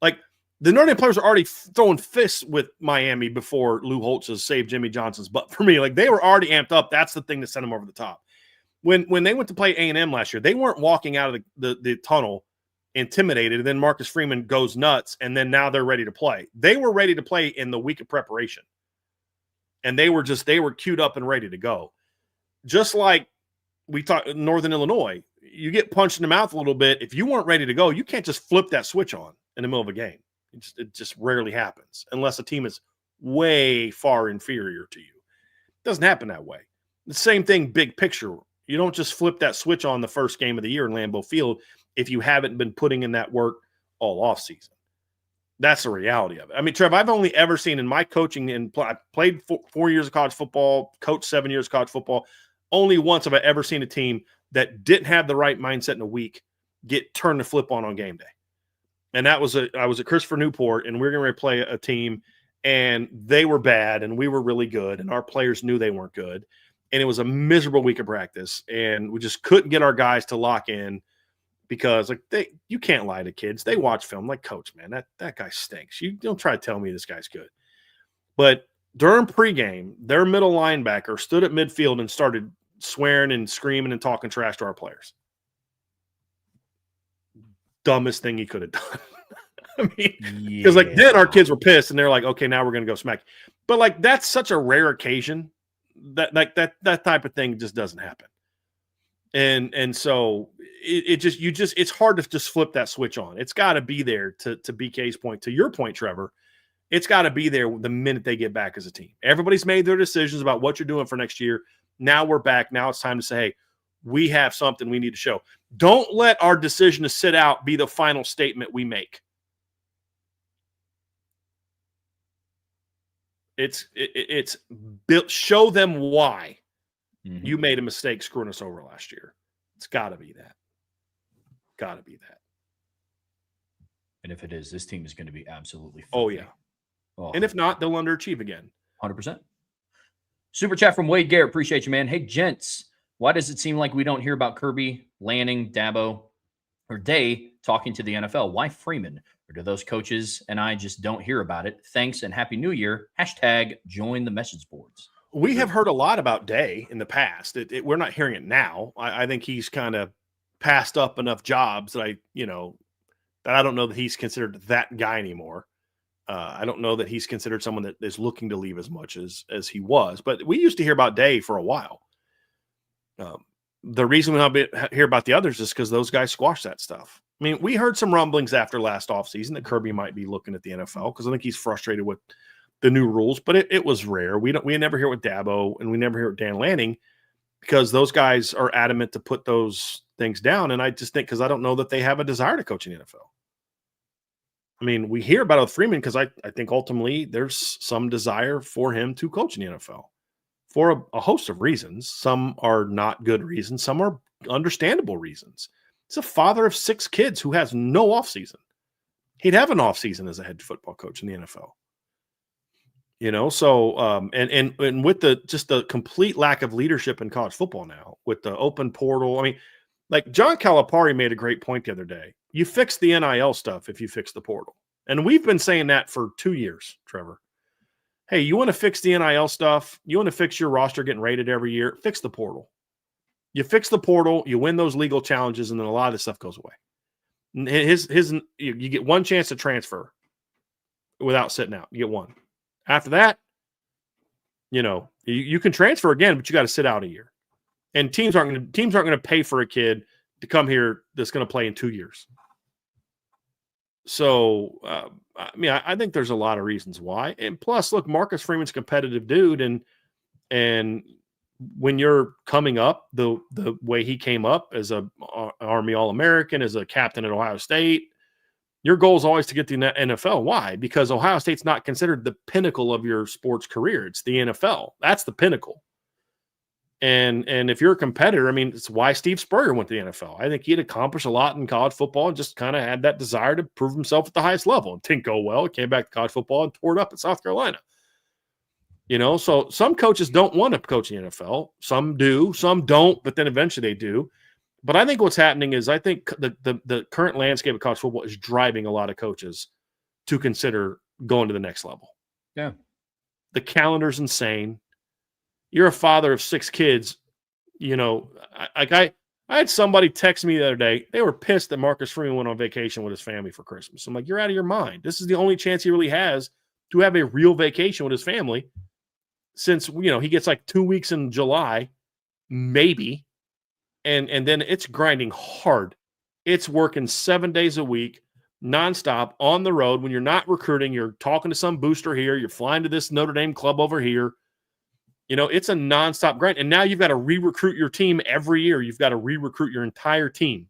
Like the Notre Dame players are already throwing fists with Miami before Lou Holtz has saved Jimmy Johnson's butt for me. Like they were already amped up. That's the thing that sent them over the top. When they went to play A&M last year, they weren't walking out of the tunnel intimidated, and then Marcus Freeman goes nuts, and then now they're ready to play. They were ready to play in the week of preparation, and they were queued up and ready to go. Just like we talked Northern Illinois, you get punched in the mouth a little bit. If you weren't ready to go, you can't just flip that switch on in the middle of a game. It just rarely happens unless a team is way far inferior to you. It doesn't happen that way. The same thing, big picture. You don't just flip that switch on the first game of the year in Lambeau Field if you haven't been putting in that work all offseason. That's the reality of it. I mean, Trev, I've only ever seen in my coaching, and I played 4 years of college football, coached 7 years of college football. Only once have I ever seen a team that didn't have the right mindset in a week get turned the flip on game day. And I was at Christopher Newport, and we were going to play a team, and they were bad, and we were really good, and our players knew they weren't good. And it was a miserable week of practice, and we just couldn't get our guys to lock in because you can't lie to kids. They watch film like, coach, man, that guy stinks. You don't try to tell me this guy's good. But during pregame, their middle linebacker stood at midfield and started swearing and screaming and talking trash to our players. Dumbest thing he could have done. I mean, because then our kids were pissed and they're like, okay, now we're going to go smack. But like, that's such a rare occasion that type of thing just doesn't happen. And so it's hard to just flip that switch on. It's got to be there to BK's point, to your point, Trevor. It's got to be there the minute they get back as a team. Everybody's made their decisions about what you're doing for next year. Now we're back. Now it's time to say, hey, we have something we need to show. Don't let our decision to sit out be the final statement we make. It's built. Show them why you made a mistake screwing us over last year. It's got to be that. Got to be that. And if it is, this team is going to be absolutely filthy. Oh, yeah. Oh. And if not, they'll underachieve again. 100%. Super chat from Wade Garrett. Appreciate you, man. Hey, gents, why does it seem like we don't hear about Kirby, Lanning, Dabo, or Day talking to the NFL? Why Freeman? Or do those coaches and I just don't hear about it? Thanks and Happy New Year. # join the message boards. We have heard a lot about Day in the past. We're not hearing it now. I think he's kind of passed up enough jobs that I don't know that he's considered that guy anymore. I don't know that he's considered someone that is looking to leave as much as he was. But we used to hear about Day for a while. The reason we don't hear about the others is because those guys squash that stuff. I mean, we heard some rumblings after last offseason that Kirby might be looking at the NFL because I think he's frustrated with the new rules, but it was rare. We never hear it with Dabo, and we never hear it with Dan Lanning because those guys are adamant to put those things down. And I just think because I don't know that they have a desire to coach in the NFL. I mean, we hear about it with Freeman because I think ultimately there's some desire for him to coach in the NFL for a host of reasons. Some are not good reasons. Some are understandable reasons. He's a father of 6 kids who has no offseason. He'd have an offseason as a head football coach in the NFL. So and with the complete lack of leadership in college football now, with the open portal, I mean, like John Calipari made a great point the other day. You fix the NIL stuff if you fix the portal. And we've been saying that for 2 years, Trevor. Hey, you want to fix the NIL stuff? You want to fix your roster getting rated every year? Fix the portal. You fix the portal, you win those legal challenges, and then a lot of this stuff goes away. You get one chance to transfer without sitting out. You get one. After that, you can transfer again, but you got to sit out a year. And teams aren't going to pay for a kid to come here that's going to play in 2 years. So, I think there's a lot of reasons why. And plus, look, Marcus Freeman's a competitive dude, and when you're coming up the way he came up as a Army All-American, as a captain at Ohio State, your goal is always to get to the NFL. Why? Because Ohio State's not considered the pinnacle of your sports career. It's the NFL. That's the pinnacle. And if you're a competitor, I mean, it's why Steve Spurrier went to the NFL. I think he had accomplished a lot in college football and just kind of had that desire to prove himself at the highest level. It didn't go well. He came back to college football and tore it up at South Carolina. So some coaches don't want to coach in the NFL. Some do, some don't, but then eventually they do. But I think what's happening is I think the current landscape of college football is driving a lot of coaches to consider going to the next level. Yeah. The calendar's insane. You're a father of 6 kids. I had somebody text me the other day. They were pissed that Marcus Freeman went on vacation with his family for Christmas. I'm like, you're out of your mind. This is the only chance he really has to have a real vacation with his family since, he gets like 2 weeks in July, maybe. And then it's grinding hard. It's working 7 days a week, nonstop, on the road. When you're not recruiting, you're talking to some booster here. You're flying to this Notre Dame club over here. It's a nonstop grind. And now you've got to re-recruit your team every year. You've got to re-recruit your entire team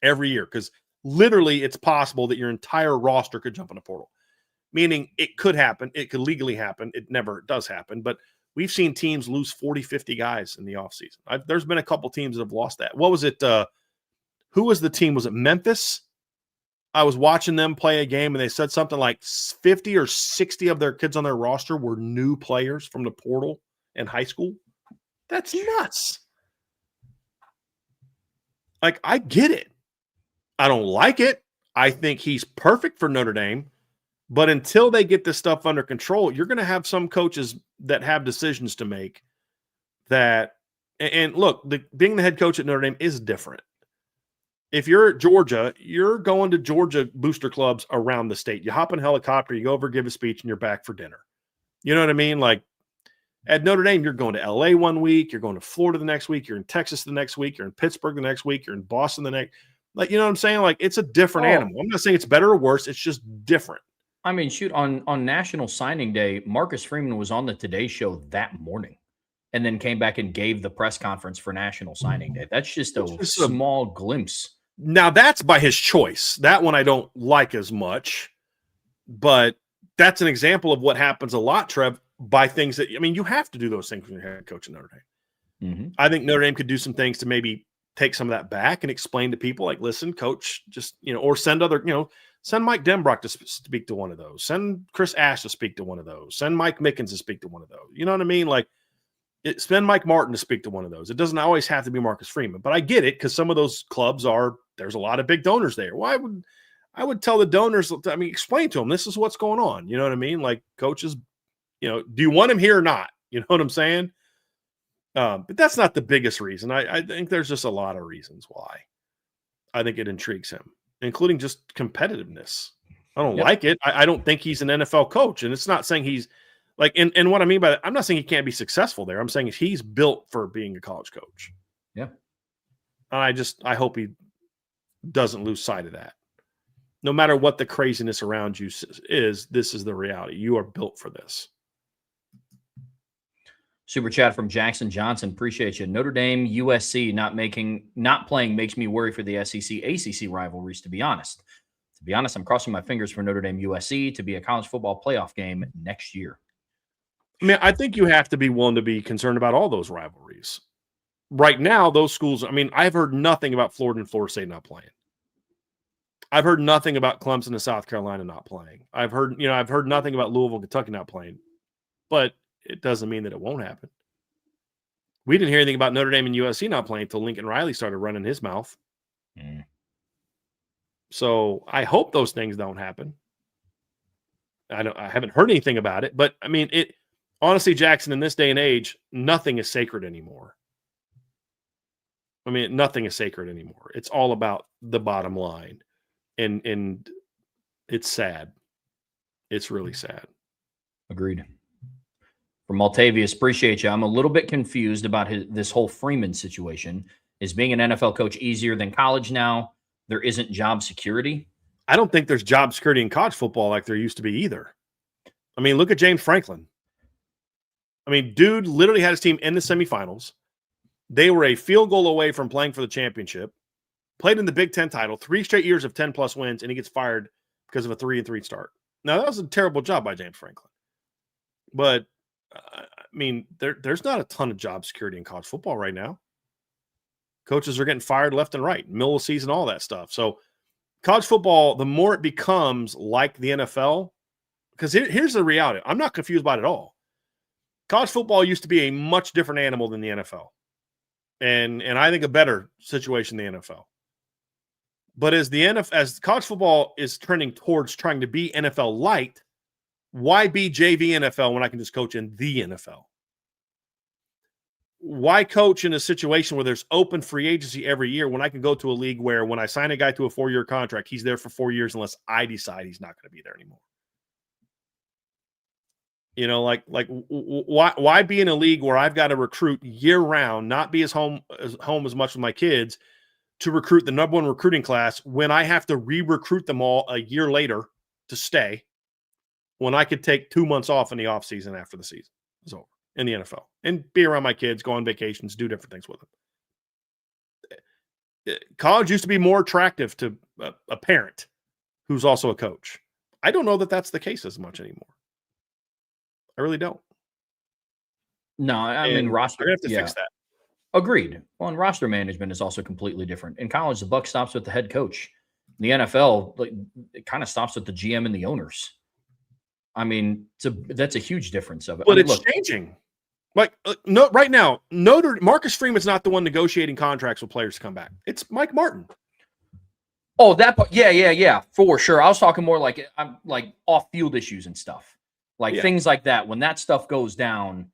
every year because literally it's possible that your entire roster could jump in a portal, meaning it could happen. It could legally happen. It never does happen, but we've seen teams lose 40, 50 guys in the offseason. There's been a couple teams that have lost that. What was it? Who was the team? Was it Memphis? I was watching them play a game, and they said something like 50 or 60 of their kids on their roster were new players from the portal in high school. That's nuts. Like, I get it. I don't like it. I think he's perfect for Notre Dame. But until they get this stuff under control, you're going to have some coaches that have decisions to make that. And look, being the head coach at Notre Dame is different. If you're at Georgia, you're going to Georgia booster clubs around the state. You hop in a helicopter, you go over, give a speech, and you're back for dinner. You know what I mean? Like at Notre Dame, you're going to LA one week, you're going to Florida the next week, you're in Texas the next week, you're in Pittsburgh the next week, you're in Boston the next. Like, you know what I'm saying? Like, it's a different animal. I'm not saying it's better or worse. It's just different. I mean, shoot, on National Signing Day, Marcus Freeman was on the Today Show that morning and then came back and gave the press conference for National Signing Day. That's just a small glimpse. Now, that's by his choice. That one I don't like as much, but that's an example of what happens a lot, Trev, by things that, I mean, you have to do those things when you're head coach at Notre Dame. Mm-hmm. I think Notre Dame could do some things to maybe take some of that back and explain to people like, listen, coach, just, or send other, send Mike Denbrock to speak to one of those. Send Chris Ash to speak to one of those. Send Mike Mickens to speak to one of those. You know what I mean? Like, send Mike Martin to speak to one of those. It doesn't always have to be Marcus Freeman, but I get it because some of those clubs there's a lot of big donors there. Well, I would tell the donors, explain to them, this is what's going on. You know what I mean? Like, coaches, do you want him here or not? You know what I'm saying? But that's not the biggest reason. I think there's just a lot of reasons why I think it intrigues him, including just competitiveness. I don't like it. I don't think he's an NFL coach. And it's not saying he's like, and what I mean by that, I'm not saying he can't be successful there. I'm saying he's built for being a college coach. Yeah. And I hope he doesn't lose sight of that. No matter what the craziness around you is, this is the reality. You are built for this. Super chat from Jackson Johnson. Appreciate you. Notre Dame, USC not playing makes me worry for the SEC, ACC rivalries, to be honest. To be honest, I'm crossing my fingers for Notre Dame, USC to be a college football playoff game next year. I mean, I think you have to be willing to be concerned about all those rivalries. Right now, those schools, I mean, I've heard nothing about Florida and Florida State not playing. I've heard nothing about Clemson and South Carolina not playing. I've heard nothing about Louisville, Kentucky not playing. But it doesn't mean that it won't happen. We didn't hear anything about Notre Dame and USC not playing until Lincoln Riley started running his mouth. So I hope those things don't happen. I haven't heard anything about it, but I mean, honestly, Jackson, in this day and age, nothing is sacred anymore. I mean, nothing is sacred anymore. It's all about the bottom line. And it's sad. It's really sad. Agreed. From Maltavius, appreciate you. I'm a little bit confused about this whole Freeman situation. Is being an NFL coach easier than college now? There isn't job security? I don't think there's job security in college football like there used to be either. I mean, look at James Franklin. I mean, dude literally had his team in the semifinals. They were a field goal away from playing for the championship, played in the Big Ten title, 3 straight years of 10-plus wins, and he gets fired because of a 3-3 start. Now, that was a terrible job by James Franklin. But, I mean, there's not a ton of job security in college football right now. Coaches are getting fired left and right, middle of the season, all that stuff. So college football, the more it becomes like the NFL, because here's the reality. I'm not confused about it at all. College football used to be a much different animal than the NFL. And I think a better situation than the NFL. But as college football is trending towards trying to be NFL light, why be JV NFL when I can just coach in the NFL? Why coach in a situation where there's open free agency every year when I can go to a league where when I sign a guy to a 4-year contract, he's there for 4 years unless I decide he's not going to be there anymore? You know, why be in a league where I've got to recruit year round, not be home as much with my kids to recruit the number one recruiting class when I have to re-recruit them all a year later to stay when I could take 2 months off in the offseason after the season is over in the NFL and be around my kids, go on vacations, do different things with them. College used to be more attractive to a parent who's also a coach. I don't know that that's the case as much anymore. I really don't. No, I mean, roster. We're going to have to fix that. Agreed. Well, and roster management is also completely different. In college, the buck stops with the head coach. In the NFL, it kind of stops with the GM and the owners. I mean, that's a huge difference of it. But it's changing. Like right now, Marcus Freeman's not the one negotiating contracts with players to come back. It's Mike Martin. Oh, that part. Yeah, for sure. I was talking more like off-field issues and stuff, things like that. When that stuff goes down,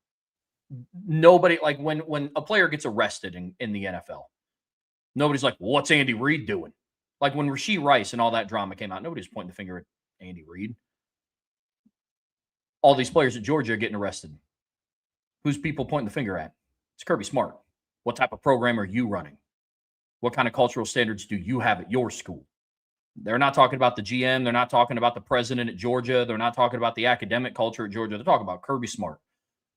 nobody when a player gets arrested in the NFL, nobody's like, well, what's Andy Reid doing? Like when Rashee Rice and all that drama came out, nobody's pointing the finger at Andy Reid. All these players at Georgia are getting arrested. Who's people pointing the finger at? It's Kirby Smart. What type of program are you running? What kind of cultural standards do you have at your school? They're not talking about the GM. They're not talking about the president at Georgia. They're not talking about the academic culture at Georgia. They're talking about Kirby Smart.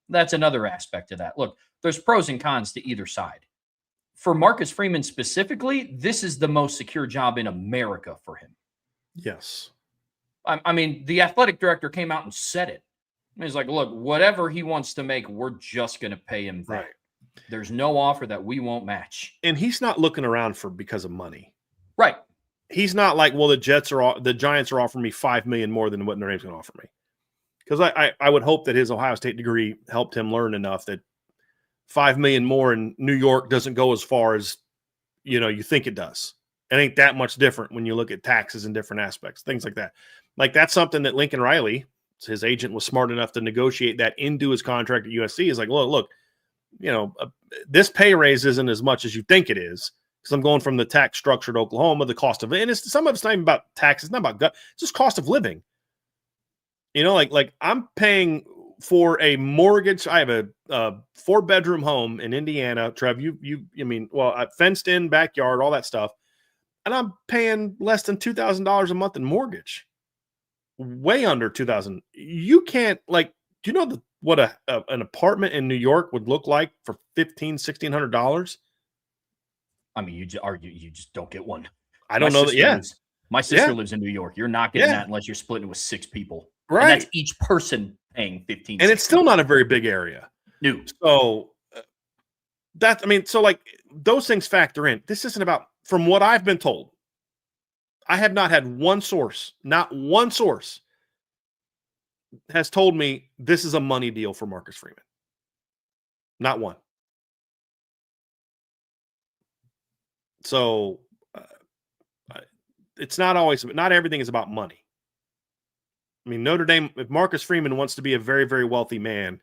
That's another aspect of that. Look, there's pros and cons to either side. For Marcus Freeman specifically, this is the most secure job in America for him. Yes. I mean, the athletic director came out and said it. He's like, look, whatever he wants to make, we're just going to pay him that. Right. There's no offer that we won't match. And he's not looking around because of money. Right. He's not like, well, the Giants are offering me $5 million more than what Notre Dame's going to offer me. Because I would hope that his Ohio State degree helped him learn enough that $5 million more in New York doesn't go as far as you think it does. It ain't that much different when you look at taxes and different aspects, things like that. Like that's something that Lincoln Riley his agent was smart enough to negotiate that into his contract at USC. Is like, look, this pay raise isn't as much as you think it is, because I'm going from the tax structure to Oklahoma, the cost of it, and some of it's not even about taxes, not about it's just cost of living. Like I'm paying for a mortgage. I have a 4-bedroom home in Indiana, Trev. A fenced in backyard, all that stuff, and I'm paying less than $2,000 a month in mortgage. Way under 2,000. You can't, do you know what an apartment in New York would look like for $1,500-$1,600? I mean, you just don't get one. I don't know that. Yeah, my sister lives in New York. You're not getting that unless you're splitting it with 6 people. Right. And that's each person paying $15,000. And it's still not a very big area. No. So those things factor in. This isn't about, from what I've been told, I have not had not one source has told me this is a money deal for Marcus Freeman. Not one. So it's not everything is about money. I mean, Notre Dame, if Marcus Freeman wants to be a very, very wealthy man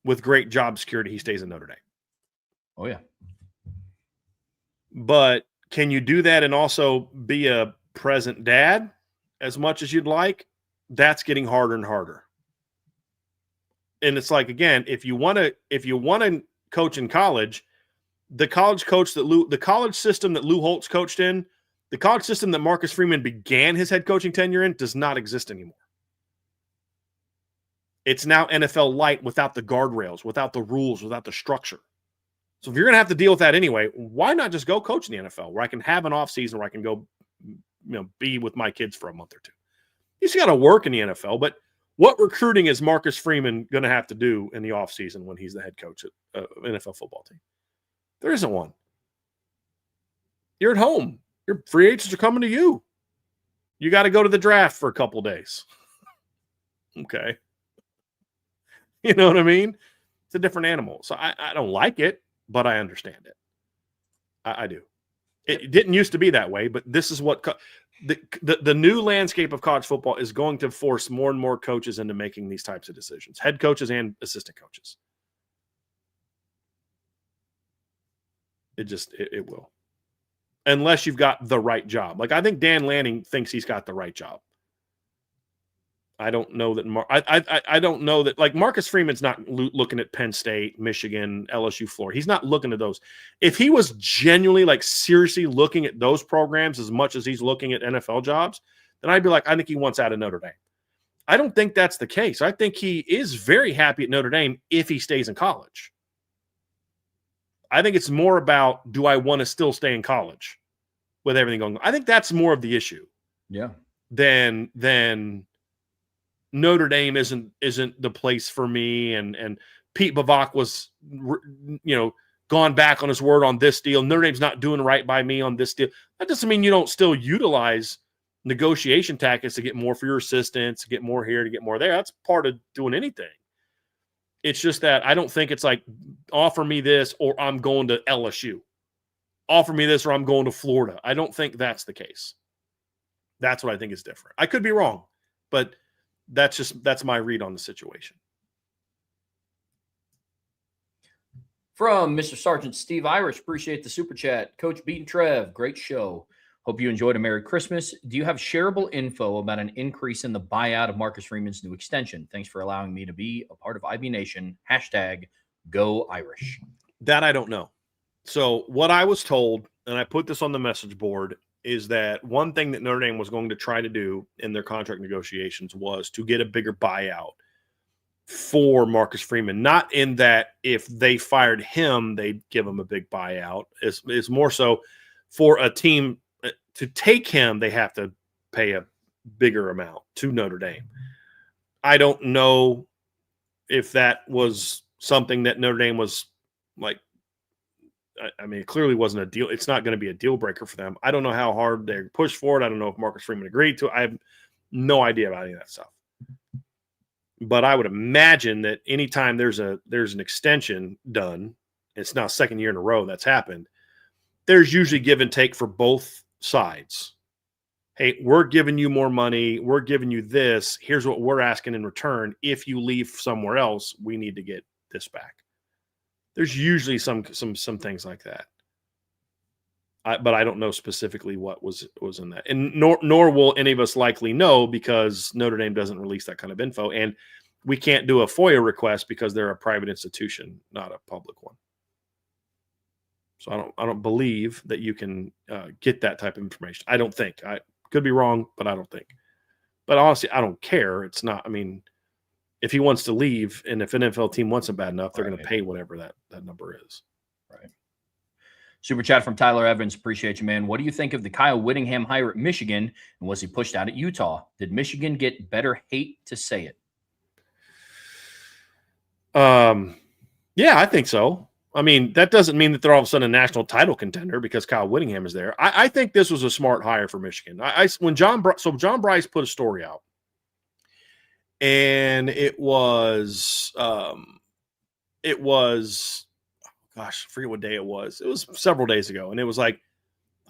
with great job security, he stays in Notre Dame. Oh, yeah. But can you do that and also be a present dad as much as you'd like? That's getting harder and harder. And it's like, again, if you want to coach in college, the college system that Lou Holtz coached in, the college system that Marcus Freeman began his head coaching tenure in, does not exist anymore. It's now NFL light without the guardrails, without the rules, without the structure. So if you're going to have to deal with that anyway, why not just go coach in the NFL, where I can have an off season, where I can go, be with my kids for a month or two? You just got to work in the NFL. But what recruiting is Marcus Freeman going to have to do in the off season when he's the head coach at NFL football team? There isn't one. You're at home. Your free agents are coming to you. You got to go to the draft for a couple days. Okay. You know what I mean? It's a different animal. So I don't like it, but I understand it. I do. It didn't used to be that way, but this is what the new landscape of college football is going to force more and more coaches into making these types of decisions, head coaches and assistant coaches. It will. Unless you've got the right job. Like, I think Dan Lanning thinks he's got the right job. I don't know that. I don't know that. Like, Marcus Freeman's not looking at Penn State, Michigan, LSU, Florida. He's not looking at those. If he was genuinely, seriously looking at those programs as much as he's looking at NFL jobs, then I'd be like, I think he wants out of Notre Dame. I don't think that's the case. I think he is very happy at Notre Dame if he stays in college. I think it's more about, do I want to still stay in college with everything going on? I think that's more of the issue. Yeah. Than Notre Dame isn't the place for me. And Pete Bavach was, gone back on his word on this deal. Notre Dame's not doing right by me on this deal. That doesn't mean you don't still utilize negotiation tactics to get more for your assistants, to get more here, to get more there. That's part of doing anything. It's just that I don't think it's like, offer me this or I'm going to LSU. Offer me this or I'm going to Florida. I don't think that's the case. That's what I think is different. I could be wrong, but that's my read on the situation. From Mr. Sergeant Steve Irish, appreciate the super chat. Coach Beat and Trev, great show. Hope you enjoyed a Merry Christmas. Do you have shareable info about an increase in the buyout of Marcus Freeman's new extension? Thanks for allowing me to be a part of IB Nation. #GoIrish. That I don't know. So what I was told, and I put this on the message board, is that one thing that Notre Dame was going to try to do in their contract negotiations was to get a bigger buyout for Marcus Freeman. Not in that if they fired him, they'd give him a big buyout. It's more so for a team to take him, they have to pay a bigger amount to Notre Dame. I don't know if that was something that Notre Dame was like, I mean, it clearly wasn't a deal. It's not going to be a deal breaker for them. I don't know how hard they pushed for it. I don't know if Marcus Freeman agreed to it. I have no idea about any of that stuff. But I would imagine that anytime there's an extension done, it's now second year in a row that's happened, there's usually give and take for both sides. hey, we're giving you more money. We're giving you this. Here's what we're asking in return. If you leave somewhere else, we need to get this back. There's usually some things like that. But I don't know specifically what was in that. And nor will any of us likely know, because Notre Dame doesn't release that kind of info. And we can't do a FOIA request because they're a private institution, not a public one. So I don't believe that you can get that type of information. I don't think. I could be wrong, but I don't think. But honestly, I don't care. It's not. I mean, if he wants to leave, and if an NFL team wants him bad enough, they're going to pay whatever that number is. Right. Super chat from Tyler Evans. Appreciate you, man. What do you think of the Kyle Whittingham hire at Michigan, and was he pushed out at Utah? Did Michigan get better hate to say it? Yeah, I think so. I mean, that doesn't mean that they're all of a sudden a national title contender because Kyle Whittingham is there. I think this was a smart hire for Michigan. When John Bryce put a story out, and it was gosh, I forget what day it was. It was several days ago, and it was like,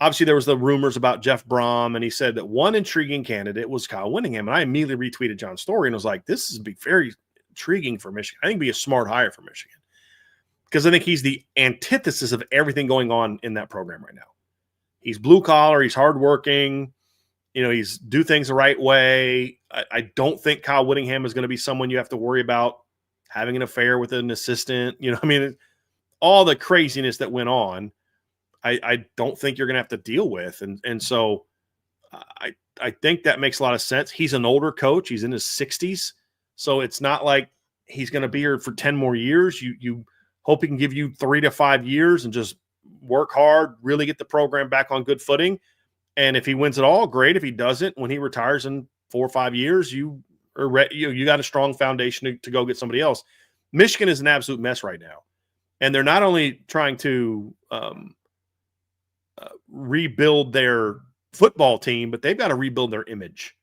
obviously there was the rumors about Jeff Brom, and he said that one intriguing candidate was Kyle Whittingham, and I immediately retweeted John's story and was like, this is very intriguing for Michigan. I think it'd be a smart hire for Michigan, because I think he's the antithesis of everything going on in that program right now. He's blue collar, he's hardworking, he's do things the right way. I don't think Kyle Whittingham is going to be someone you have to worry about having an affair with an assistant. I mean, all the craziness that went on, I don't think you're going to have to deal with. And so I think that makes a lot of sense. He's an older coach. He's in his 60s. So it's not like he's going to be here for 10 more years. You hope he can give you 3 to 5 years and just work hard, really get the program back on good footing. And if he wins it all, great. If he doesn't, when he retires in 4 or 5 years, you got a strong foundation to go get somebody else. Michigan is an absolute mess right now. And they're not only trying to rebuild their football team, but they've got to rebuild their image.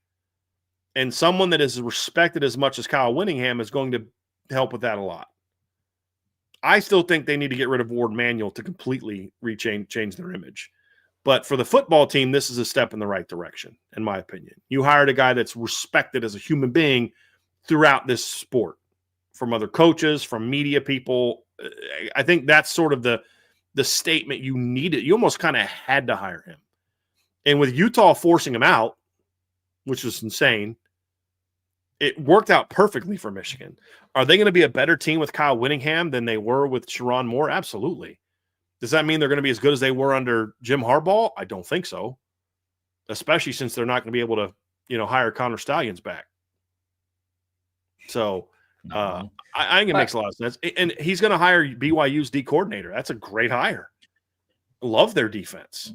And someone that is respected as much as Kyle Whittingham is going to help with that a lot. I still think they need to get rid of Ward Manuel to completely change their image. But for the football team, this is a step in the right direction, in my opinion. You hired a guy that's respected as a human being throughout this sport, from other coaches, from media people. I think that's sort of the statement you needed. You almost kind of had to hire him. And with Utah forcing him out, which was insane, it worked out perfectly for Michigan. Are they going to be a better team with Kyle Whittingham than they were with Sharon Moore? Absolutely. Does that mean they're going to be as good as they were under Jim Harbaugh? I don't think so, especially since they're not going to be able to, hire Connor Stallions back. So I think it makes a lot of sense. And he's going to hire BYU's D coordinator. That's a great hire. Love their defense.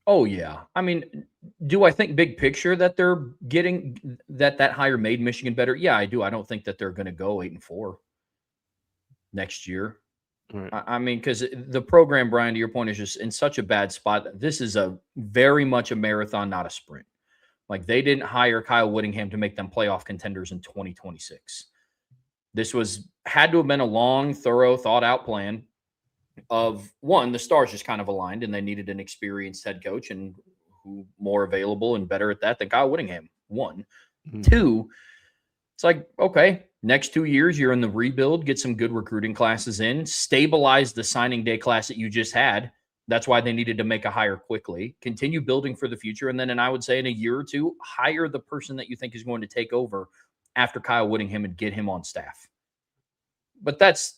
Oh, yeah. I mean, do I think big picture that they're getting that hire made Michigan better? Yeah, I do. I don't think that they're going to go 8-4 next year. Right. I mean, because the program, Brian, to your point, is just in such a bad spot. This is a very much a marathon, not a sprint. Like, they didn't hire Kyle Whittingham to make them playoff contenders in 2026. This had to have been a long, thorough, thought-out plan of, one, the stars just kind of aligned, and they needed an experienced head coach, and who more available and better at that than Kyle Whittingham. One. Mm-hmm. Two, it's like, okay, next 2 years, you're in the rebuild, get some good recruiting classes in, stabilize the signing day class that you just had. That's why they needed to make a hire quickly, continue building for the future. And then I would say in a year or two, hire the person that you think is going to take over after Kyle Whittingham and get him on staff. But this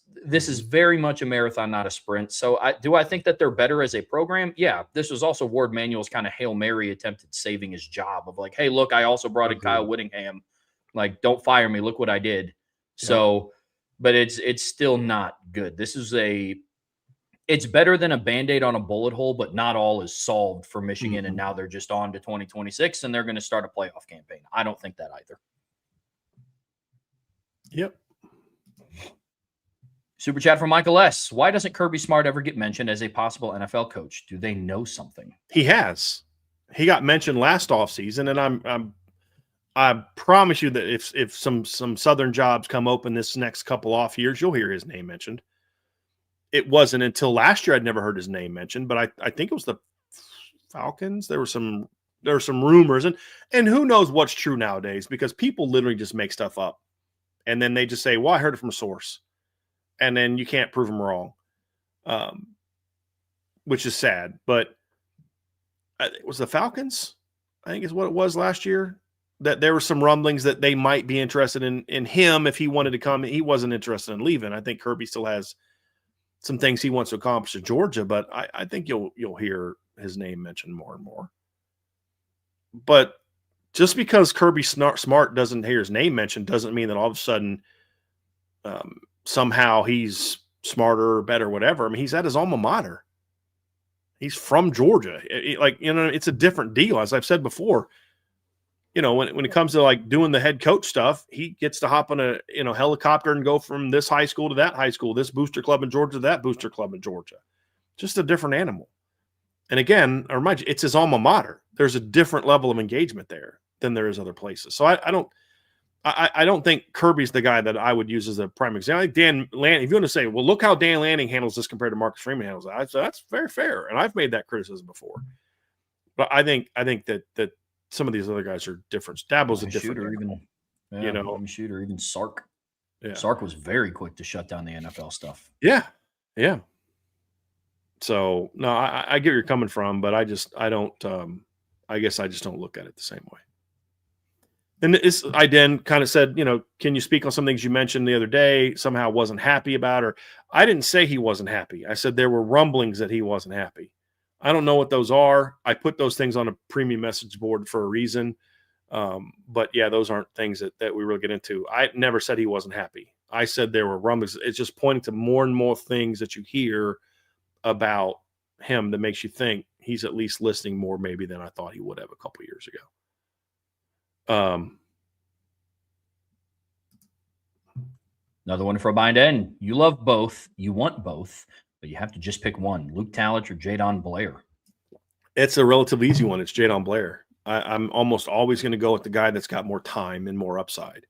is very much a marathon, not a sprint. So do I think that they're better as a program? Yeah. This was also Ward Manuel's kind of Hail Mary attempt at saving his job of like, hey, look, I also brought in Kyle Whittingham. Like, don't fire me. Look what I did. Yeah. So, but it's still not good. It's better than a Band-Aid on a bullet hole, but not all is solved for Michigan. Mm-hmm. And now they're just on to 2026 and they're going to start a playoff campaign. I don't think that either. Yep. Super chat from Michael S. Why doesn't Kirby Smart ever get mentioned as a possible NFL coach? Do they know something? He has. He got mentioned last offseason, and I promise you that if some Southern jobs come open this next couple off years, you'll hear his name mentioned. It wasn't until last year I'd never heard his name mentioned, but I think it was the Falcons. There was some there's some rumors, and who knows what's true nowadays, because people literally just make stuff up, and then they just say, "Well, I heard it from a source," and then you can't prove them wrong, which is sad. But it was the Falcons, I think is what it was last year, that there were some rumblings that they might be interested in him if he wanted to come. He wasn't interested in leaving. I think Kirby still has some things he wants to accomplish at Georgia, but I think you'll hear his name mentioned more and more. But just because Kirby Smart doesn't hear his name mentioned doesn't mean that all of a sudden somehow he's smarter or better, whatever. I mean, he's at his alma mater. He's from Georgia. It's a different deal. As I've said before, when it comes to like doing the head coach stuff, he gets to hop on a helicopter and go from this high school to that high school, this booster club in Georgia to that booster club in Georgia. Just a different animal. And again, I remind you, it's his alma mater. There's a different level of engagement there than there is other places. So I don't think Kirby's the guy that I would use as a prime example. I think Dan Lanning, if you want to say, well, look how Dan Lanning handles this compared to Marcus Freeman handles that, so that's very fair. And I've made that criticism before. But I think that some of these other guys are different. Dabo's a different shooter, shooter, even Sark. Yeah. Sark was very quick to shut down the NFL stuff. Yeah. Yeah. So no, I get where you're coming from, but I guess I just don't look at it the same way. And I then kind of said, can you speak on some things you mentioned the other day? Somehow wasn't happy about, or I didn't say he wasn't happy. I said there were rumblings that he wasn't happy. I don't know what those are. I put those things on a premium message board for a reason. But yeah, those aren't things that we really get into. I never said he wasn't happy. I said there were rumblings. It's just pointing to more and more things that you hear about him that makes you think he's at least listening more maybe than I thought he would have a couple of years ago. Another one for a bind end. You love both. You want both, but you have to just pick one. Luke Talich or Jadon Blair? It's a relatively easy one. It's Jadon Blair. I'm almost always going to go with the guy that's got more time and more upside.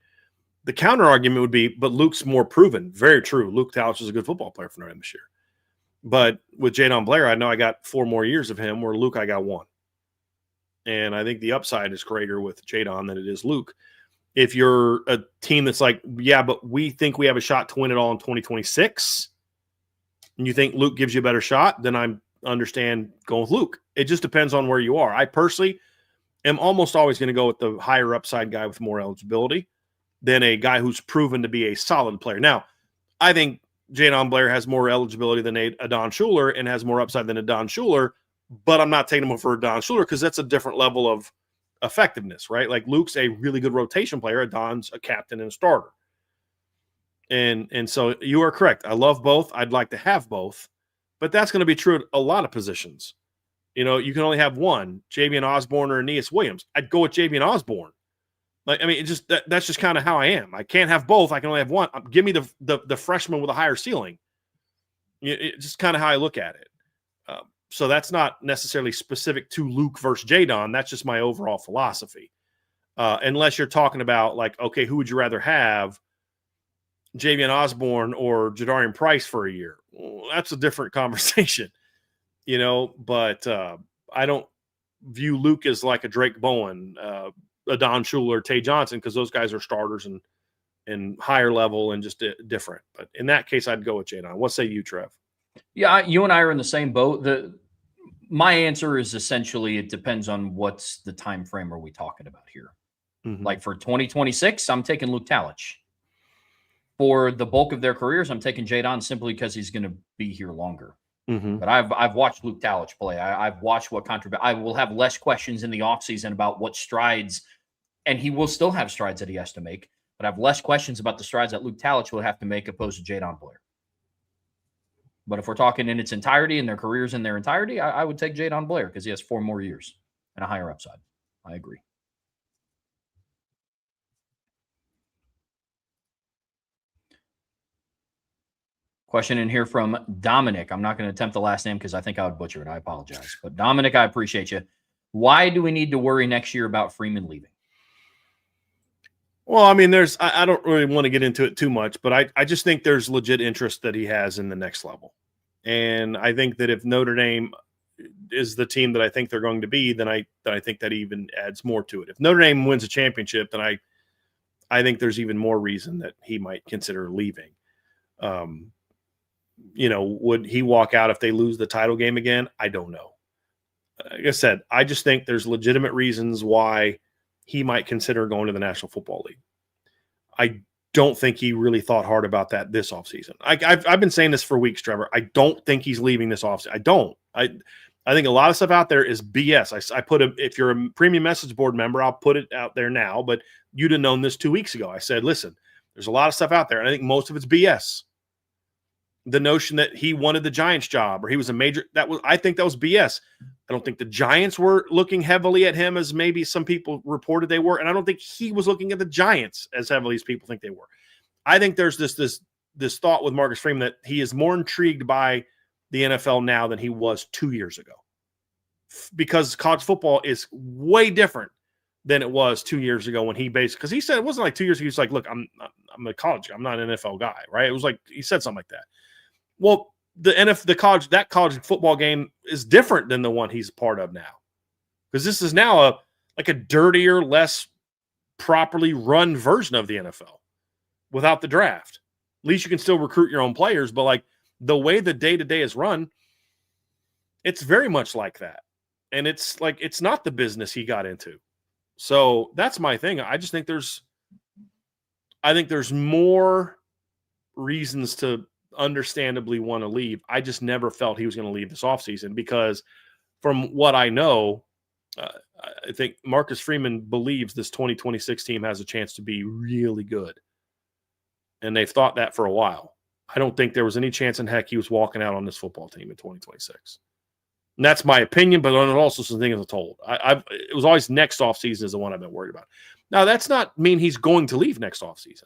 The counter argument would be, but Luke's more proven. Very true. Luke Talich is a good football player for Notre Dame this year. But with Jadon Blair, I know I got 4 more years of him, where Luke, I got 1. And I think the upside is greater with Jadon than it is Luke. If you're a team that's like, yeah, but we think we have a shot to win it all in 2026, and you think Luke gives you a better shot, then I understand going with Luke. It just depends on where you are. I personally am almost always going to go with the higher upside guy with more eligibility than a guy who's proven to be a solid player. Now, I think Jadon Blair has more eligibility than Adon Schuler and has more upside than Adon Schuler, but I'm not taking him over Adon Schuler because that's a different level of effectiveness, right? Like Luke's a really good rotation player. Adon's a captain and a starter. And so you are correct. I love both. I'd like to have both, but that's going to be true at a lot of positions. You can only have one, Javian Osborne or Aeneas Williams. I'd go with Javian Osborne. That's just kind of how I am. I can't have both. I can only have one. Give me the freshman with a higher ceiling. It's just kind of how I look at it. So that's not necessarily specific to Luke versus Jadon. That's just my overall philosophy. Unless you're talking about like, okay, who would you rather have, Javian Osborne or Jadarian Price for a year? Well, that's a different conversation, but I don't view Luke as like a Drake Bowen, a Don Schuler, Tay Johnson, because those guys are starters and higher level and just different. But in that case, I'd go with Jadon. What say you, Trev? Yeah, you and I are in the same boat. My answer is essentially it depends on what's the time frame are we talking about here. Mm-hmm. Like for 2026, I'm taking Luke Talich. For the bulk of their careers, I'm taking Jadon simply because he's going to be here longer. Mm-hmm. But I've watched Luke Talich play. I've watched what I will have less questions in the offseason about what strides, and he will still have strides that he has to make, but I have less questions about the strides that Luke Talich will have to make opposed to Jadon Blair. But if we're talking in its entirety and their careers in their entirety, I would take Jadon Blair because he has 4 more years and a higher upside. I agree. Question in here from Dominic. I'm not going to attempt the last name because I think I would butcher it. I apologize. But Dominic, I appreciate you. Why do we need to worry next year about Freeman leaving? Well, I mean, I don't really want to get into it too much, but I just think there's legit interest that he has in the next level. And I think that if Notre Dame is the team that I think they're going to be, then I think that even adds more to it. If Notre Dame wins a championship, then I think there's even more reason that he might consider leaving. Would he walk out if they lose the title game again? I don't know. Like I said, I just think there's legitimate reasons why he might consider going to the National Football League. I don't think he really thought hard about that this offseason. I've been saying this for weeks, Trevor. I don't think he's leaving this offseason. I don't. I think a lot of stuff out there is BS. I put if you're a premium message board member, I'll put it out there now, but you'd have known this 2 weeks ago. I said, listen, there's a lot of stuff out there, and I think most of it's BS. The notion that he wanted the Giants job or he was a major, I think that was BS. I don't think the Giants were looking heavily at him as maybe some people reported they were, and I don't think he was looking at the Giants as heavily as people think they were. I think there's this thought with Marcus Freeman that he is more intrigued by the NFL now than he was 2 years ago, because college football is way different than it was 2 years ago when because he said it wasn't like 2 years ago. He was like, look, I'm a college guy. I'm not an NFL guy, right? It was like, he said something like that. Well, that college football game is different than the one he's part of now, because this is now a dirtier, less properly run version of the NFL without the draft. At least you can still recruit your own players, but like the way the day-to-day is run, it's very much like that. And it's like, it's not the business he got into. So that's my thing. I just think there's more reasons to understandably want to leave. I just never felt he was going to leave this offseason, because from what I know, I think Marcus Freeman believes this 2026 team has a chance to be really good. And they've thought that for a while. I don't think there was any chance in heck he was walking out on this football team in 2026. And that's my opinion, but also some things I'm told. It was always next offseason is the one I've been worried about. Now, that's not mean he's going to leave next offseason.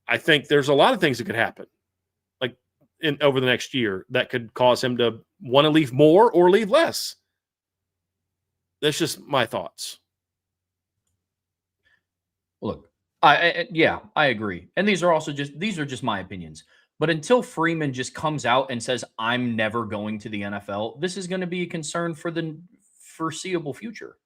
I think there's a lot of things that could happen, like over the next year, that could cause him to want to leave more or leave less. That's just my thoughts. Look, I agree. And these are just my opinions. But until Freeman just comes out and says, I'm never going to the NFL, this is going to be a concern for the foreseeable future.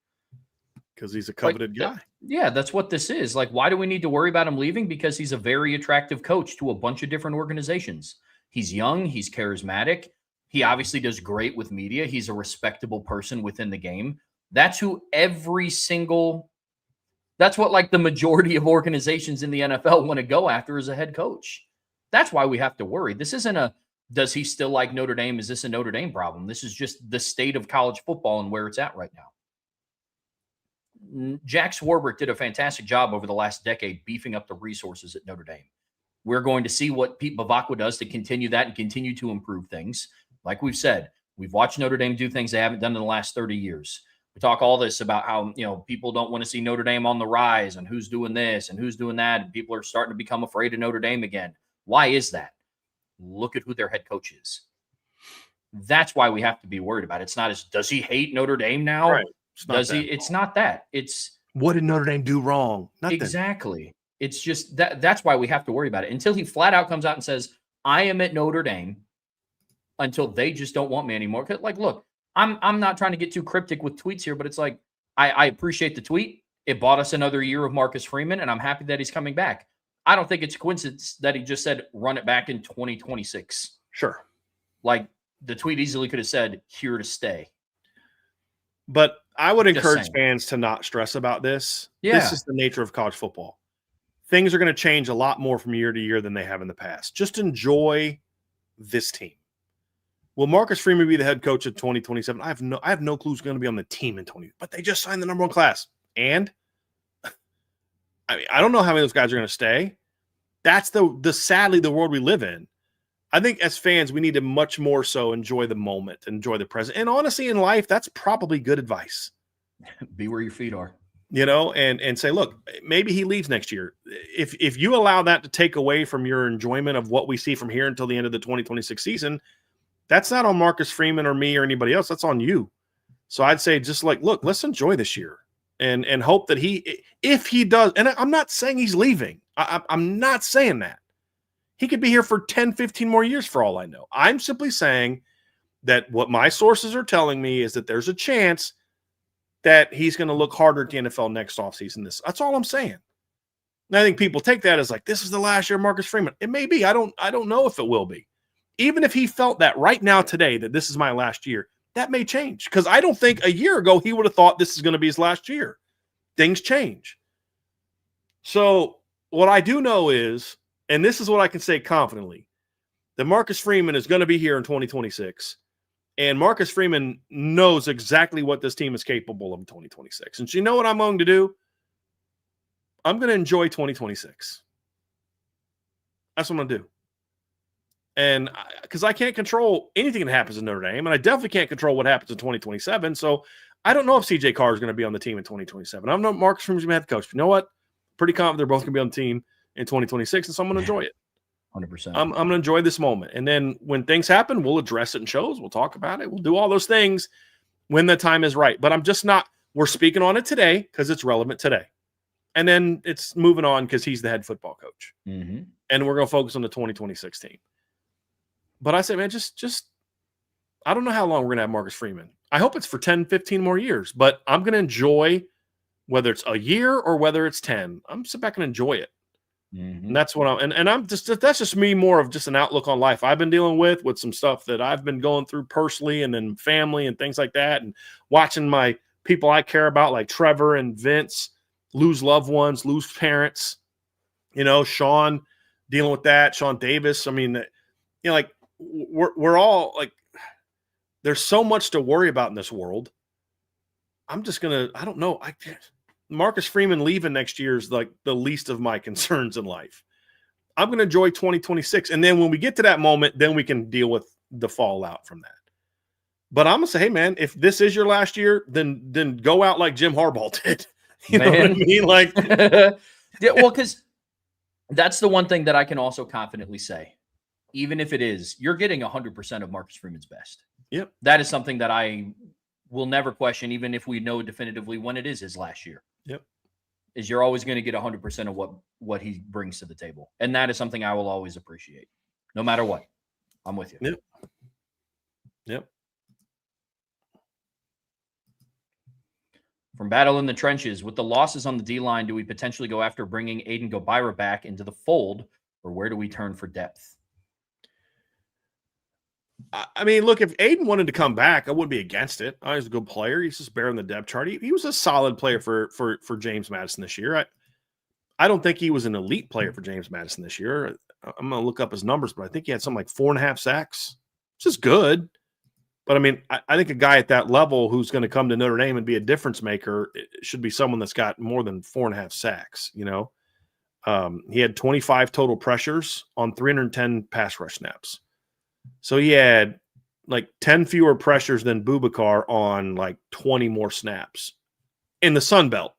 Because he's a coveted guy. Yeah, that's what this is. Like, why do we need to worry about him leaving? Because he's a very attractive coach to a bunch of different organizations. He's young. He's charismatic. He obviously does great with media. He's a respectable person within the game. That's who that's what like the majority of organizations in the NFL want to go after as a head coach. That's why we have to worry. This isn't does he still like Notre Dame? Is this a Notre Dame problem? This is just the state of college football and where it's at right now. Jack Swarbrick did a fantastic job over the last decade beefing up the resources at Notre Dame. We're going to see what Pete Bavacqua does to continue that and continue to improve things. Like we've said, we've watched Notre Dame do things they haven't done in the last 30 years. We talk all this about how, people don't want to see Notre Dame on the rise and who's doing this and who's doing that. And people are starting to become afraid of Notre Dame again. Why is that? Look at who their head coach is. That's why we have to be worried about it. It's not does he hate Notre Dame now? Right. It's not that. It's what did Notre Dame do wrong? Nothing. Exactly. It's just that's why we have to worry about it until he flat out comes out and says, I am at Notre Dame until they just don't want me anymore. Like, look, I'm not trying to get too cryptic with tweets here, but it's like, I appreciate the tweet. It bought us another year of Marcus Freeman, and I'm happy that he's coming back. I don't think it's a coincidence that he just said, run it back in 2026. Sure. Like, the tweet easily could have said, here to stay. But I would encourage fans to not stress about this. Yeah. This is the nature of college football. Things are going to change a lot more from year to year than they have in the past. Just enjoy this team. Will Marcus Freeman be the head coach of 2027? I have no clue who's going to be on the team in 20. But they just signed the number one class. And I don't know how many of those guys are going to stay. That's sadly the world we live in. I think as fans, we need to much more so enjoy the moment, enjoy the present. And honestly, in life, that's probably good advice. Be where your feet are. And say, look, maybe he leaves next year. If you allow that to take away from your enjoyment of what we see from here until the end of the 2026 season, that's not on Marcus Freeman or me or anybody else. That's on you. So I'd say just like, look, let's enjoy this year and hope that if he does, and I'm not saying he's leaving. I'm not saying that. He could be here for 10, 15 more years for all I know. I'm simply saying that what my sources are telling me is that there's a chance that he's going to look harder at the NFL next offseason. That's all I'm saying. And I think people take that as like, this is the last year of Marcus Freeman. It may be. I don't know if it will be. Even if he felt that right now today, that this is my last year, that may change. Because I don't think a year ago he would have thought this is going to be his last year. Things change. So what I do know is, and this is what I can say confidently, that Marcus Freeman is going to be here in 2026. And Marcus Freeman knows exactly what this team is capable of in 2026. And so you know what I'm going to do? I'm going to enjoy 2026. That's what I'm going to do. And because I can't control anything that happens in Notre Dame, and I definitely can't control what happens in 2027. So I don't know if CJ Carr is going to be on the team in 2027. I don't know if Marcus Freeman's going to be the coach. But you know what? Pretty confident they're both going to be on the team in 2026, and so I'm going to enjoy it. 100%. I'm going to enjoy this moment. And then when things happen, we'll address it in shows. We'll talk about it. We'll do all those things when the time is right. But I'm just not – we're speaking on it today because it's relevant today. And then it's moving on because he's the head football coach. Mm-hmm. And we're going to focus on the 2026 team. But I say, man, just I don't know how long we're going to have Marcus Freeman. I hope it's for 10, 15 more years. But I'm going to enjoy whether it's a year or whether it's 10. I'm sit back and enjoy it. Mm-hmm. And that's what I'm just that's just me more of just an outlook on life I've been dealing with some stuff that I've been going through personally and then family and things like that, and watching my people I care about like Trevor and Vince lose loved ones, lose parents, Sean dealing with that, Sean Davis. I mean, like we're all like, there's so much to worry about in this world. I'm just going to, I don't know. Marcus Freeman leaving next year is like the least of my concerns in life. I'm going to enjoy 2026. And then when we get to that moment, then we can deal with the fallout from that. But I'm going to say, hey, man, if this is your last year, then go out like Jim Harbaugh did. You know what I mean? Like, yeah, well, because that's the one thing that I can also confidently say. Even if it is, you're getting 100% of Marcus Freeman's best. Yep. That is something that I will never question, even if we know definitively when it is his last year. Yep. Is you're always going to get 100% of what he brings to the table. And that is something I will always appreciate, no matter what. I'm with you. Yep. Yep. From Battle in the Trenches, with the losses on the D-line, do we potentially go after bringing Aiden Gobira back into the fold, or where do we turn for depth? I mean, look, if Aiden wanted to come back, I wouldn't be against it. He's a good player. He's just bearing the depth chart. He was a solid player for James Madison this year. I don't think he was an elite player for James Madison this year. I'm going to look up his numbers, but I think he had something like 4.5 sacks, which is good. But, I mean, I think a guy at that level who's going to come to Notre Dame and be a difference maker should be someone that's got more than 4.5 sacks, He had 25 total pressures on 310 pass rush snaps. So he had like 10 fewer pressures than Boubacar on like 20 more snaps in the Sun Belt.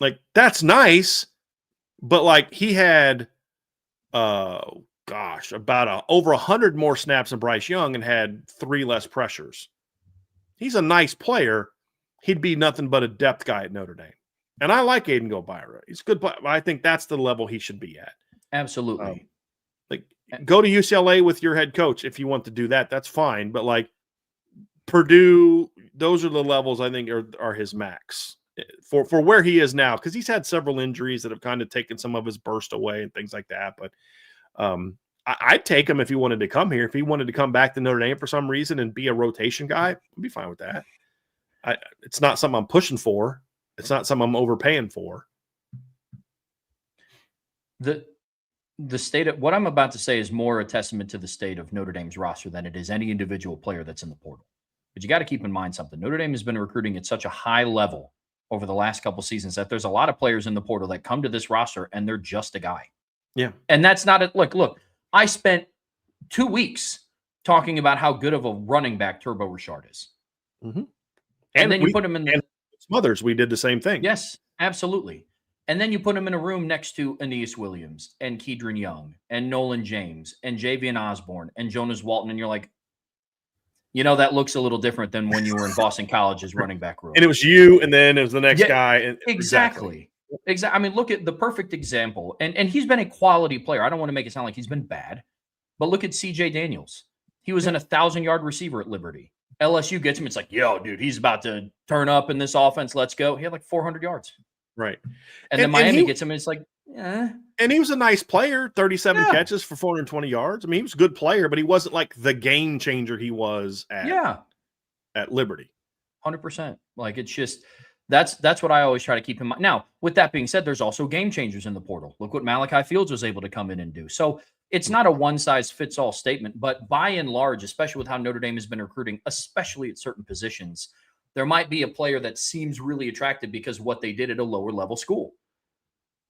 Like, that's nice, but like he had, about over 100 more snaps than Bryce Young and had 3 less pressures. He's a nice player. He'd be nothing but a depth guy at Notre Dame. And I like Aiden Gobira. He's a good player. I think that's the level he should be at. Absolutely. Go to UCLA with your head coach if you want to do that. That's fine. But like Purdue, those are the levels I think are his max for where he is now, because he's had several injuries that have kind of taken some of his burst away and things like that. But I'd take him if he wanted to come here. If he wanted to come back to Notre Dame for some reason and be a rotation guy, I'd be fine with that. It's not something I'm pushing for. It's not something I'm overpaying for. The state of what I'm about to say is more a testament to the state of Notre Dame's roster than it is any individual player that's in the portal. But you got to keep in mind something. Notre Dame has been recruiting at such a high level over the last couple seasons that there's a lot of players in the portal that come to this roster and they're just a guy. Yeah. And that's not it. Look, I spent 2 weeks talking about how good of a running back Turbo Richard is. Mm-hmm. And then you put him in the Smothers. We did the same thing. Yes, absolutely. And then you put him in a room next to Aeneas Williams and Kedron Young and Nolan James and Javian Osborne and Jonas Walton. And you're like, that looks a little different than when you were in Boston College's running back room. And it was you, and then it was the next guy. And exactly. I mean, look at the perfect example. And he's been a quality player. I don't want to make it sound like he's been bad, but look at CJ Daniels. He was an 1,000-yard receiver at Liberty. LSU gets him. It's like, yo, dude, he's about to turn up in this offense. Let's go. He had like 400 yards. Right. And then Miami gets him, and it's like, eh. And he was a nice player, 37 Yeah. catches for 420 yards. I mean, he was a good player, but he wasn't like the game changer he was at Liberty. 100%. Like, it's just that's what I always try to keep in mind. Now, with that being said, there's also game changers in the portal. Look what Malachi Fields was able to come in and do. So it's not a one-size-fits-all statement, but by and large, especially with how Notre Dame has been recruiting, especially at certain positions, there might be a player that seems really attractive because of what they did at a lower-level school,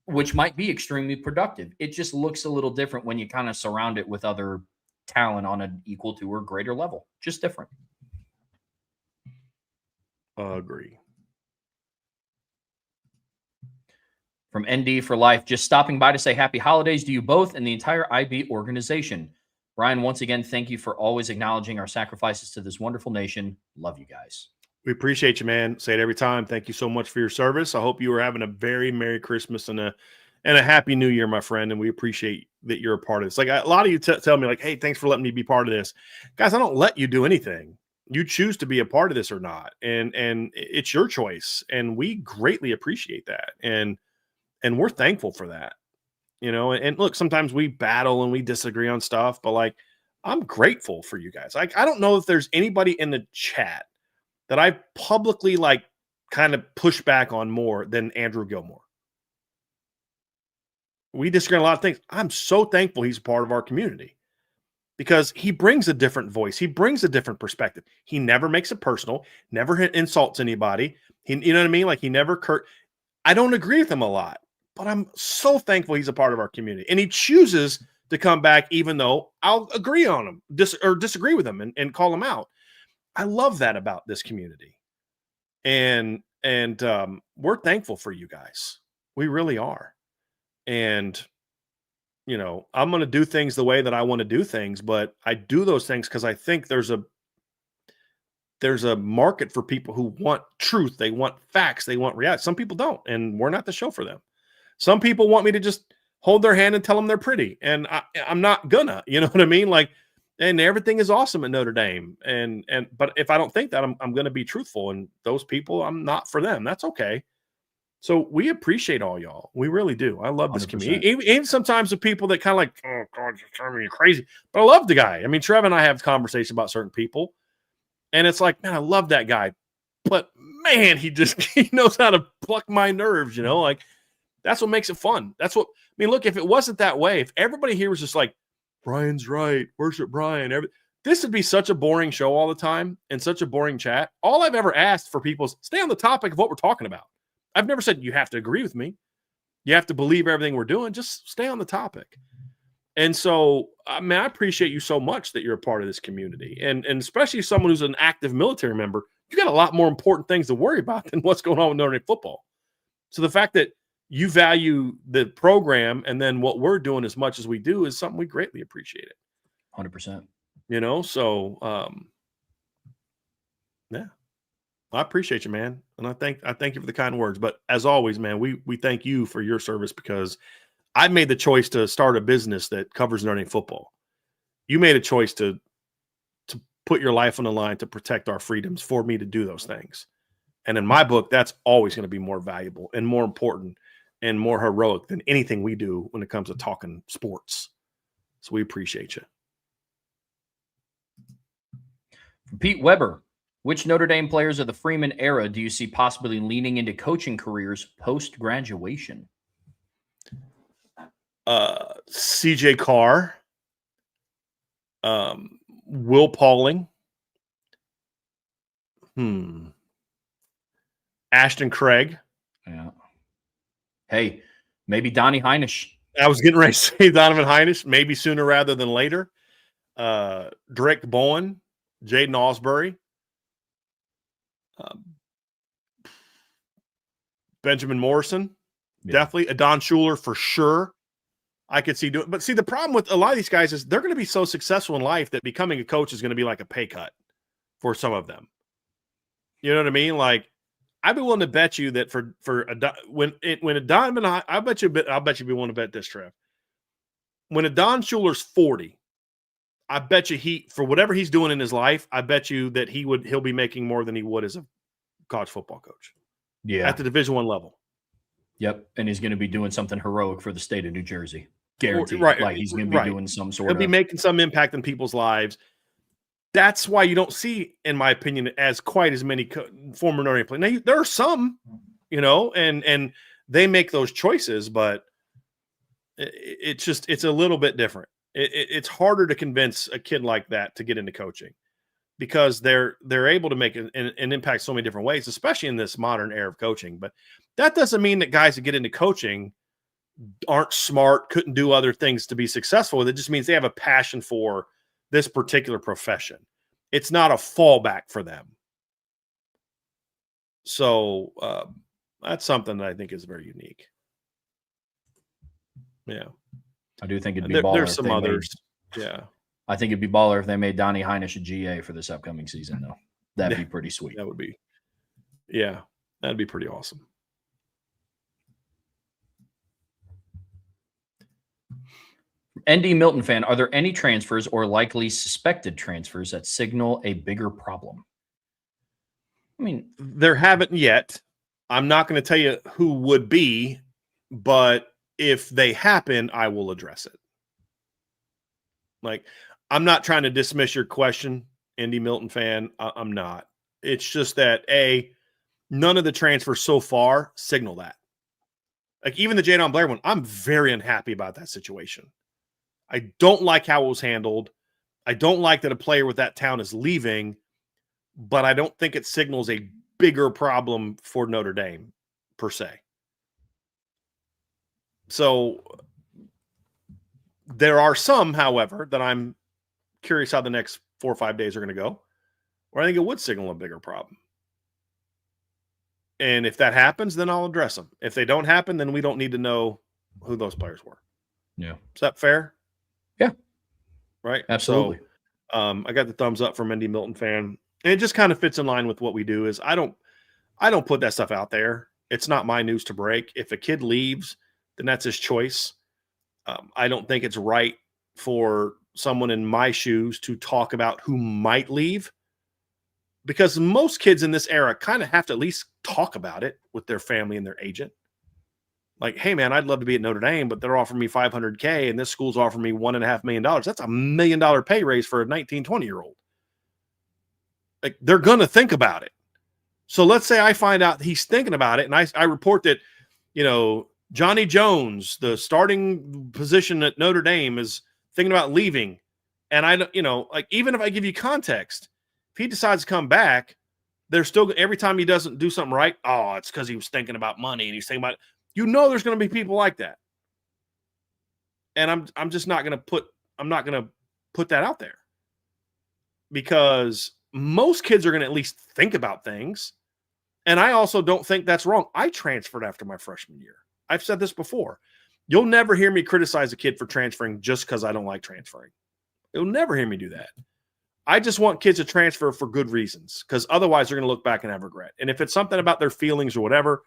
which might be extremely productive. It just looks a little different when you kind of surround it with other talent on an equal to or greater level. Just different. Agree. From ND for Life, just stopping by to say happy holidays to you both and the entire IB organization. Brian, once again, thank you for always acknowledging our sacrifices to this wonderful nation. Love you guys. We appreciate you, man. Say it every time. Thank you so much for your service. I hope you are having a very Merry Christmas and a Happy New Year, my friend. And we appreciate that you're a part of this. Like, a lot of you tell me, like, hey, thanks for letting me be part of this. Guys, I don't let you do anything. You choose to be a part of this or not. And it's your choice. And we greatly appreciate that. And we're thankful for that, you know, and look, sometimes we battle and we disagree on stuff, but like, I'm grateful for you guys. Like, I don't know if there's anybody in the chat that I publicly like kind of push back on more than Andrew Gilmore. We disagree on a lot of things. I'm so thankful he's a part of our community because he brings a different voice. He brings a different perspective. He never makes it personal, never insults anybody. You know what I mean? Like, he never I don't agree with him a lot, but I'm so thankful he's a part of our community. And he chooses to come back even though I'll agree on him or disagree with him and call him out. I love that about this community. And we're thankful for you guys. We really are. And, you know, I'm going to do things the way that I want to do things, but I do those things because I think there's a market for people who want truth. They want facts. They want reality. Some people don't, and we're not the show for them. Some people want me to just hold their hand and tell them they're pretty, and I'm not gonna. You know what I mean? Like, and everything is awesome at Notre Dame, but if I don't think that, I'm going to be truthful, and those people, I'm not for them. That's okay. So we appreciate all y'all. We really do. I love this 100%. community. Even sometimes the people that kind of like, oh God, you're driving me crazy. But I love the guy. I mean, Trev and I have conversations about certain people. And it's like, man, I love that guy. But man, he knows how to pluck my nerves, you know? Like, that's what makes it fun. That's what, I mean, look, if it wasn't that way, if everybody here was just like, Brian's right, worship Brian, this would be such a boring show all the time and such a boring chat. All I've ever asked for people is stay on the topic of what we're talking about. I've never said you have to agree with me. You have to believe everything we're doing. Just stay on the topic. And so, I mean, I appreciate you so much that you're a part of this community. And especially someone who's an active military member, you got a lot more important things to worry about than what's going on with Notre Dame football. So the fact that you value the program and then what we're doing as much as we do is something we greatly appreciate it. 100%. You know, so yeah. I appreciate you, man. And I thank you for the kind words. But as always, man, we thank you for your service because I made the choice to start a business that covers Notre Dame football. You made a choice to put your life on the line to protect our freedoms for me to do those things. And in my book, that's always going to be more valuable and more important and more heroic than anything we do when it comes to talking sports. So we appreciate you. From Pete Weber, which Notre Dame players of the Freeman era do you see possibly leaning into coaching careers post-graduation? CJ Carr, Will Pauling, Ashton Craig. Yeah. Hey, maybe Donnie Hinish. I was getting ready to say Donovan Hinish, maybe sooner rather than later. Drake Bowen, Jaden Osbury, Benjamin Morrison, definitely. Adon Schuler for sure. I could see doing, but see, the problem with a lot of these guys is they're going to be so successful in life that becoming a coach is going to be like a pay cut for some of them. You know what I mean? Like, I'd be willing to bet you that when Adon, I'll bet you be willing to bet this, Trev. When Adon Schuler's 40, I bet you for whatever he's doing in his life, I bet you that he'll be making more than he would as a college football coach. Yeah. At the Division I level. Yep. And he's going to be doing something heroic for the state of New Jersey. Guaranteed. Right. Like he's going to be doing some sort He'll be making some impact in people's lives. That's why you don't see, in my opinion, as quite as many former Notre Dame players. Now, there are some, and they make those choices, but it's a little bit different. It's harder to convince a kid like that to get into coaching because they're able to make an impact so many different ways, especially in this modern era of coaching. But that doesn't mean that guys that get into coaching aren't smart, couldn't do other things to be successful. It just means they have a passion for this particular profession. It's not a fallback for them. So that's something that I think is very unique. Yeah. I do think it'd be baller. There's some others. Yeah. I think it'd be baller if they made Donnie Hinish a GA for this upcoming season, though. That'd be pretty sweet. That would be. Yeah. That'd be pretty awesome. ND Milton fan, are there any transfers or likely suspected transfers that signal a bigger problem? I mean, there haven't yet. I'm not going to tell you who would be, but if they happen, I will address it. Like, I'm not trying to dismiss your question, ND Milton fan. I'm not. It's just that, none of the transfers so far signal that. Like, even the Jadon Blair one, I'm very unhappy about that situation. I don't like how it was handled. I don't like that a player with that town is leaving, but I don't think it signals a bigger problem for Notre Dame, per se. So there are some, however, that I'm curious how the next 4 or 5 days are going to go, where I think it would signal a bigger problem. And if that happens, then I'll address them. If they don't happen, then we don't need to know who those players were. Yeah. Is that fair? Yeah. Right? Absolutely. So I got the thumbs up from ND Milton fan. And it just kind of fits in line with what we do is I don't put that stuff out there. It's not my news to break. If a kid leaves, then that's his choice. I don't think it's right for someone in my shoes to talk about who might leave, because most kids in this era kind of have to at least talk about it with their family and their agent. Like, hey, man, I'd love to be at Notre Dame, but they're offering me $500K and this school's offering me $1.5 million. That's $1 million pay raise for a 19, 20-year-old. Like, they're going to think about it. So let's say I find out he's thinking about it, and I report that, Johnny Jones, the starting position at Notre Dame, is thinking about leaving. And even if I give you context, if he decides to come back, there's still, every time he doesn't do something right, it's because he was thinking about money and he's thinking about it. There's going to be people like that. And I'm just not going to put that out there, because most kids are going to at least think about things. And I also don't think that's wrong. I transferred after my freshman year. I've said this before. You'll never hear me criticize a kid for transferring just because I don't like transferring. You'll never hear me do that. I just want kids to transfer for good reasons, because otherwise they're going to look back and have regret. And if it's something about their feelings or whatever,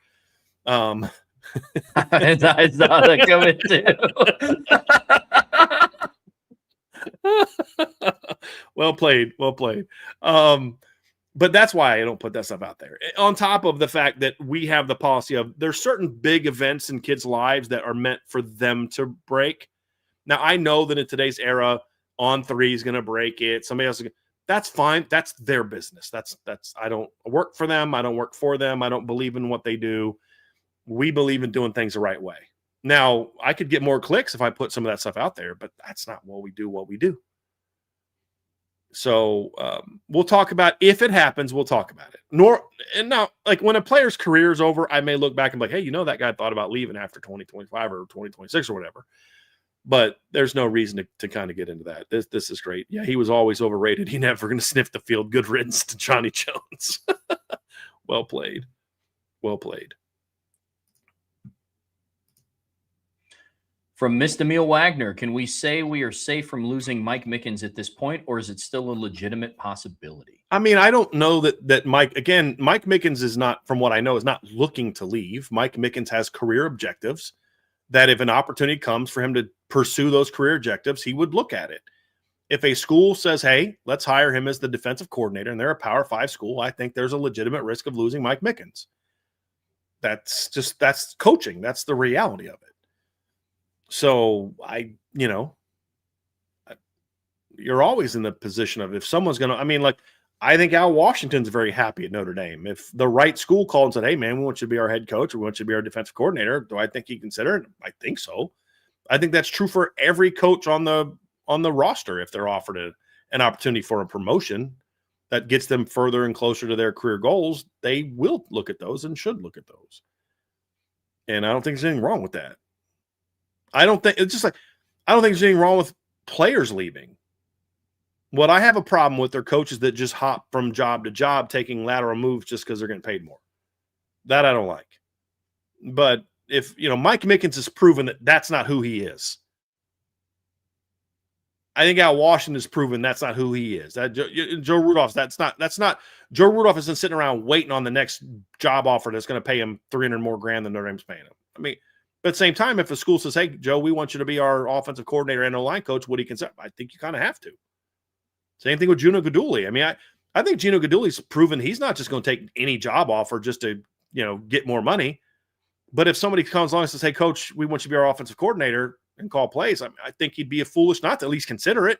it's not a coming to. Well played. But that's why I don't put that stuff out there. On top of the fact that we have the policy of there's certain big events in kids' lives that are meant for them to break. Now, I know that in today's era, On3 is going to break it. Somebody else, that's fine. That's their business. That's I don't work for them. I don't work for them. I don't believe in what they do. We believe in doing things the right way. Now, I could get more clicks if I put some of that stuff out there, but that's not what we do. So we'll talk about, if it happens, we'll talk about it. And now, like, when a player's career is over, I may look back and be like, hey, that guy thought about leaving after 2025 or 2026 or whatever. But there's no reason to kind of get into that. This is great. Yeah, he was always overrated. He never going to sniff the field. Good riddance to Johnny Jones. Well played. From Mr. Emil Wagner, can we say we are safe from losing Mike Mickens at this point, or is it still a legitimate possibility? I mean, I don't know that Mike Mickens is not, from what I know, is not looking to leave. Mike Mickens has career objectives that if an opportunity comes for him to pursue those career objectives, he would look at it. If a school says, hey, let's hire him as the defensive coordinator, and they're a Power 5 school, I think there's a legitimate risk of losing Mike Mickens. That's coaching. That's the reality of it. So you're always in the position of if someone's going to, I think Al Washington's very happy at Notre Dame. If the right school called and said, hey, man, we want you to be our head coach, or we want you to be our defensive coordinator, do I think he'd consider it? I think so. I think that's true for every coach on the roster. If they're offered an opportunity for a promotion that gets them further and closer to their career goals, they will look at those and should look at those. And I don't think there's anything wrong with that. I don't think there's anything wrong with players leaving. What I have a problem with are coaches that just hop from job to job, taking lateral moves just because they're getting paid more. That I don't like. But if, Mike Mickens has proven that that's not who he is. I think Al Washington has proven that's not who he is. That Joe Rudolph, that's not Joe Rudolph isn't sitting around waiting on the next job offer that's going to pay him $300 more grand than Notre Dame's paying him. But at the same time, if a school says, hey, Joe, we want you to be our offensive coordinator and O-line coach, what do you consider? I think you kind of have to. Same thing with Gino Guidugli. I think Gino Guidugli's proven he's not just going to take any job offer just to, get more money. But if somebody comes along and says, hey, coach, we want you to be our offensive coordinator and call plays, I think he'd be foolish not to at least consider it.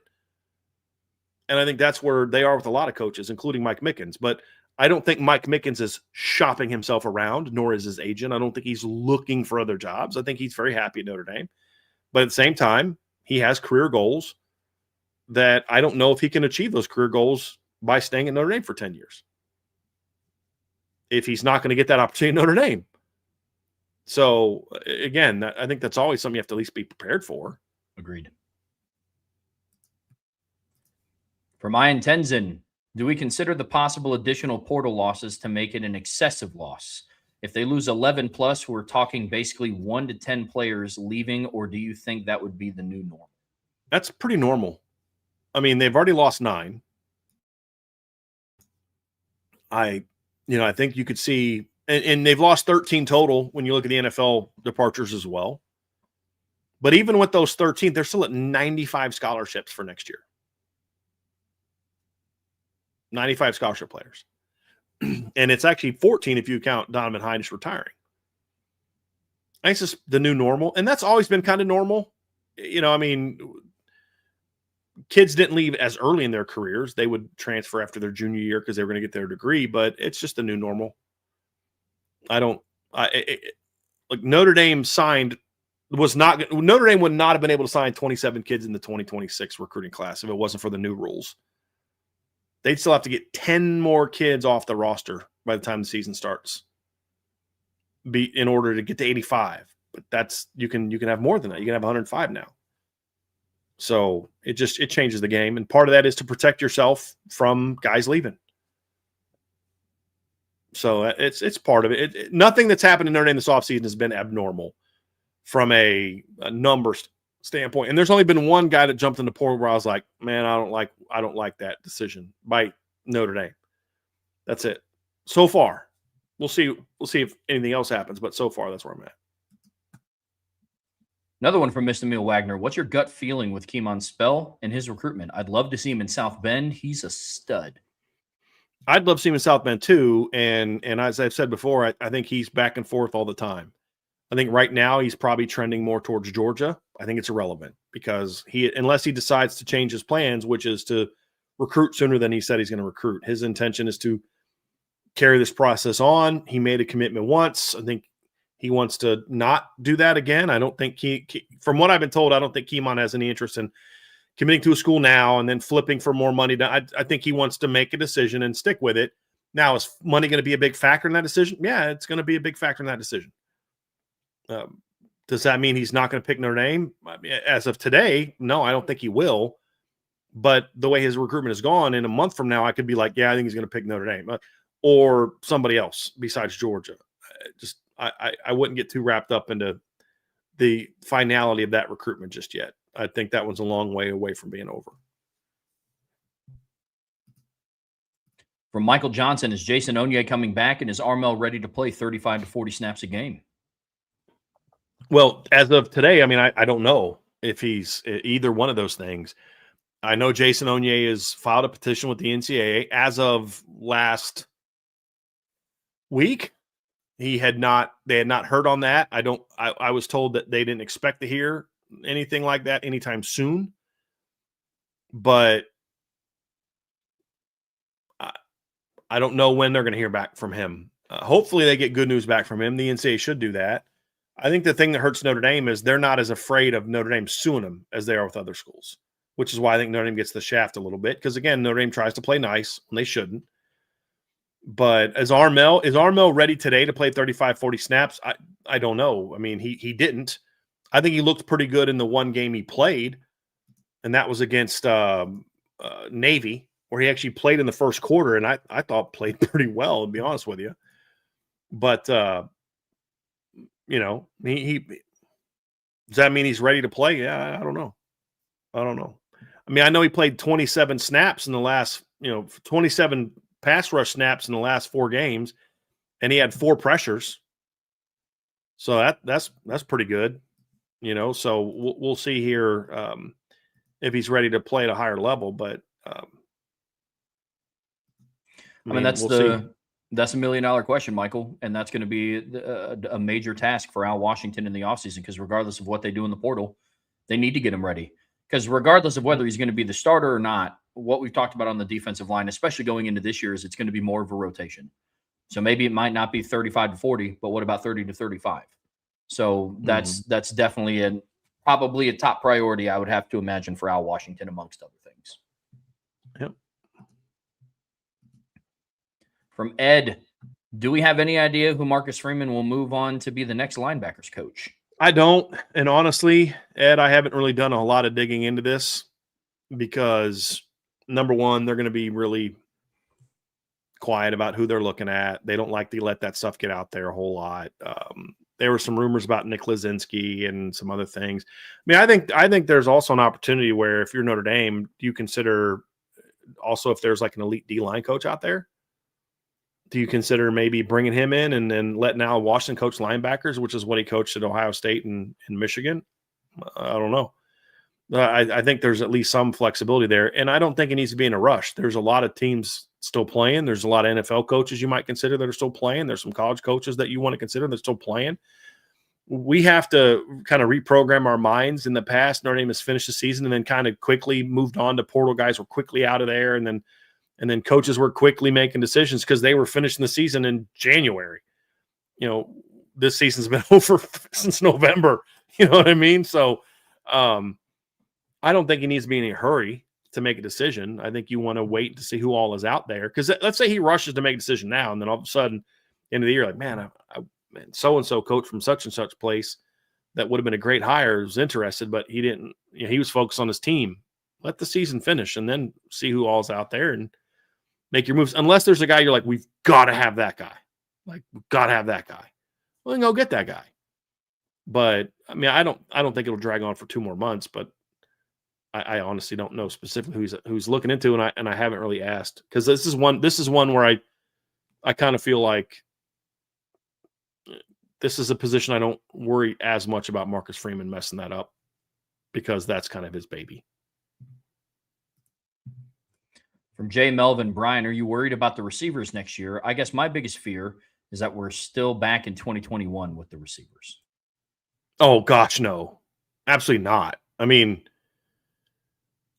And I think that's where they are with a lot of coaches, including Mike Mickens. But I don't think Mike Mickens is shopping himself around, nor is his agent. I don't think he's looking for other jobs. I think he's very happy at Notre Dame. But at the same time, he has career goals that I don't know if he can achieve those career goals by staying at Notre Dame for 10 years. If he's not going to get that opportunity at Notre Dame. So, again, I think that's always something you have to at least be prepared for. Agreed. For Mayan Tenzin, do we consider the possible additional portal losses to make it an excessive loss? If they lose 11 plus, we're talking basically 1 to 10 players leaving, or do you think that would be the new norm? That's pretty normal. They've already lost 9. I think you could see, and they've lost 13 total when you look at the NFL departures as well. But even with those 13, they're still at 95 scholarships for next year. 95 scholarship players. And it's actually 14 if you count Donovan Hinish retiring. I think it's just the new normal. And that's always been kind of normal. Kids didn't leave as early in their careers. They would transfer after their junior year because they were going to get their degree, but it's just the new normal. Notre Dame Notre Dame would not have been able to sign 27 kids in the 2026 recruiting class if it wasn't for the new rules. They'd still have to get 10 more kids off the roster by the time the season starts in order to get to 85. But that's, you can have more than that. You can have 105 now. So it changes the game. And part of that is to protect yourself from guys leaving. So it's part of it. Nothing that's happened in Notre Dame this offseason has been abnormal from a numbers standpoint. And there's only been one guy that jumped in the portal where I was like, man, I don't like that decision by Notre Dame. That's it. So far. We'll see if anything else happens, but so far that's where I'm at. Another one from Mr. Emil Wagner. What's your gut feeling with Keemon Spell and his recruitment? I'd love to see him in South Bend. He's a stud. I'd love to see him in South Bend too. And as I've said before, I think he's back and forth all the time. I think right now he's probably trending more towards Georgia. I think it's irrelevant because unless he decides to change his plans, which is to recruit sooner than he said he's going to recruit. His intention is to carry this process on. He made a commitment once. I think he wants to not do that again. I don't think from what I've been told, I don't think Keemon has any interest in committing to a school now and then flipping for more money. I think he wants to make a decision and stick with it. Now, is money going to be a big factor in that decision? Yeah, it's going to be a big factor in that decision. Does that mean he's not going to pick Notre Dame? As of today, no, I don't think he will. But the way his recruitment has gone, in a month from now, I could be like, yeah, I think he's going to pick Notre Dame or somebody else besides Georgia. I wouldn't get too wrapped up into the finality of that recruitment just yet. I think that one's a long way away from being over. From Michael Johnson, is Jason Onye coming back and is Armel ready to play 35 to 40 snaps a game? Well, as of today, I don't know if he's either one of those things. I know Jason Onye has filed a petition with the NCAA as of last week. They had not heard on that. I was told that they didn't expect to hear anything like that anytime soon. But I don't know when they're going to hear back from him. Hopefully they get good news back from him. The NCAA should do that. I think the thing that hurts Notre Dame is they're not as afraid of Notre Dame suing them as they are with other schools, which is why I think Notre Dame gets the shaft a little bit. Because, again, Notre Dame tries to play nice when they shouldn't. But is Armel ready today to play 35, 40 snaps? I don't know. I mean, he didn't. I think he looked pretty good in the one game he played, and that was against Navy, where he actually played in the first quarter, and I thought played pretty well, to be honest with you. But, he does that mean he's ready to play? Yeah, I don't know. I mean, I know he played 27 snaps in the last, 27 pass rush snaps in the last 4 games, and he had 4 pressures. So that's pretty good, So we'll see here if he's ready to play at a higher level. But I mean that's a $1 million question, Michael, and that's going to be a major task for Al Washington in the offseason, because regardless of what they do in the portal, they need to get him ready. Because regardless of whether he's going to be the starter or not, what we've talked about on the defensive line, especially going into this year, is it's going to be more of a rotation. So maybe it might not be 35 to 40, but what about 30 to 35? So that's definitely probably a top priority, I would have to imagine, for Al Washington, amongst other things. Yep. From Ed, do we have any idea who Marcus Freeman will move on to be the next linebackers coach? I don't. And honestly, Ed, I haven't really done a lot of digging into this because, number one, they're going to be really quiet about who they're looking at. They don't like to let that stuff get out there a whole lot. There were some rumors about Nick Lazinski and some other things. I mean, I think there's also an opportunity where if you're Notre Dame, do you consider also if there's like an elite D-line coach out there? Do you consider maybe bringing him in and then letting Al Washington coach linebackers, which is what he coached at Ohio State and Michigan? I don't know. I think there's at least some flexibility there, and I don't think it needs to be in a rush. There's a lot of teams still playing. There's a lot of NFL coaches you might consider that are still playing. There's some college coaches that you want to consider that are still playing. We have to kind of reprogram our minds. In the past, Notre Dame has finished the season and then kind of quickly moved on to portal guys were quickly out of there, and then coaches were quickly making decisions because they were finishing the season in January. This season's been over since November. You know what I mean? So I don't think he needs to be in a hurry to make a decision. I think you want to wait to see who all is out there. Because let's say he rushes to make a decision now, and then all of a sudden, end of the year, like, man, so-and-so coach from such and such place that would have been a great hire was interested, but he didn't. He was focused on his team. Let the season finish and then see who all's out there and make your moves. Unless there's a guy you're like, we've got to have that guy. Like, we've got to have that guy. Well, then go get that guy. But I mean, I don't think it'll drag on for 2 more months. But I honestly don't know specifically who's looking into, and I haven't really asked, because this is one where I kind of feel like this is a position I don't worry as much about Marcus Freeman messing that up, because that's kind of his baby. From Jay Melvin, Brian, are you worried about the receivers next year? I guess my biggest fear is that we're still back in 2021 with the receivers. Oh, gosh, no. Absolutely not. I mean,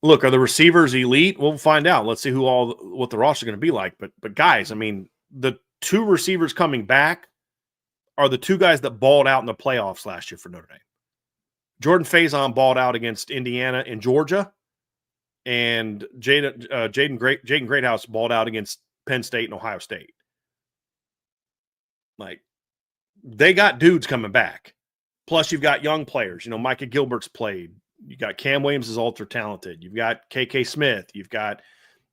look, are the receivers elite? We'll find out. Let's see what the roster is going to be like. But guys, I mean, the 2 receivers coming back are the 2 guys that balled out in the playoffs last year for Notre Dame. Jordan Faison balled out against Indiana and Georgia, and Jaden Greathouse balled out against Penn State and Ohio State. Like, they got dudes coming back. Plus, you've got young players. Micah Gilbert's played. You got Cam Williams is ultra talented. You've got KK Smith. You've got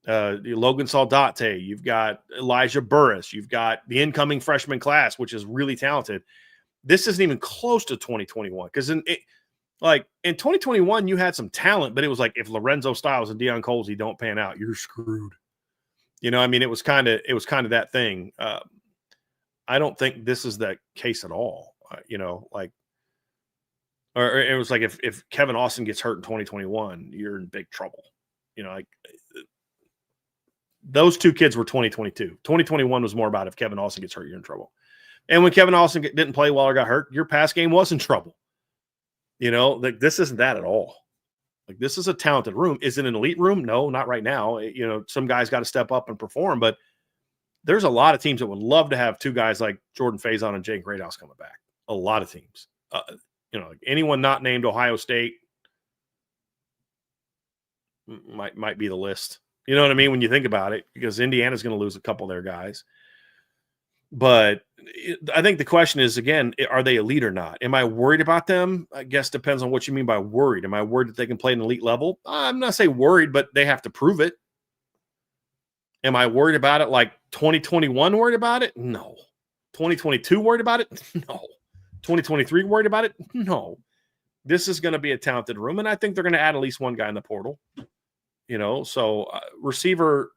Logan Saldate. You've got Elijah Burris. You've got the incoming freshman class, which is really talented. This isn't even close to 2021, because in 2021 you had some talent, but it was like if Lorenzo Styles and Deion Colsey don't pan out, you're screwed. I mean, it was kind of that thing. I don't think this is that case at all. Or it was like if Kevin Austin gets hurt in 2021, you're in big trouble. like those two kids were 2022. 2021 was more about if Kevin Austin gets hurt, you're in trouble. And when Kevin Austin didn't play well or got hurt, your pass game was in trouble. Like this isn't that at all. Like this is a talented room. Is it an elite room? No, not right now. Some guys got to step up and perform, but there's a lot of teams that would love to have two guys like Jordan Faison and Jake Greathouse coming back. A lot of teams. Like anyone not named Ohio State might be the list. You know what I mean? When you think about it, because Indiana's going to lose a couple of their guys. But I think the question is, again, are they elite or not? Am I worried about them? I guess depends on what you mean by worried. Am I worried that they can play an elite level? I'm not saying worried, but they have to prove it. Am I worried about it like 2021 worried about it? No. 2022 worried about it? No. 2023 worried about it? No. This is going to be a talented room, and I think they're going to add at least one guy in the portal. So receiver,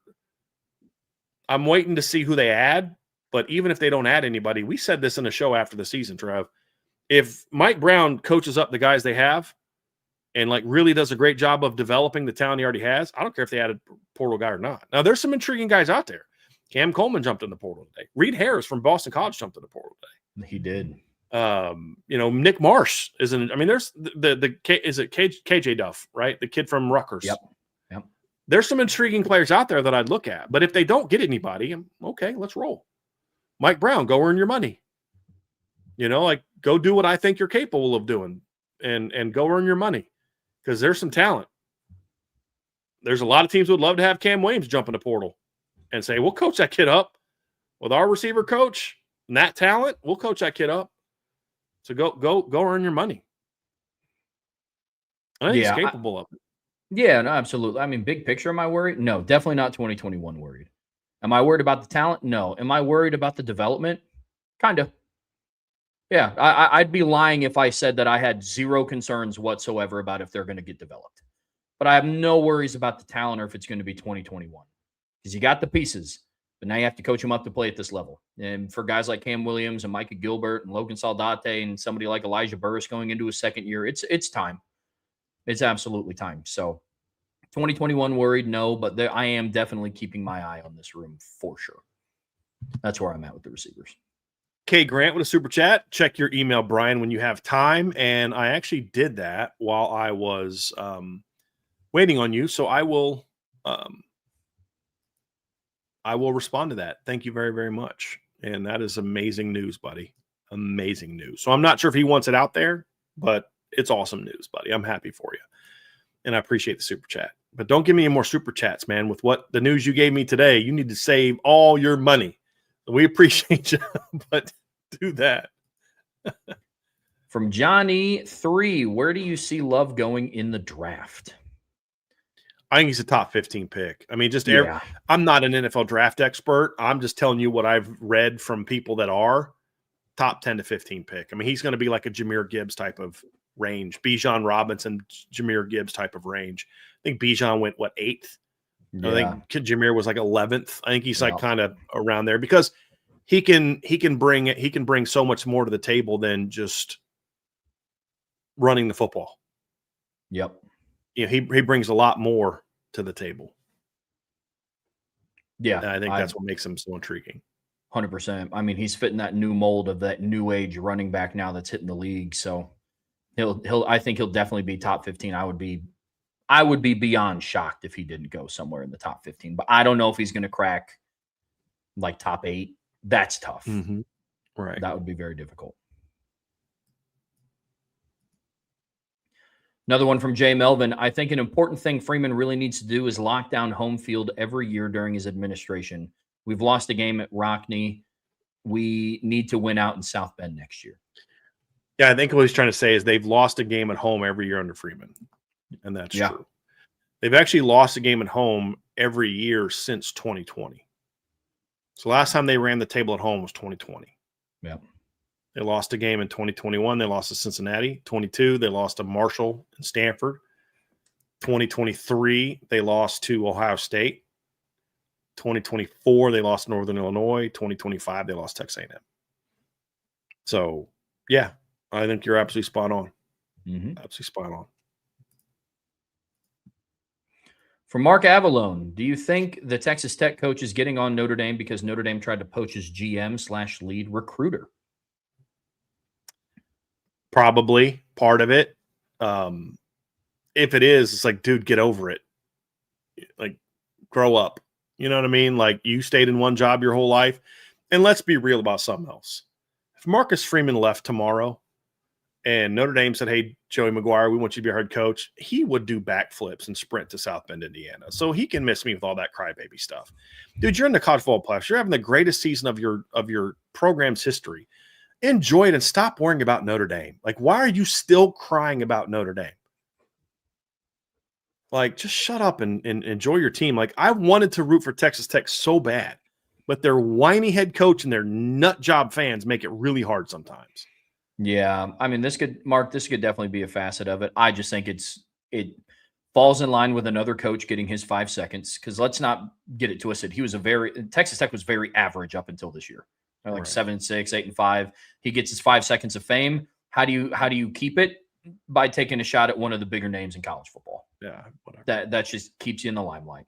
I'm waiting to see who they add, but even if they don't add anybody, we said this in a show after the season, Trev, if Mike Brown coaches up the guys they have and like really does a great job of developing the talent he already has, I don't care if they added a portal guy or not. Now, there's some intriguing guys out there. Cam Coleman jumped in the portal today. Reed Harris from Boston College jumped in the portal today. He did. Nick Marsh isn't. I mean, there's is it KJ Duff, right? The kid from Rutgers. Yep. There's some intriguing players out there that I'd look at, but if they don't get anybody, I'm okay. Let's roll. Mike Brown, go earn your money. Go do what I think you're capable of doing, and go earn your money, because there's some talent. There's a lot of teams who would love to have Cam Williams jump in the portal and say, we'll coach that kid up with our receiver coach and that talent. We'll coach that kid up. So go earn your money. I think he's capable of it. Yeah, no, absolutely. I mean, big picture, am I worried? No, definitely not 2021 worried. Am I worried about the talent? No. Am I worried about the development? Kind of. Yeah, I'd be lying if I said that I had zero concerns whatsoever about if they're going to get developed. But I have no worries about the talent or if it's going to be 2021. Because you got the pieces, but now you have to coach them up to play at this level. And for guys like Cam Williams and Micah Gilbert and Logan Saldate and somebody like Elijah Burris going into his second year, it's time. It's absolutely time. So 2021 worried, no, but I am definitely keeping my eye on this room for sure. That's where I'm at with the receivers. K. Grant with a super chat. Check your email, Brian, when you have time. And I actually did that while I was waiting on you. So I will respond to that. Thank you very, very much. And that is amazing news, buddy. Amazing news. So I'm not sure if he wants it out there, but it's awesome news, buddy. I'm happy for you. And I appreciate the super chat. But don't give me any more super chats, man. With what the news you gave me today, you need to save all your money. We appreciate you, but do that. From Johnny 3, where do you see Love going in the draft? I think he's a top 15 pick. I mean, I'm not an NFL draft expert. I'm just telling you what I've read from people that are top 10 to 15 pick. I mean, he's going to be like a Jahmyr Gibbs type of range, Bijan Robinson, Jahmyr Gibbs type of range. I think Bijan went 8th. Yeah. I think Jahmyr was like 11th. I think he's like kind of around there because he can bring so much more to the table than just running the football. Yep. He brings a lot more to the table. Yeah. And I think that's what makes him so intriguing. 100%. I mean, he's fitting that new mold of that new age running back now that's hitting the league. So I think he'll definitely be top 15. I would be beyond shocked if he didn't go somewhere in the top 15, but I don't know if he's going to crack like top 8. That's tough. Mm-hmm. Right. That would be very difficult. Another one from Jay Melvin. I think an important thing Freeman really needs to do is lock down home field every year during his administration. We've lost a game at Rockney. We need to win out in South Bend next year. Yeah, I think what he's trying to say is they've lost a game at home every year under Freeman. And that's true. They've actually lost a game at home every year since 2020. So last time they ran the table at home was 2020. Yeah. They lost a game in 2021. They lost to Cincinnati. 22, they lost to Marshall and Stanford. 2023, they lost to Ohio State. 2024, they lost Northern Illinois. 2025, they lost Texas A&M. So, yeah, I think you're absolutely spot on. Mm-hmm. Absolutely spot on. From Mark Avalone, do you think the Texas Tech coach is getting on Notre Dame because Notre Dame tried to poach his GM/lead recruiter? Probably part of it. If it is, it's like, dude, get over it. Like, grow up. You know what I mean? Like, you stayed in one job your whole life. And let's be real about something else. If Marcus Freeman left tomorrow and Notre Dame said, hey, Joey McGuire, we want you to be our head coach, he would do backflips and sprint to South Bend, Indiana. So he can miss me with all that crybaby stuff. Dude, you're in the college football playoffs. You're having the greatest season of your program's history. Enjoy it and stop worrying about Notre Dame. Like, why are you still crying about Notre Dame? Like, just shut up and enjoy your team. Like, I wanted to root for Texas Tech so bad, but their whiny head coach and their nut job fans make it really hard sometimes. Yeah, I mean, this could definitely be a facet of it. I just think it falls in line with another coach getting his 5 seconds, because let's not get it twisted. Texas Tech was very average up until this year. They're like 7-6, 8-5. He gets his 5 seconds of fame. How do you keep it? By taking a shot at one of the bigger names in college football. Yeah, whatever. That just keeps you in the limelight.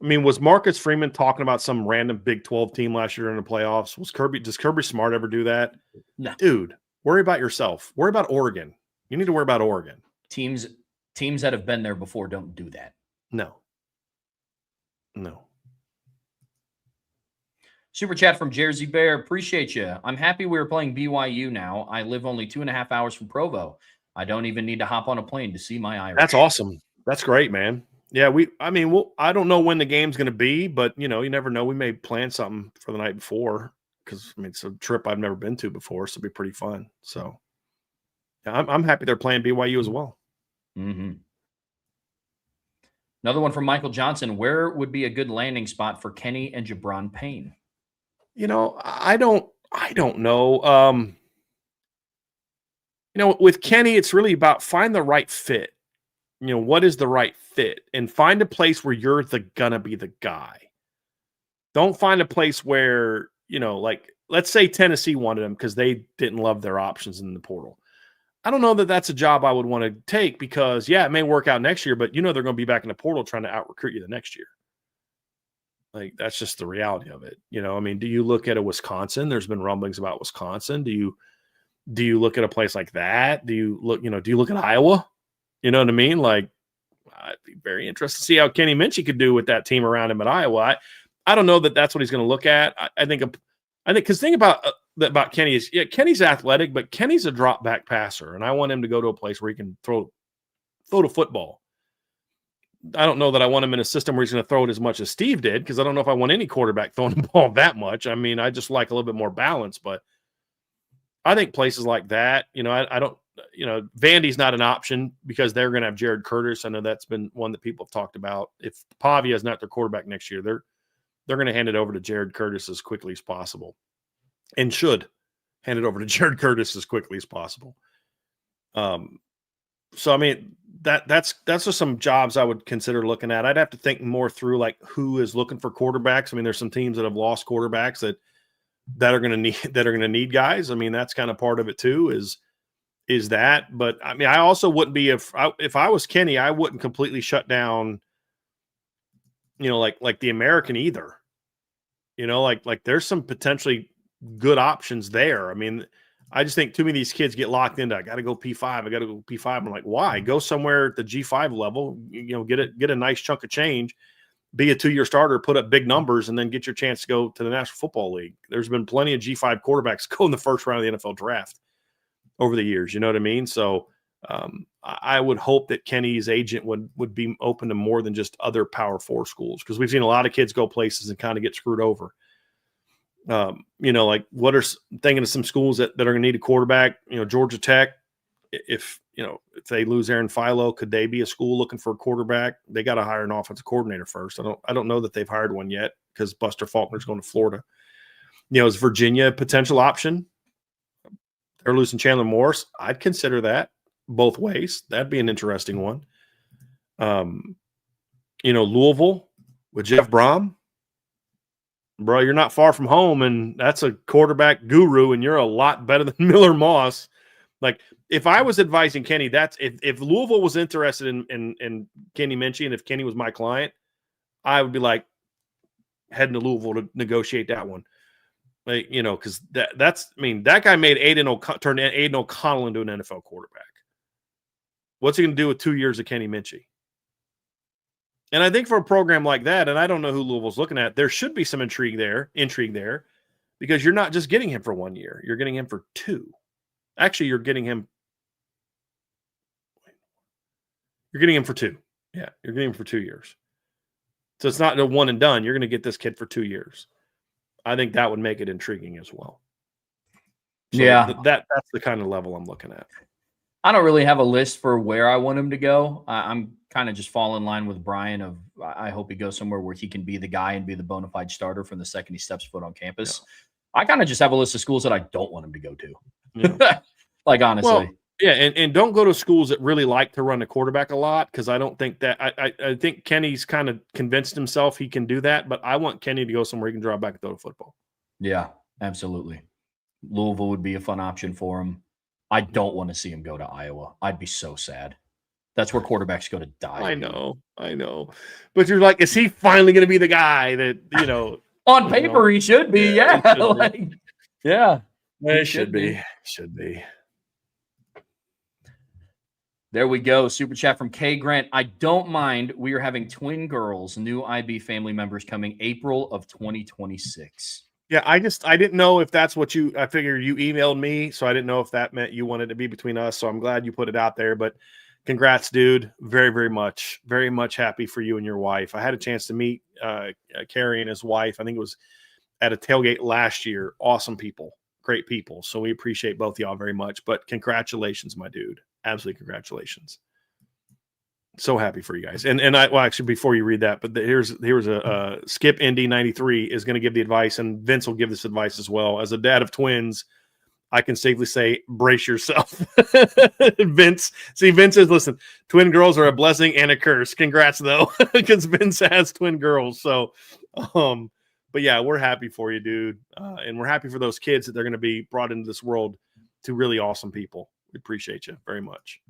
I mean, was Marcus Freeman talking about some random Big 12 team last year in the playoffs? Does Kirby Smart ever do that? No. Dude, worry about yourself. Worry about Oregon. You need to worry about Oregon. Teams that have been there before don't do that. No. Super chat from Jersey Bear. Appreciate you. I'm happy we are playing BYU now. I live only 2.5 hours from Provo. I don't even need to hop on a plane to see my Irish. That's awesome. That's great, man. Yeah, I don't know when the game's going to be, but, you never know. We may plan something for the night before, because, it's a trip I've never been to before, so it'll be pretty fun. So, yeah, I'm happy they're playing BYU as well. Mm-hmm. Another one from Michael Johnson. Where would be a good landing spot for Kenny and Jabron Payne? I don't know. With Kenny, it's really about find the right fit. What is the right fit? And find a place where you're gonna be the guy. Don't find a place where, like, let's say Tennessee wanted him because they didn't love their options in the portal. I don't know that that's a job I would want to take, because, yeah, it may work out next year, but they're going to be back in the portal trying to out-recruit you the next year. Like, that's just the reality of it. Do you look at a Wisconsin? There's been rumblings about Wisconsin. Do you look at a place like that? Do you look at Iowa? You know what I mean? Like, I'd be very interested to see how Kenny Minchie could do with that team around him at Iowa. I don't know that that's what he's going to look at. I think because the thing about Kenny is, yeah, Kenny's athletic, but Kenny's a drop back passer, and I want him to go to a place where he can throw the football. I don't know that I want him in a system where he's going to throw it as much as Steve did, because I don't know if I want any quarterback throwing the ball that much. I just like a little bit more balance, but I think places like that, I don't, Vandy's not an option because they're going to have Jared Curtis. I know that's been one that people have talked about. If Pavia is not their quarterback next year, they're going to hand it over to Jared Curtis as quickly as possible, and should hand it over to Jared Curtis as quickly as possible. So, that's just some jobs I would consider looking at. I'd have to think more through, like, who is looking for quarterbacks. There's some teams that have lost quarterbacks that are going to need guys. That's kind of part of it too, is that. But I also wouldn't be, if I was Kenny, I wouldn't completely shut down, like the American either. Like there's some potentially good options there. I just think too many of these kids get locked into, I got to go P5. I'm like, why? Go somewhere at the G5 level, get a nice chunk of change, be a 2-year starter, put up big numbers, and then get your chance to go to the National Football League. There's been plenty of G5 quarterbacks go in the first round of the NFL draft over the years. You know what I mean? So I would hope that Kenny's agent would be open to more than just other Power 4 schools, because we've seen a lot of kids go places and kind of get screwed over. Like thinking of some schools that are going to need a quarterback, Georgia Tech, if they lose Aaron Philo, could they be a school looking for a quarterback? They got to hire an offensive coordinator first. I don't know that they've hired one yet, because Buster Faulkner's going to Florida. Is Virginia a potential option? They're losing Chandler Morris. I'd consider that both ways. That'd be an interesting one. Louisville with Jeff Brom. Bro, you're not far from home, and that's a quarterback guru, and you're a lot better than Miller Moss. Like if I was advising Kenny, that's if Louisville was interested in Kenny Minchie, and if Kenny was my client, I would be like heading to Louisville to negotiate that one. Like, because that's that guy made turned Aiden O'Connell into an NFL quarterback. What's he going to do with 2 years of Kenny Minchie? And I think for a program like that, and I don't know who Louisville's looking at, there should be some intrigue there, because you're not just getting him for 1 year. You're getting him for 2. Actually, you're getting him for 2. Yeah, you're getting him for 2 years. So it's not a one and done. You're going to get this kid for 2 years. I think that would make it intriguing as well. So that's the kind of level I'm looking at. I don't really have a list for where I want him to go. I'm kind of just fall in line with Brian of I hope he goes somewhere where he can be the guy and be the bona fide starter from the second he steps foot on campus. Yeah. I kind of just have a list of schools that I don't want him to go to. Yeah. Like, honestly. Well, yeah, and don't go to schools that really like to run the quarterback a lot, because I don't think that I think Kenny's kind of convinced himself he can do that, but I want Kenny to go somewhere he can draw back and throw the football. Yeah, absolutely. Louisville would be a fun option for him. I don't want to see him go to Iowa. I'd be so sad. That's where quarterbacks go to die. I know. But you're like, is he finally going to be the guy that, on paper, he should be. Yeah. It should be. Should be. There we go. Super chat from K Grant. I don't mind. We are having twin girls, new IB family members coming April of 2026. Yeah, I didn't know if that's what I figured you emailed me, so I didn't know if that meant you wanted to be between us. So I'm glad you put it out there. But congrats, dude. Very, very much happy for you and your wife. I had a chance to meet Carrie and his wife. I think it was at a tailgate last year. Awesome people, great people. So we appreciate both of y'all very much. But congratulations, my dude. Absolutely congratulations. So happy for you guys. And actually, before you read that, but here's a Skip Indy 93 is going to give the advice, and Vince will give this advice as well. As a dad of twins, I can safely say, brace yourself. Vince says, listen, twin girls are a blessing and a curse. Congrats though, because Vince has twin girls. So, but yeah, we're happy for you, dude. And we're happy for those kids that they're going to be brought into this world to really awesome people. We appreciate you very much.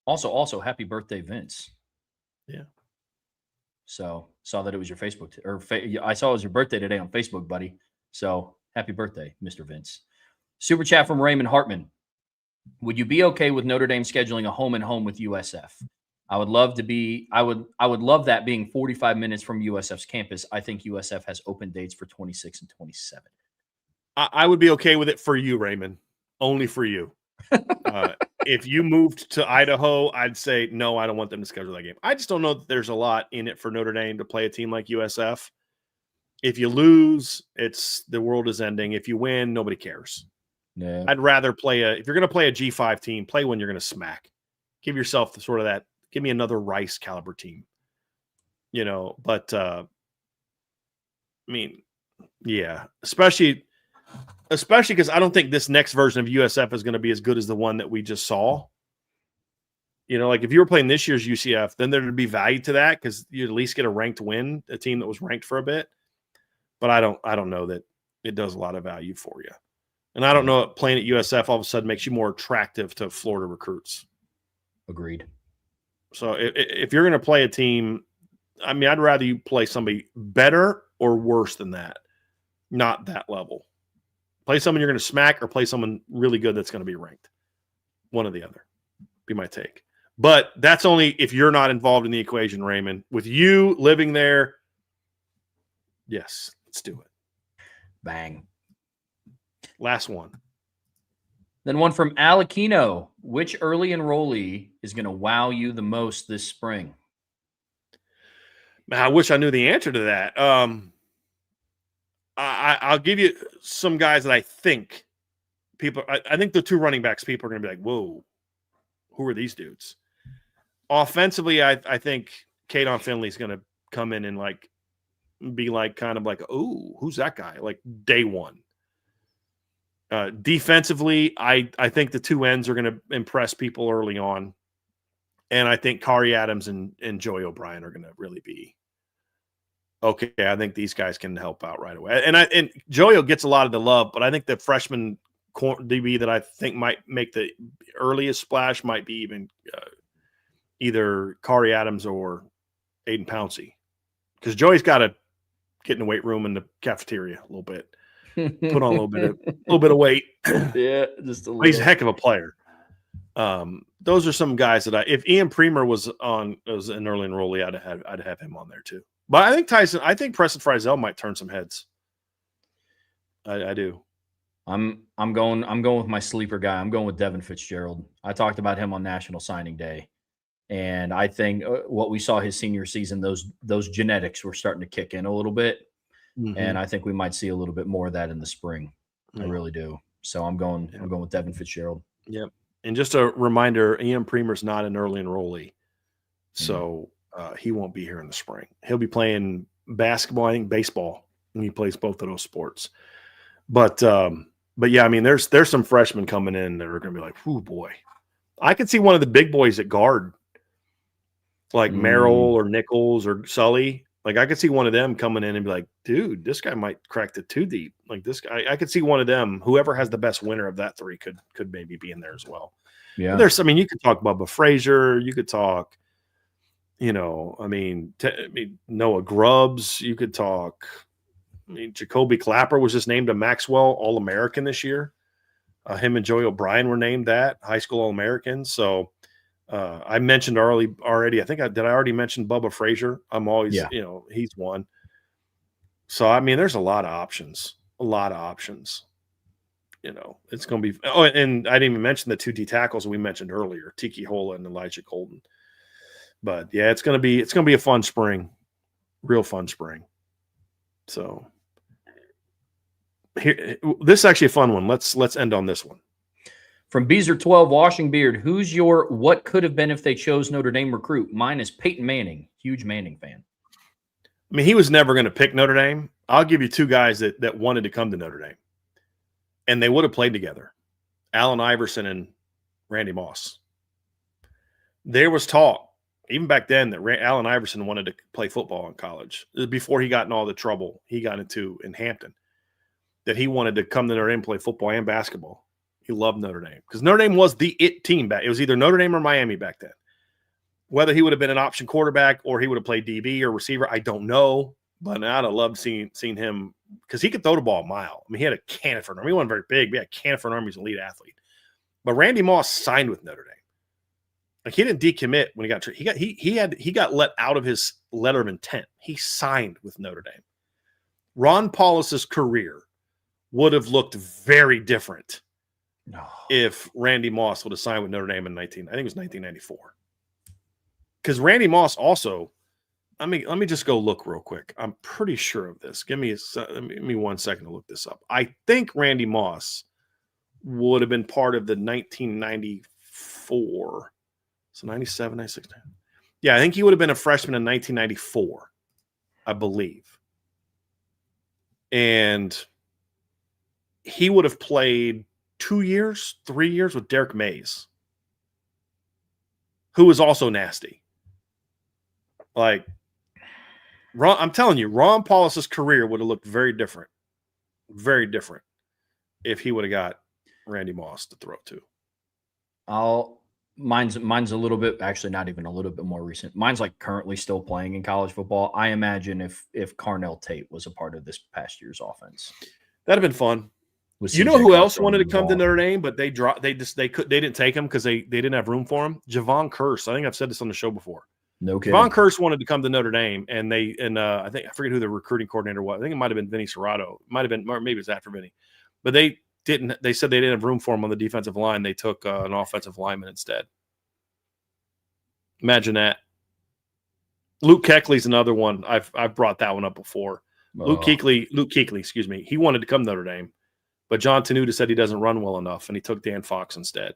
Also, happy birthday, Vince. Yeah. So saw that it was your Facebook, I saw it was your birthday today on Facebook, buddy. So happy birthday, Mr. Vince. Super chat from Raymond Hartman. Would you be okay with Notre Dame scheduling a home and home with USF? I would love that being 45 minutes from USF's campus. I think USF has open dates for 26 and 27. I would be okay with it for you, Raymond. Only for you. If you moved to Idaho, I'd say, no, I don't want them to schedule that game. I just don't know that there's a lot in it for Notre Dame to play a team like USF. If you lose, the world is ending. If you win, nobody cares. Yeah. I'd rather if you're going to play a G5 team, play when you're going to smack. Give yourself the sort of that, give me another Rice caliber team. But yeah, especially because I don't think this next version of USF is going to be as good as the one that we just saw. Like if you were playing this year's UCF, then there'd be value to that because you'd at least get a ranked win, a team that was ranked for a bit. But I don't know that it does a lot of value for you. And I don't know if playing at USF all of a sudden makes you more attractive to Florida recruits. Agreed. So if you're going to play a team, I'd rather you play somebody better or worse than that, not that level. Play someone you're going to smack or play someone really good that's going to be ranked. One or the other. Be my take. But that's only if you're not involved in the equation, Raymond. With you living there, yes, let's do it. Bang. Last one. Then one from Alekino. Which early enrollee is going to wow you the most this spring? I wish I knew the answer to that. I'll give you some guys that I think I think the two running backs people are going to be like, whoa, who are these dudes? Offensively, I think Kadon Finley is going to come in and be kind of like, oh, who's that guy? Like day one. Defensively, I think the two ends are going to impress people early on. And I think Kari Adams and Joey O'Brien are going to really be okay. I think these guys can help out right away. And Joey gets a lot of the love, but I think the freshman DB that I think might make the earliest splash might be even either Kari Adams or Aiden Pouncey, because Joey's got to get in the weight room in the cafeteria a little bit, put on a little bit of weight. Yeah, just a little. He's a heck of a player. Those are some guys that if Ian Premer was an early enrollee, I'd have him on there too. But I think Preston Frizzell might turn some heads. I do. I'm going with my sleeper guy. I'm going with Devin Fitzgerald. I talked about him on National Signing Day, and I think what we saw his senior season, those genetics were starting to kick in a little bit, and I think we might see a little bit more of that in the spring. I really do. So I'm going with Devin Fitzgerald. Yep. And just a reminder, Ian Premer's not an early enrollee, so he won't be here in the spring. He'll be playing basketball, I think baseball, when he plays both of those sports. But yeah, I mean, there's some freshmen coming in that are going to be like, "Ooh, boy!" I could see one of the big boys at guard, like Merrill or Nichols or Sully. Like, I could see one of them coming in and be like, "Dude, this guy might crack the 2 deep." Like this guy, I could see one of them. Whoever has the best winner of that 3 could maybe be in there as well. Yeah, but I mean, you could talk Bubba Frazier. You could talk, Noah Grubbs. You could talk. I mean, Jacoby Clapper was just named a Maxwell All-American this year. Him and Joey O'Brien were named that high school All-Americans. So I mentioned already. I think did I already mention Bubba Frazier? I'm always, he's one. So I mean, there's a lot of options. It's going to be. Oh, and I didn't even mention the 2 D tackles we mentioned earlier, Tiki Hola and Elijah Colton. But yeah, it's going to be a fun spring, real fun spring. So. Here, this is actually a fun one. Let's end on this one. From Beezer 12, Washing Beard, who's your what could have been if they chose Notre Dame recruit? Mine is Peyton Manning, huge Manning fan. I mean, he was never going to pick Notre Dame. I'll give you 2 guys that wanted to come to Notre Dame, and they would have played together: Allen Iverson and Randy Moss. There was talk, even back then, that Allen Iverson wanted to play football in college before he got in all the trouble he got into in Hampton. That he wanted to come to Notre Dame and play football and basketball. He loved Notre Dame because Notre Dame was the it team back. It was either Notre Dame or Miami back then. Whether he would have been an option quarterback or he would have played DB or receiver, I don't know. But I'd have loved seeing him because he could throw the ball a mile. I mean, he had a cannon for an arm. He wasn't very big, but he had a cannon for an arm. He's an elite athlete. But Randy Moss signed with Notre Dame. Like, he didn't decommit when he got he got let out of his letter of intent. He signed with Notre Dame. Ron Paulus's career would have looked very different if Randy Moss would have signed with Notre Dame in I think it was 1994. Because Randy Moss also, let me just go look real quick. I'm pretty sure of this. Give me 1 second to look this up. I think Randy Moss would have been part of the 1994. So 97, 96. Yeah, I think he would have been a freshman in 1994, I believe. And he would have played 3 years with Derek Mays, who was also nasty. Like, I'm telling you, Ron Paulus's career would have looked very different if he would have got Randy Moss to throw to. Mine's a little bit, actually not even a little bit more recent. Mine's like currently still playing in college football. I imagine if Carnell Tate was a part of this past year's offense, that'd have been fun. You know who else wanted to come to Notre Dame, but they didn't take him because they didn't have room for him? Javon Curse. I think I've said this on the show before. No kidding. Javon Curse wanted to come to Notre Dame, and I forget who the recruiting coordinator was. I think it might have been Vinny Serrato. It might have been, or maybe it was after Vinny. But they didn't. They said they didn't have room for him on the defensive line. They took an offensive lineman instead. Imagine that. Luke Kuechly's another one. I've brought that one up before. Luke Kuechly, excuse me. He wanted to come to Notre Dame. But John Tenuta said he doesn't run well enough, and he took Dan Fox instead.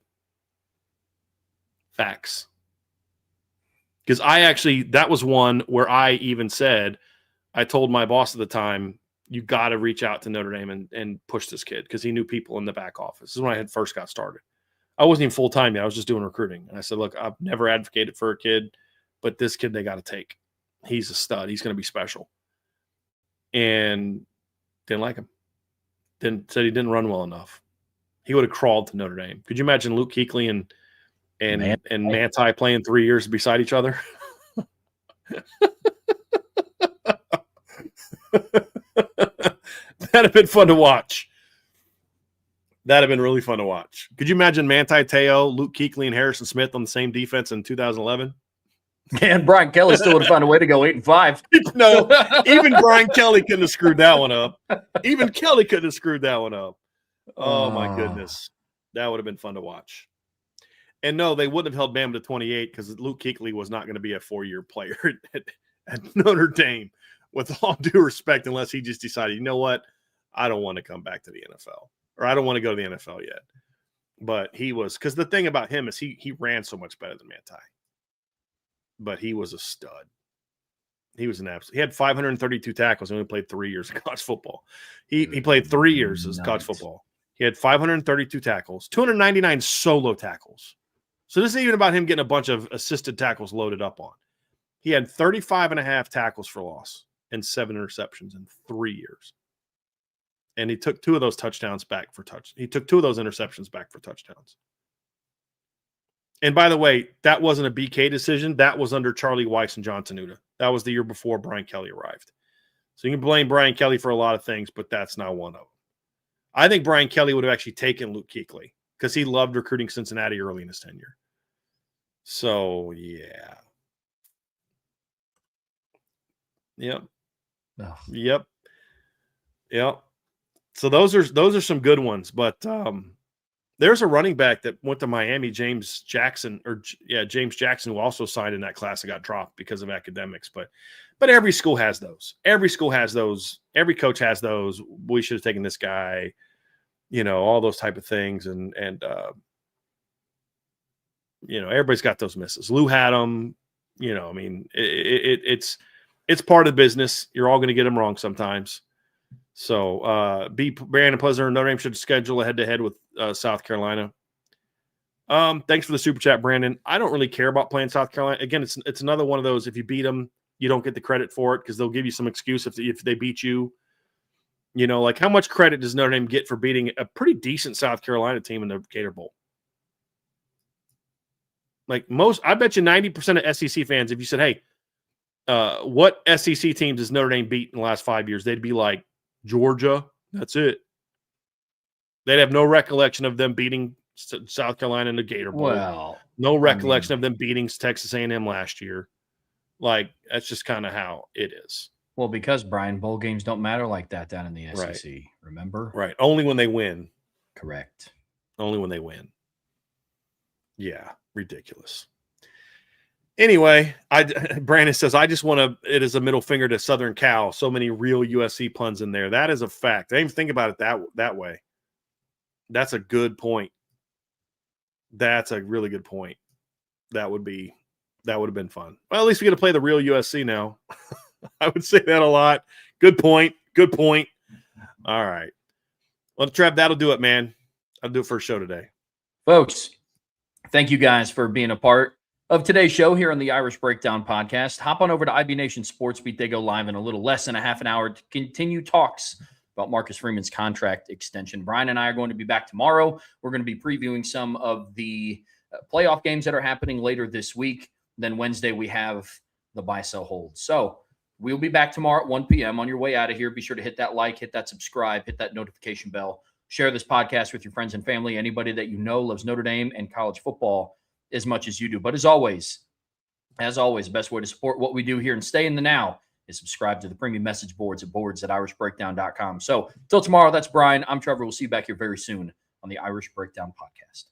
Facts. Because that was one where I even said, I told my boss at the time, you got to reach out to Notre Dame and push this kid because he knew people in the back office. This is when I had first got started. I wasn't even full-time yet. I was just doing recruiting. And I said, look, I've never advocated for a kid, but this kid they got to take. He's a stud. He's going to be special. And didn't like him. Said he didn't run well enough. He would have crawled to Notre Dame. Could you imagine Luke Kuechly and Manti playing 3 years beside each other? That'd have been fun to watch. That'd have been really fun to watch. Could you imagine Manti Te'o, Luke Kuechly, and Harrison Smith on the same defense in 2011? And Brian Kelly still would have found a way to go 8-5. No, even Brian Kelly couldn't have screwed that one up. Even Kelly couldn't have screwed that one up. Oh, my goodness. That would have been fun to watch. And no, they wouldn't have held Bama to 28 because Luke Kuechly was not going to be a 4-year player at Notre Dame, with all due respect, unless he just decided, you know what, I don't want to come back to the NFL, or I don't want to go to the NFL yet. But he was, because the thing about him is he ran so much better than Manti. But he was a stud. He was an absolute. He had 532 tackles. He only played 3 years of college football. He played 3 years as college football. He had 532 tackles, 299 solo tackles. So this isn't even about him getting a bunch of assisted tackles loaded up on. He had 35 and a half tackles for loss and 7 interceptions in 3 years. And he took 2 of those touchdowns back for touch. He took 2 of those interceptions back for touchdowns. And by the way, that wasn't a BK decision. That was under Charlie Weiss and John Tenuta. That was the year before Brian Kelly arrived. So you can blame Brian Kelly for a lot of things, but that's not one of them. I think Brian Kelly would have actually taken Luke Kuechly because he loved recruiting Cincinnati early in his tenure. So, yeah. Yep. Oh. Yep. So those are some good ones, but there's a running back that went to Miami, James Jackson, who also signed in that class and got dropped because of academics. But every school has those. Every school has those. Every coach has those. We should have taken this guy, all those type of things. And everybody's got those misses. Lou had them. It's part of the business. You're all going to get them wrong sometimes. So, Brandon Pleasant, Notre Dame should schedule a head-to-head with South Carolina. Thanks for the super chat, Brandon. I don't really care about playing South Carolina. Again, it's another one of those. If you beat them, you don't get the credit for it because they'll give you some excuse if they beat you. Like how much credit does Notre Dame get for beating a pretty decent South Carolina team in the Gator Bowl? Like I bet you 90% of SEC fans, if you said, hey, what SEC teams does Notre Dame beat in the last 5 years? They'd be like, Georgia, that's it. They'd have no recollection of them beating South Carolina in the Gator Bowl. Well, no recollection of them beating Texas A&M last year. Like, that's just kind of how it is. Well, because, Brian, bowl games don't matter like that down in the SEC, right. Remember? Right. Only when they win. Correct. Only when they win. Yeah, ridiculous. Anyway, Brandon says, I just want it as a middle finger to Southern Cal. So many real USC puns in there. That is a fact. I didn't even think about it that way. That's a good point. That's a really good point. That would have been fun. Well, at least we get to play the real USC now. I would say that a lot. Good point. All right. Well, Trev, that'll do it, man. I'll do it for a show today. Folks, thank you guys for being a part of today's show here on the Irish Breakdown podcast. Hop on over to IB Nation Sports Beat. They go live in a little less than a half an hour to continue talks about Marcus Freeman's contract extension. Brian and I are going to be back tomorrow. We're going to be previewing some of the playoff games that are happening later this week. Then Wednesday, we have the buy-sell hold. So we'll be back tomorrow at 1 p.m. On your way out of here, be sure to hit that like, hit that subscribe, hit that notification bell. Share this podcast with your friends and family, anybody that you know loves Notre Dame and college football as much as you do. But as always, the best way to support what we do here and stay in the now is subscribe to the premium message boards at boards.irishbreakdown.com. So until tomorrow, that's Brian. I'm Trevor. We'll see you back here very soon on the Irish Breakdown podcast.